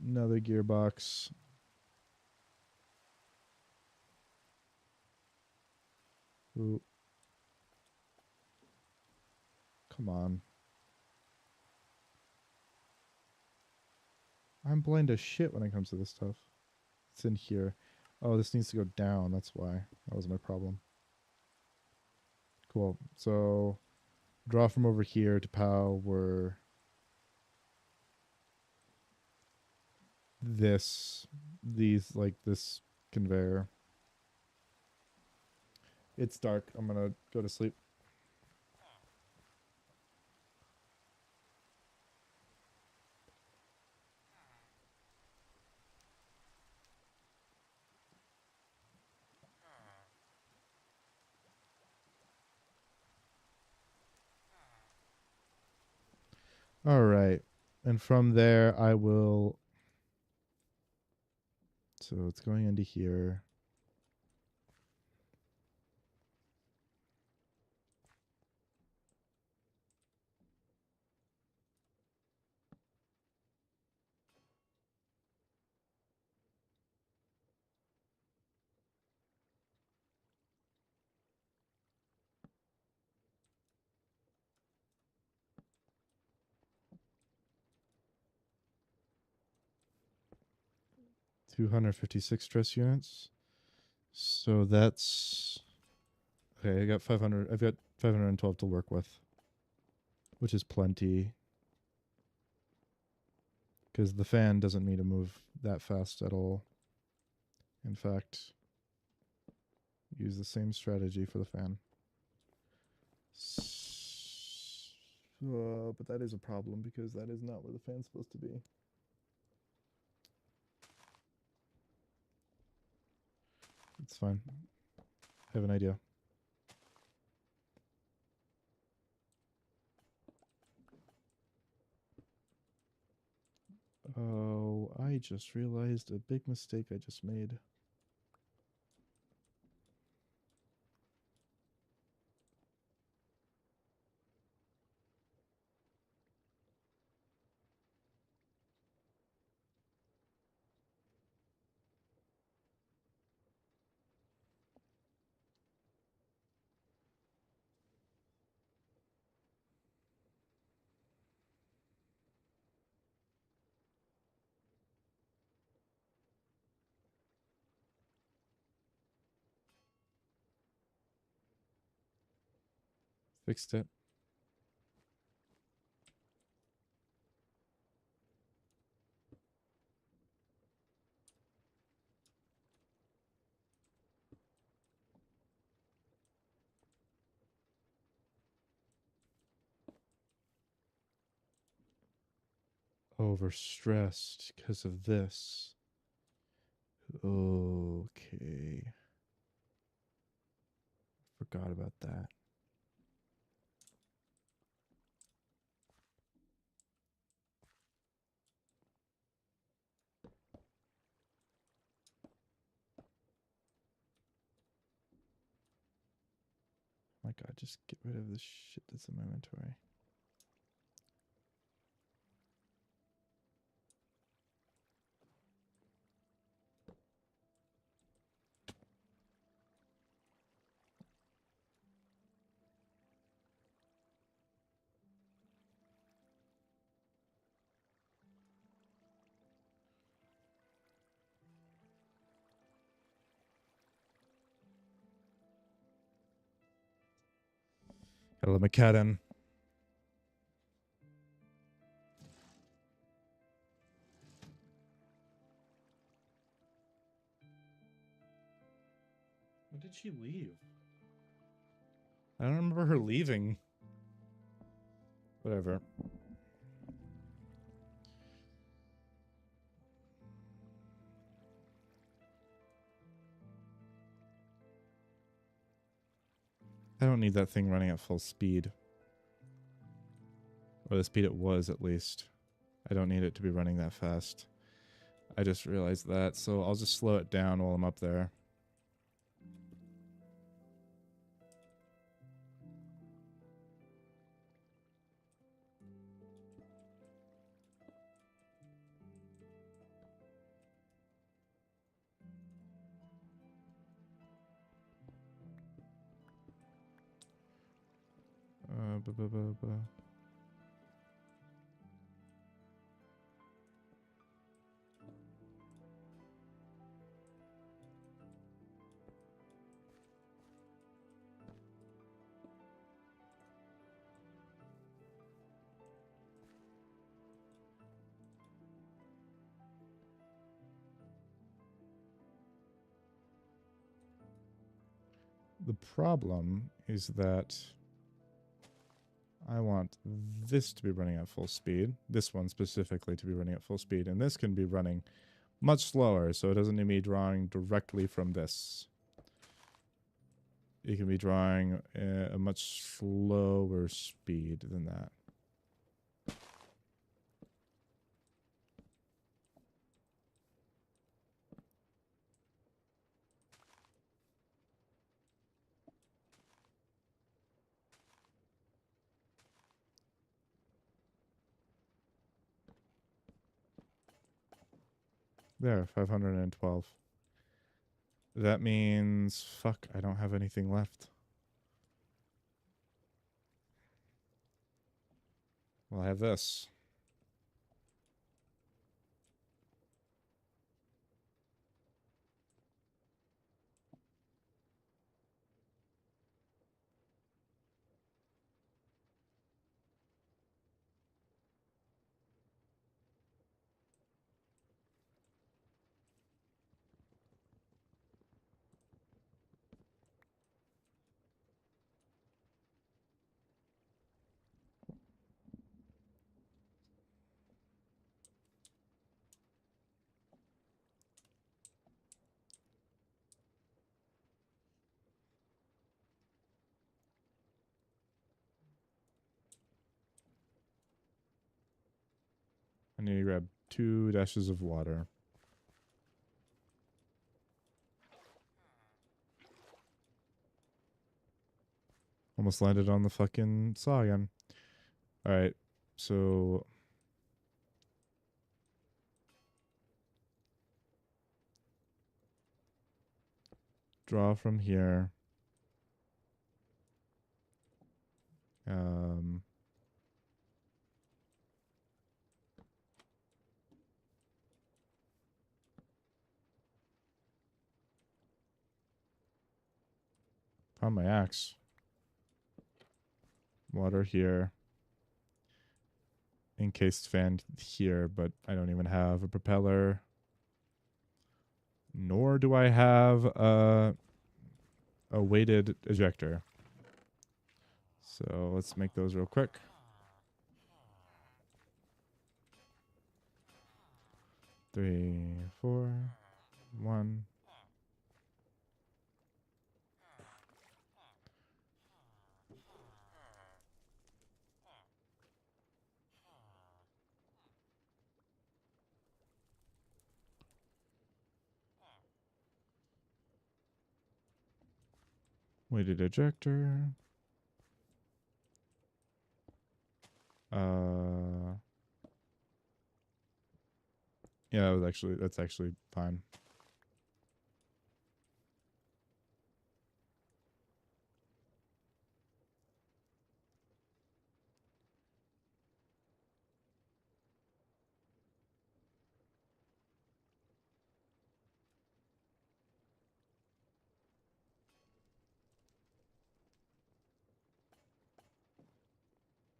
Another gearbox. Ooh. Come on. I'm blind as shit when it comes to this stuff. It's in here. Oh, this needs to go down. That's why. That was my problem. Cool. So draw from over here to power this conveyor. It's dark. I'm gonna go to sleep. All right. And from there, I will. So it's going into here. $256 stress units. So that's okay. I got 500. I've got 512 to work with, which is plenty. Because the fan doesn't need to move that fast at all. In fact, use the same strategy for the fan. But that is a problem because that is not where the fan's supposed to be. It's fine. I have an idea. Oh, I just realized a big mistake I just made. Fixed it. Overstressed because of this. Okay. Forgot about that. My God, just get rid of this shit that's in my inventory. Gotta let my cat in. When did she leave? I don't remember her leaving. Whatever. I don't need that thing running at full speed. Or the speed it was, at least. I don't need it to be running that fast. I just realized that, so I'll just slow it down while I'm up there. Bu- bu- bu- bu. The problem is that I want this to be running at full speed. This one specifically to be running at full speed. And this can be running much slower, so it doesn't need me drawing directly from this. It can be drawing a much slower speed than that. There, 512. That means, fuck, I don't have anything left. Well, I have this. I need to grab 2 dashes of water. Almost landed on the fucking saw again. Alright, so... draw from here. Found my axe. Water here. Encased fan here, but I don't even have a propeller. Nor do I have a weighted ejector. So let's make those real quick. Three, four, one. Weighted ejector. Yeah, that's actually fine.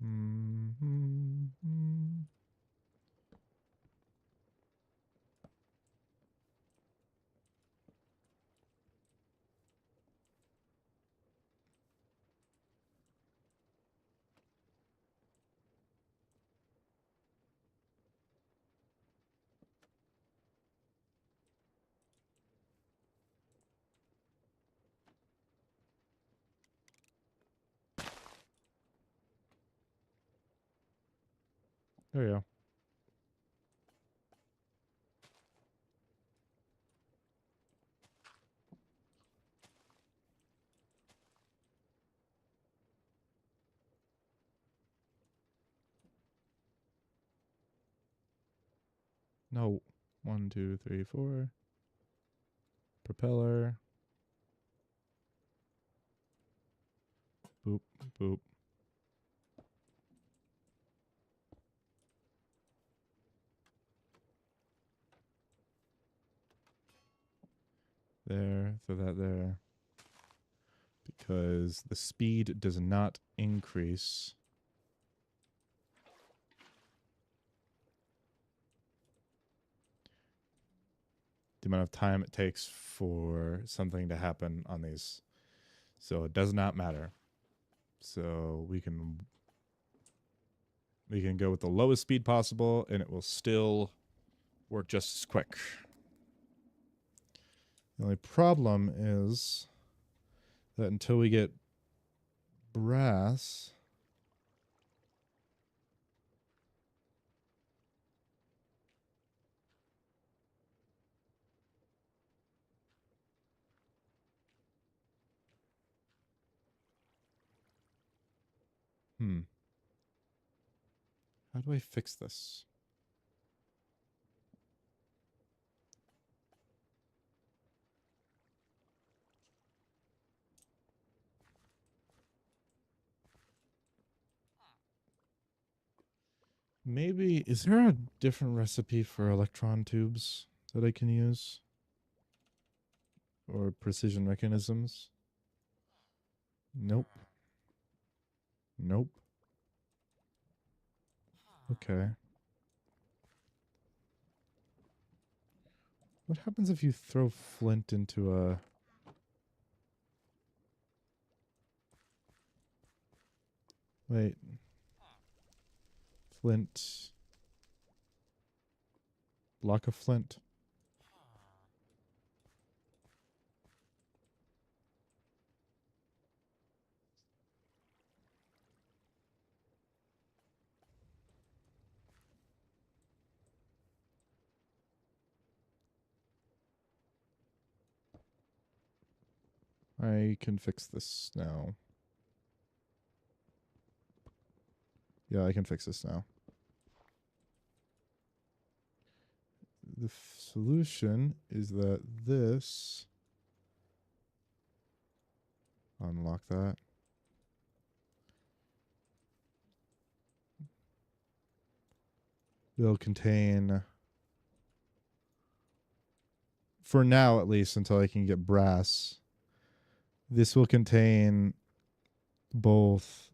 Mm-hmm. There you go. No. 1, 2, 3, 4. Propeller. Boop, boop. There, throw that there. Because the speed does not increase. The amount of time it takes for something to happen on these. So it does not matter. So we can go with the lowest speed possible and it will still work just as quick. The only problem is that until we get brass, how do I fix this? Maybe, is there a different recipe for electron tubes that I can use? Or precision mechanisms? Nope. Nope. Okay. What happens if you throw flint into a... Wait. Flint. Block of flint. I can fix this now. Yeah, I can fix this now. The solution is that this... Unlock that. Will contain... For now, at least, until I can get brass. This will contain both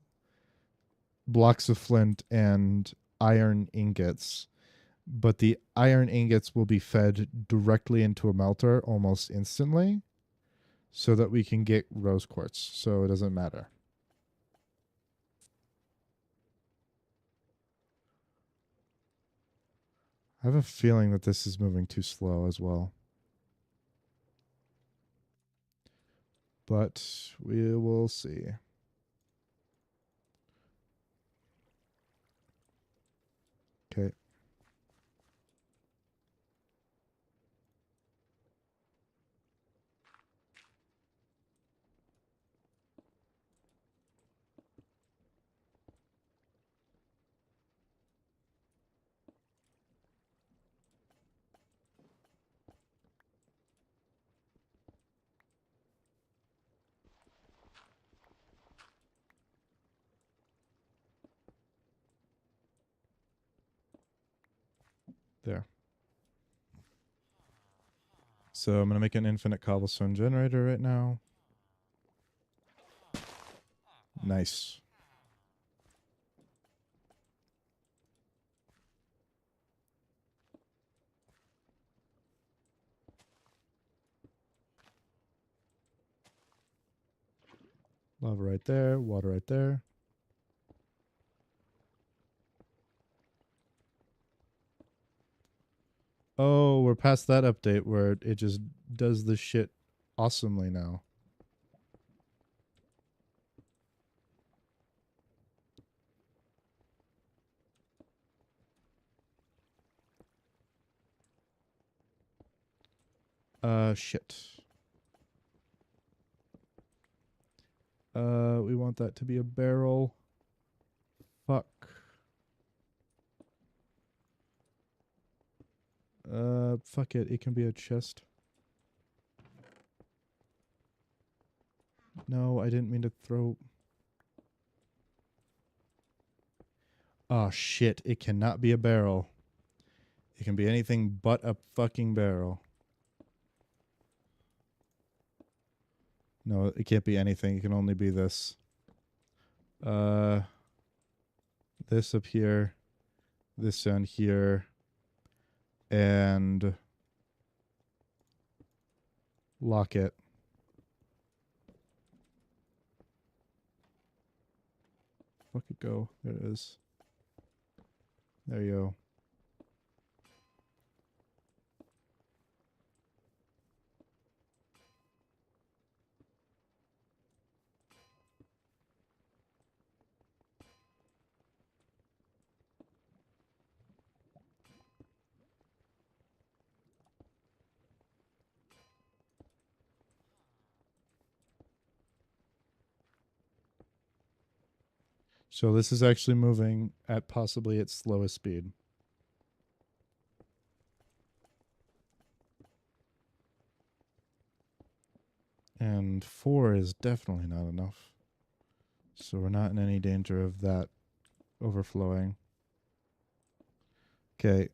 blocks of flint and iron ingots, but the iron ingots will be fed directly into a melter almost instantly so that we can get rose quartz. So it doesn't matter. I have a feeling that this is moving too slow as well. But we will see. Okay. There. So I'm going to make an infinite cobblestone generator right now. Nice. Lava right there, water right there. Oh, we're past that update where it just does this shit awesomely now. Shit. We want that to be a barrel. Fuck. Fuck it. It can be a chest. No, I didn't mean to throw. Oh, shit. It cannot be a barrel. It can be anything but a fucking barrel. No, it can't be anything. It can only be this. This up here. This down here. And lock it. Fuck it, go. There it is. There you go. So this is actually moving at possibly its slowest speed. And 4 is definitely not enough. So we're not in any danger of that overflowing. Okay.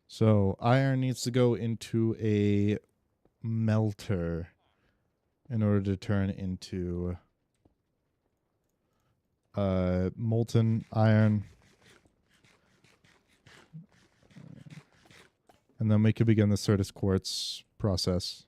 So iron needs to go into a melter in order to turn into molten iron. And then we can begin the Certus quartz process.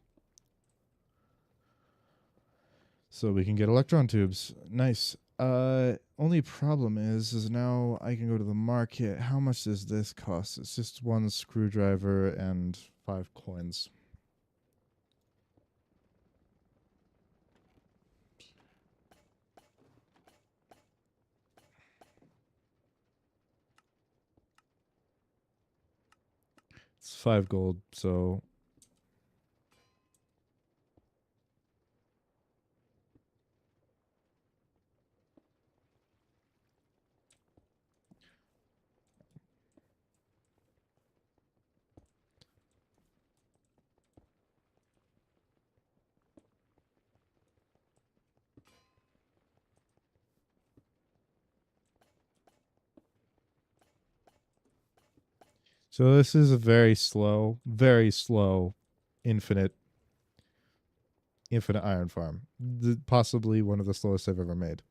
So we can get electron tubes. Nice. Only problem is now I can go to the market. How much does this cost? It's just 1 screwdriver and 5 coins. It's 5 gold, so this is a very slow infinite iron farm. Possibly one of the slowest I've ever made.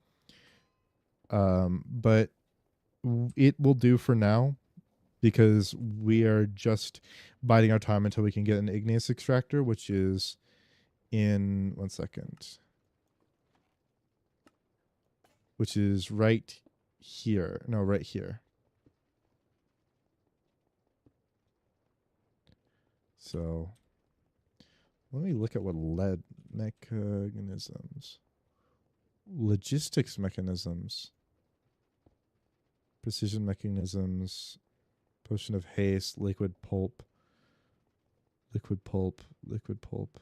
But it will do for now because we are just biding our time until we can get an igneous extractor, which is in 1 second, which is right here. No, right here. So let me look at what lead mechanisms, logistics mechanisms, precision mechanisms, potion of haste, liquid pulp, liquid pulp, liquid pulp,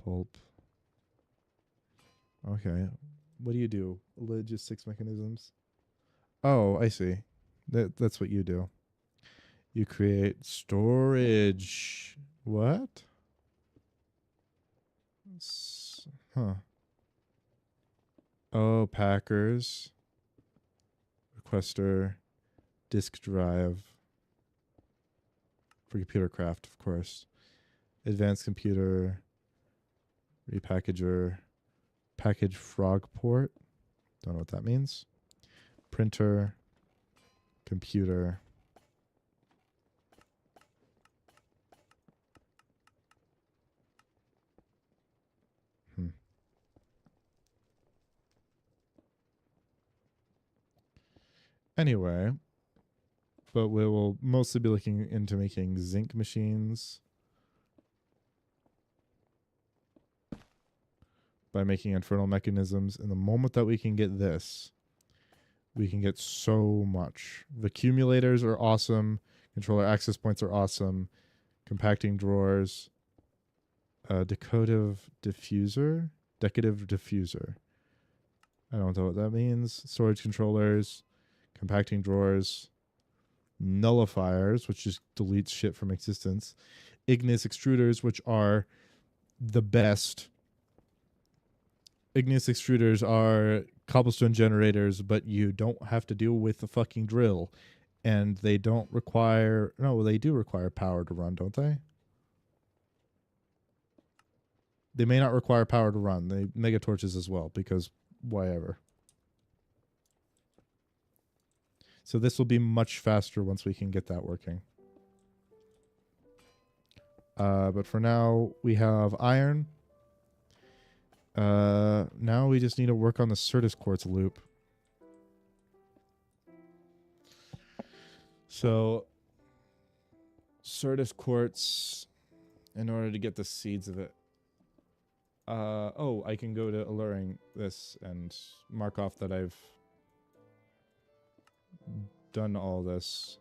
pulp. Okay. What do you do? Logistics mechanisms. Oh, I see. That's what you do. You create storage. What? Huh. Oh, Packers. Requester. Disk drive. For computer craft, of course. Advanced computer. Repackager. Package frog port. Don't know what that means. Printer. Computer. Anyway, but we will mostly be looking into making zinc machines by making infernal mechanisms. And the moment that we can get this, we can get so much. The accumulators are awesome. Controller access points are awesome. Compacting drawers. Decorative diffuser. Decorative diffuser. I don't know what that means. Storage controllers. Compacting drawers. Nullifiers, which just deletes shit from existence. Igneous extruders, which are the best. Igneous extruders are cobblestone generators, but you don't have to deal with the fucking drill. And they don't require... No, they do require power to run, don't they? They may not require power to run. They mega torches as well, because whatever. So this will be much faster once we can get that working. But for now, we have iron. Now we just need to work on the Certus quartz loop. So, Certus quartz, in order to get the seeds of it. Oh, I can go to alluring this and mark off that I've done all this.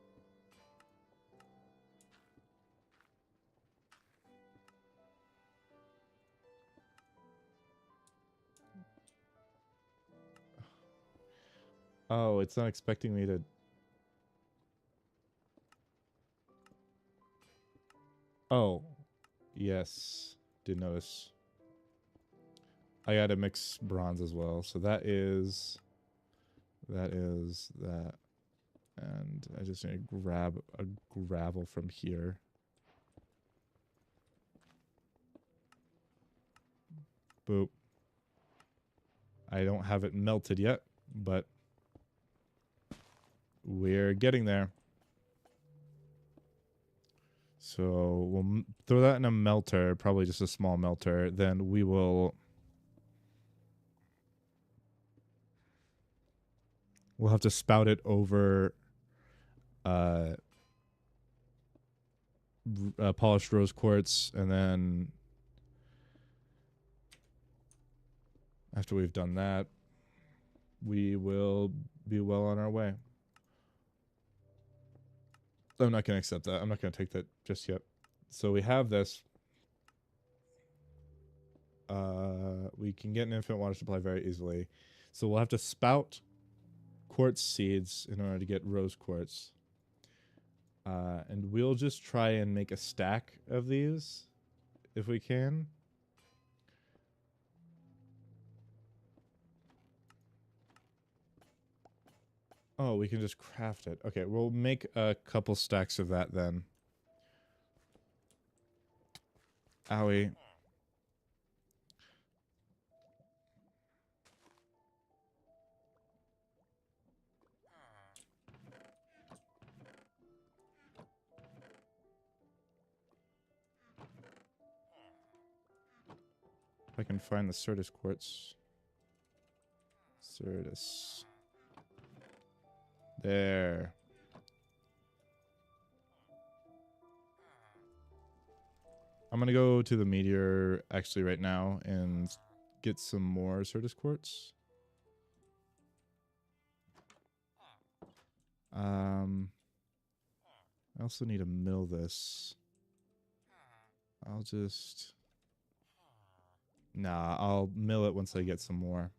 Oh, it's not expecting me to... Oh, yes. Did notice. I gotta mix bronze as well. So that is... That is that. And I just need to grab a gravel from here. Boop. I don't have it melted yet, but we're getting there. So we'll throw that in a melter, probably just a small melter. Then we will... We'll have to spout it over polished rose quartz, and then after we've done that, we will be well on our way. I'm not going to accept that. I'm not going to take that just yet. So we have this. We can get an infinite water supply very easily. So we'll have to spout quartz seeds in order to get rose quartz. And we'll just try and make a stack of these if we can. Oh, we can just craft it. Okay, we'll make a couple stacks of that then. Owie. I can find the Certus quartz. Certus. There. I'm gonna go to the meteor actually right now and get some more Certus quartz. I also need to mill this. I'll just... Nah, I'll mill it once I get some more.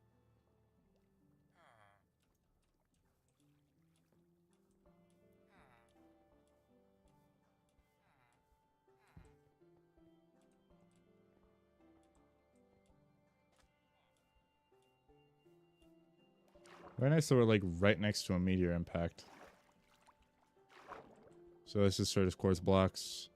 Very nice that we're like right next to a meteor impact. So this is Certus quartz blocks.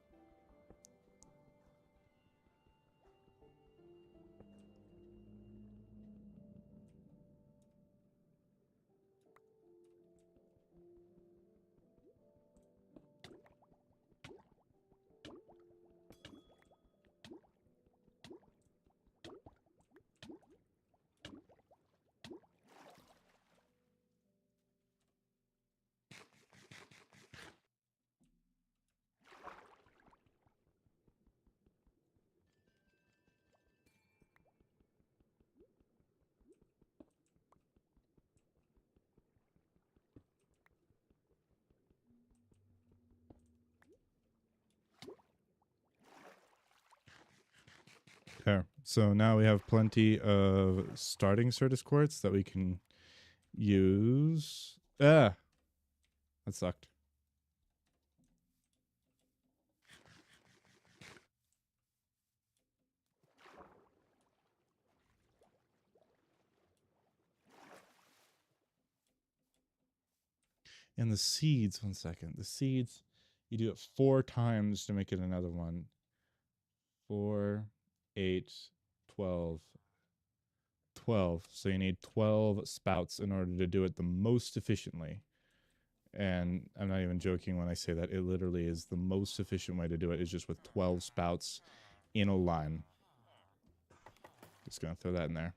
Okay, so now we have plenty of starting Certus quartz that we can use. Ah, that sucked. And the seeds, 1 second. The seeds, you do it 4 times to make it another one. 4, 8, 12. 12. So you need 12 spouts in order to do it the most efficiently. And I'm not even joking when I say that. It literally is the most efficient way to do it is just with 12 spouts in a line. Just gonna throw that in there.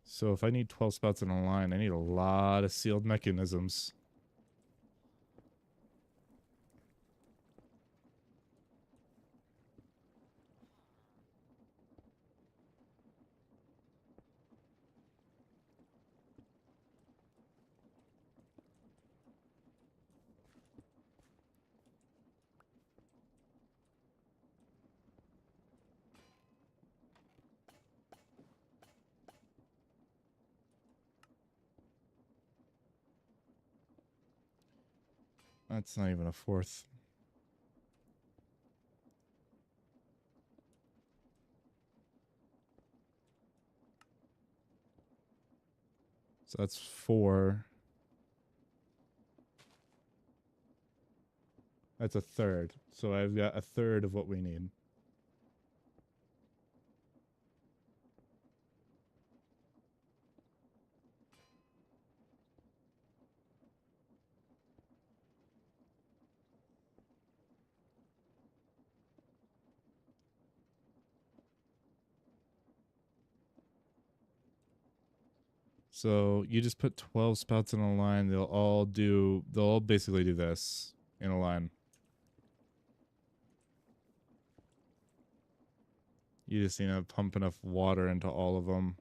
So if I need 12 spouts in a line, I need a lot of sealed mechanisms. That's not even a 4th. So that's 4. That's a 1/3. So I've got a 1/3 of what we need. So you just put 12 spouts in a line. They'll all basically do this in a line. You just need to pump enough water into all of them.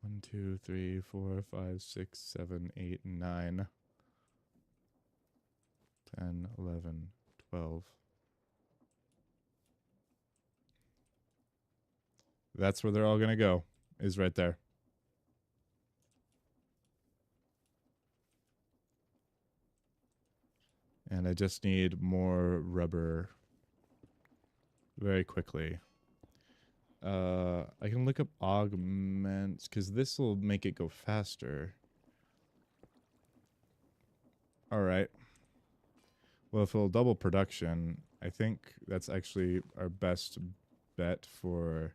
One, 2, 3, 4, 5, 6, 7, 8, 9, 10, 11, 12. That's where they're all going to go, is right there. And I just need more rubber very quickly. I can look up augments, because this will make it go faster. Alright. Well, if it'll double production, I think that's actually our best bet for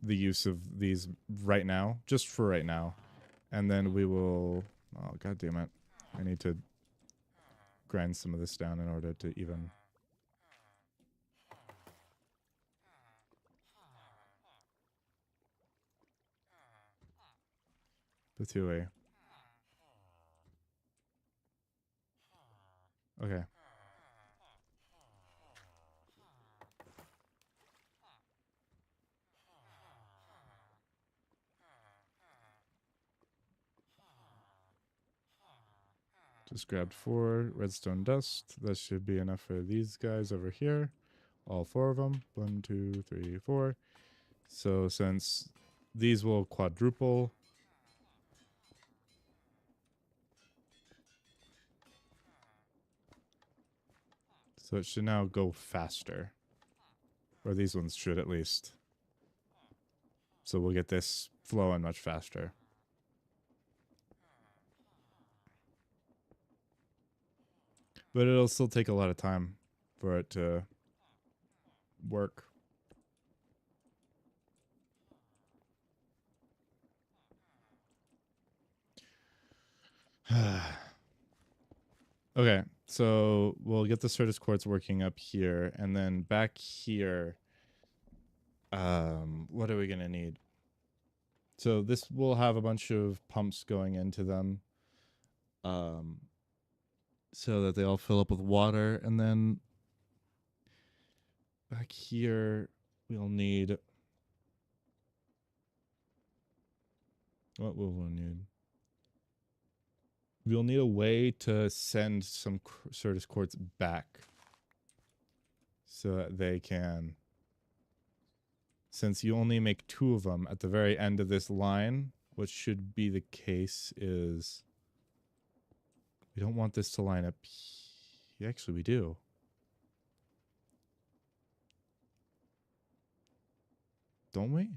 the use of these right now, just for right now. And then we will, oh god damn it. I need to grind some of this down in order to even. Bethue. Okay. Just grabbed 4 redstone dust. That should be enough for these guys over here. All 4 of them. 1, 2, 3, 4. So since these will quadruple. So it should now go faster. Or these ones should at least. So we'll get this flowing much faster. But it'll still take a lot of time for it to work. Okay, so we'll get the Certus quartz working up here, and then back here, what are we gonna need? So this will have a bunch of pumps going into them, so that they all fill up with water, and then back here we'll need. What will we need? We'll need a way to send some Certus quartz back so that they can, since you only make 2 of them at the very end of this line, what should be the case is we don't want this to line up. Actually, we do. Don't we?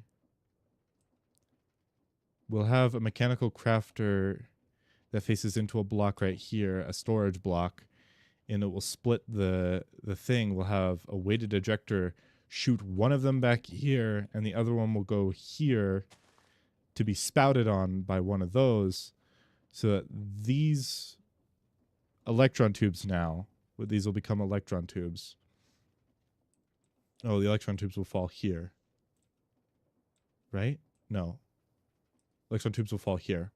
We'll have a mechanical crafter that faces into a block right here, a storage block, and it will split the thing. We'll have a weighted ejector shoot one of them back here, and the other one will go here to be spouted on by one of those, so that these electron tubes now, these will become electron tubes. Oh, the electron tubes will fall here. Right? No. Electron tubes will fall here.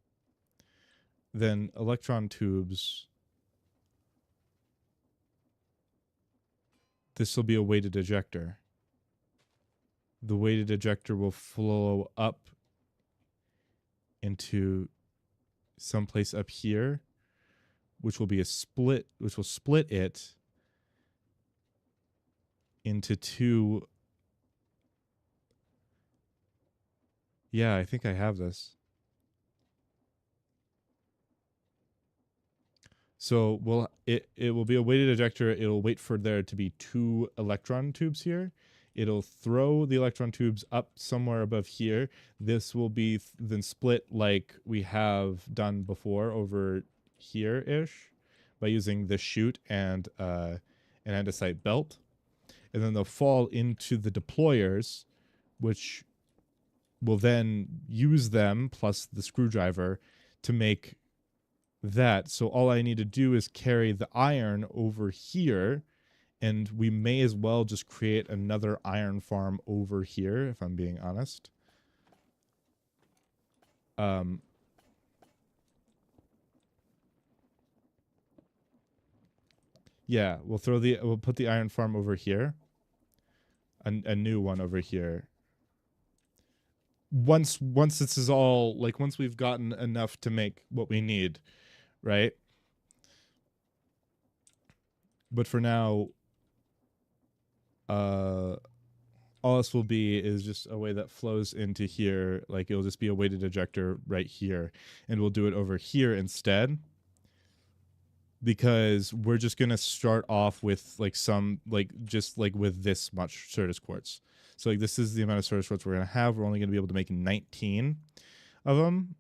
Then electron tubes, this will be a weighted ejector. The weighted ejector will flow up into someplace up here, which will be a split, which will split it into 2. Yeah, I think I have this. So it will be a weighted ejector. It'll wait for there to be 2 electron tubes here. It'll throw the electron tubes up somewhere above here. This will be then split like we have done before over here-ish by using the chute and an andesite belt. And then they'll fall into the deployers, which will then use them plus the screwdriver to make that. So all I need to do is carry the iron over here, and we may as well just create another iron farm over here, if I'm being honest. Yeah, we'll put the iron farm over here. A new one over here. Once this is all, like, once we've gotten enough to make what we need, right? But for now, all this will be is just a way that flows into here. Like, it'll just be a weighted ejector right here, and we'll do it over here instead, because we're just gonna start off with like some, like, just like with this much Certus quartz. So like this is the amount of Certus quartz we're gonna have. We're only gonna be able to make 19 of them,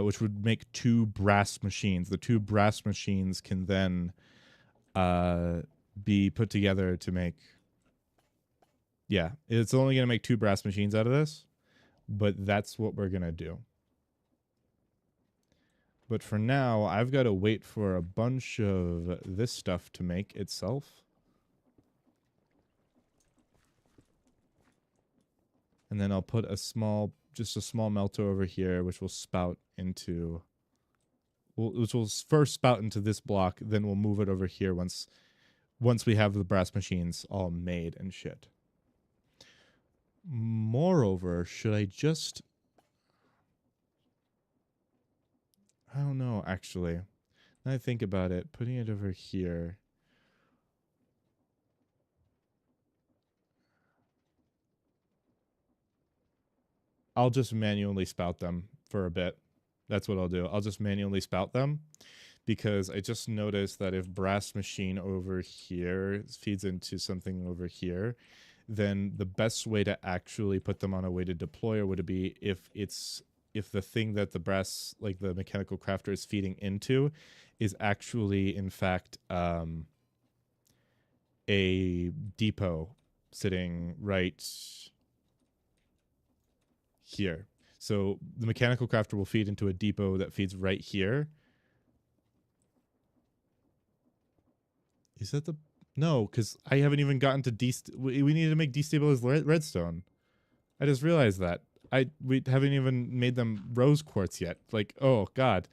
which would make 2 brass machines. The 2 brass machines can then be put together to make. Yeah, it's only going to make 2 brass machines out of this, but that's what we're going to do. But for now, I've got to wait for a bunch of this stuff to make itself. And then I'll put just a small melter over here, which will spout into, which will first spout into this block. Then we'll move it over here once we have the brass machines all made and shit. Moreover, should I just... I don't know, actually. Now I think about it, putting it over here. I'll just manually spout them for a bit. That's what I'll do. I'll just manually spout them because I just noticed that if brass machine over here feeds into something over here, then the best way to actually put them on a weighted deployer would be if the thing that the brass, like the mechanical crafter, is feeding into is actually in fact a depot sitting right here. So the mechanical crafter will feed into a depot that feeds right here. Is that the... No, because I haven't even gotten to we need to make destabilized redstone. I just realized that. We haven't even made them rose quartz yet. Like, oh god.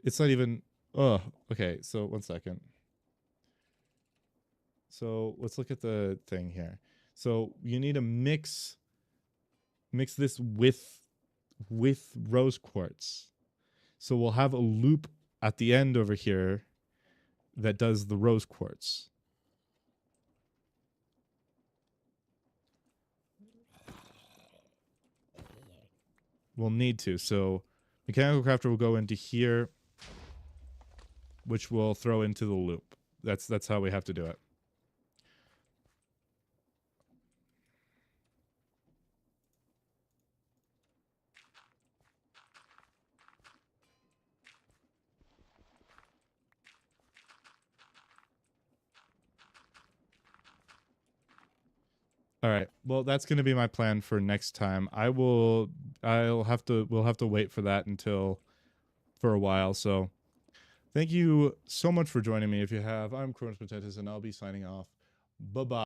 It's not even... Oh, okay, so 1 second. So let's look at the thing here. So you need to mix this with rose quartz. So we'll have a loop at the end over here that does the rose quartz. We'll need to. So mechanical crafter will go into here, which will throw into the loop. That's how we have to do it. All right. Well, that's going to be my plan for next time. We'll have to wait for that for a while. So thank you so much for joining me. If you have, I'm Cronus Potatoes, and I'll be signing off. Bye-bye.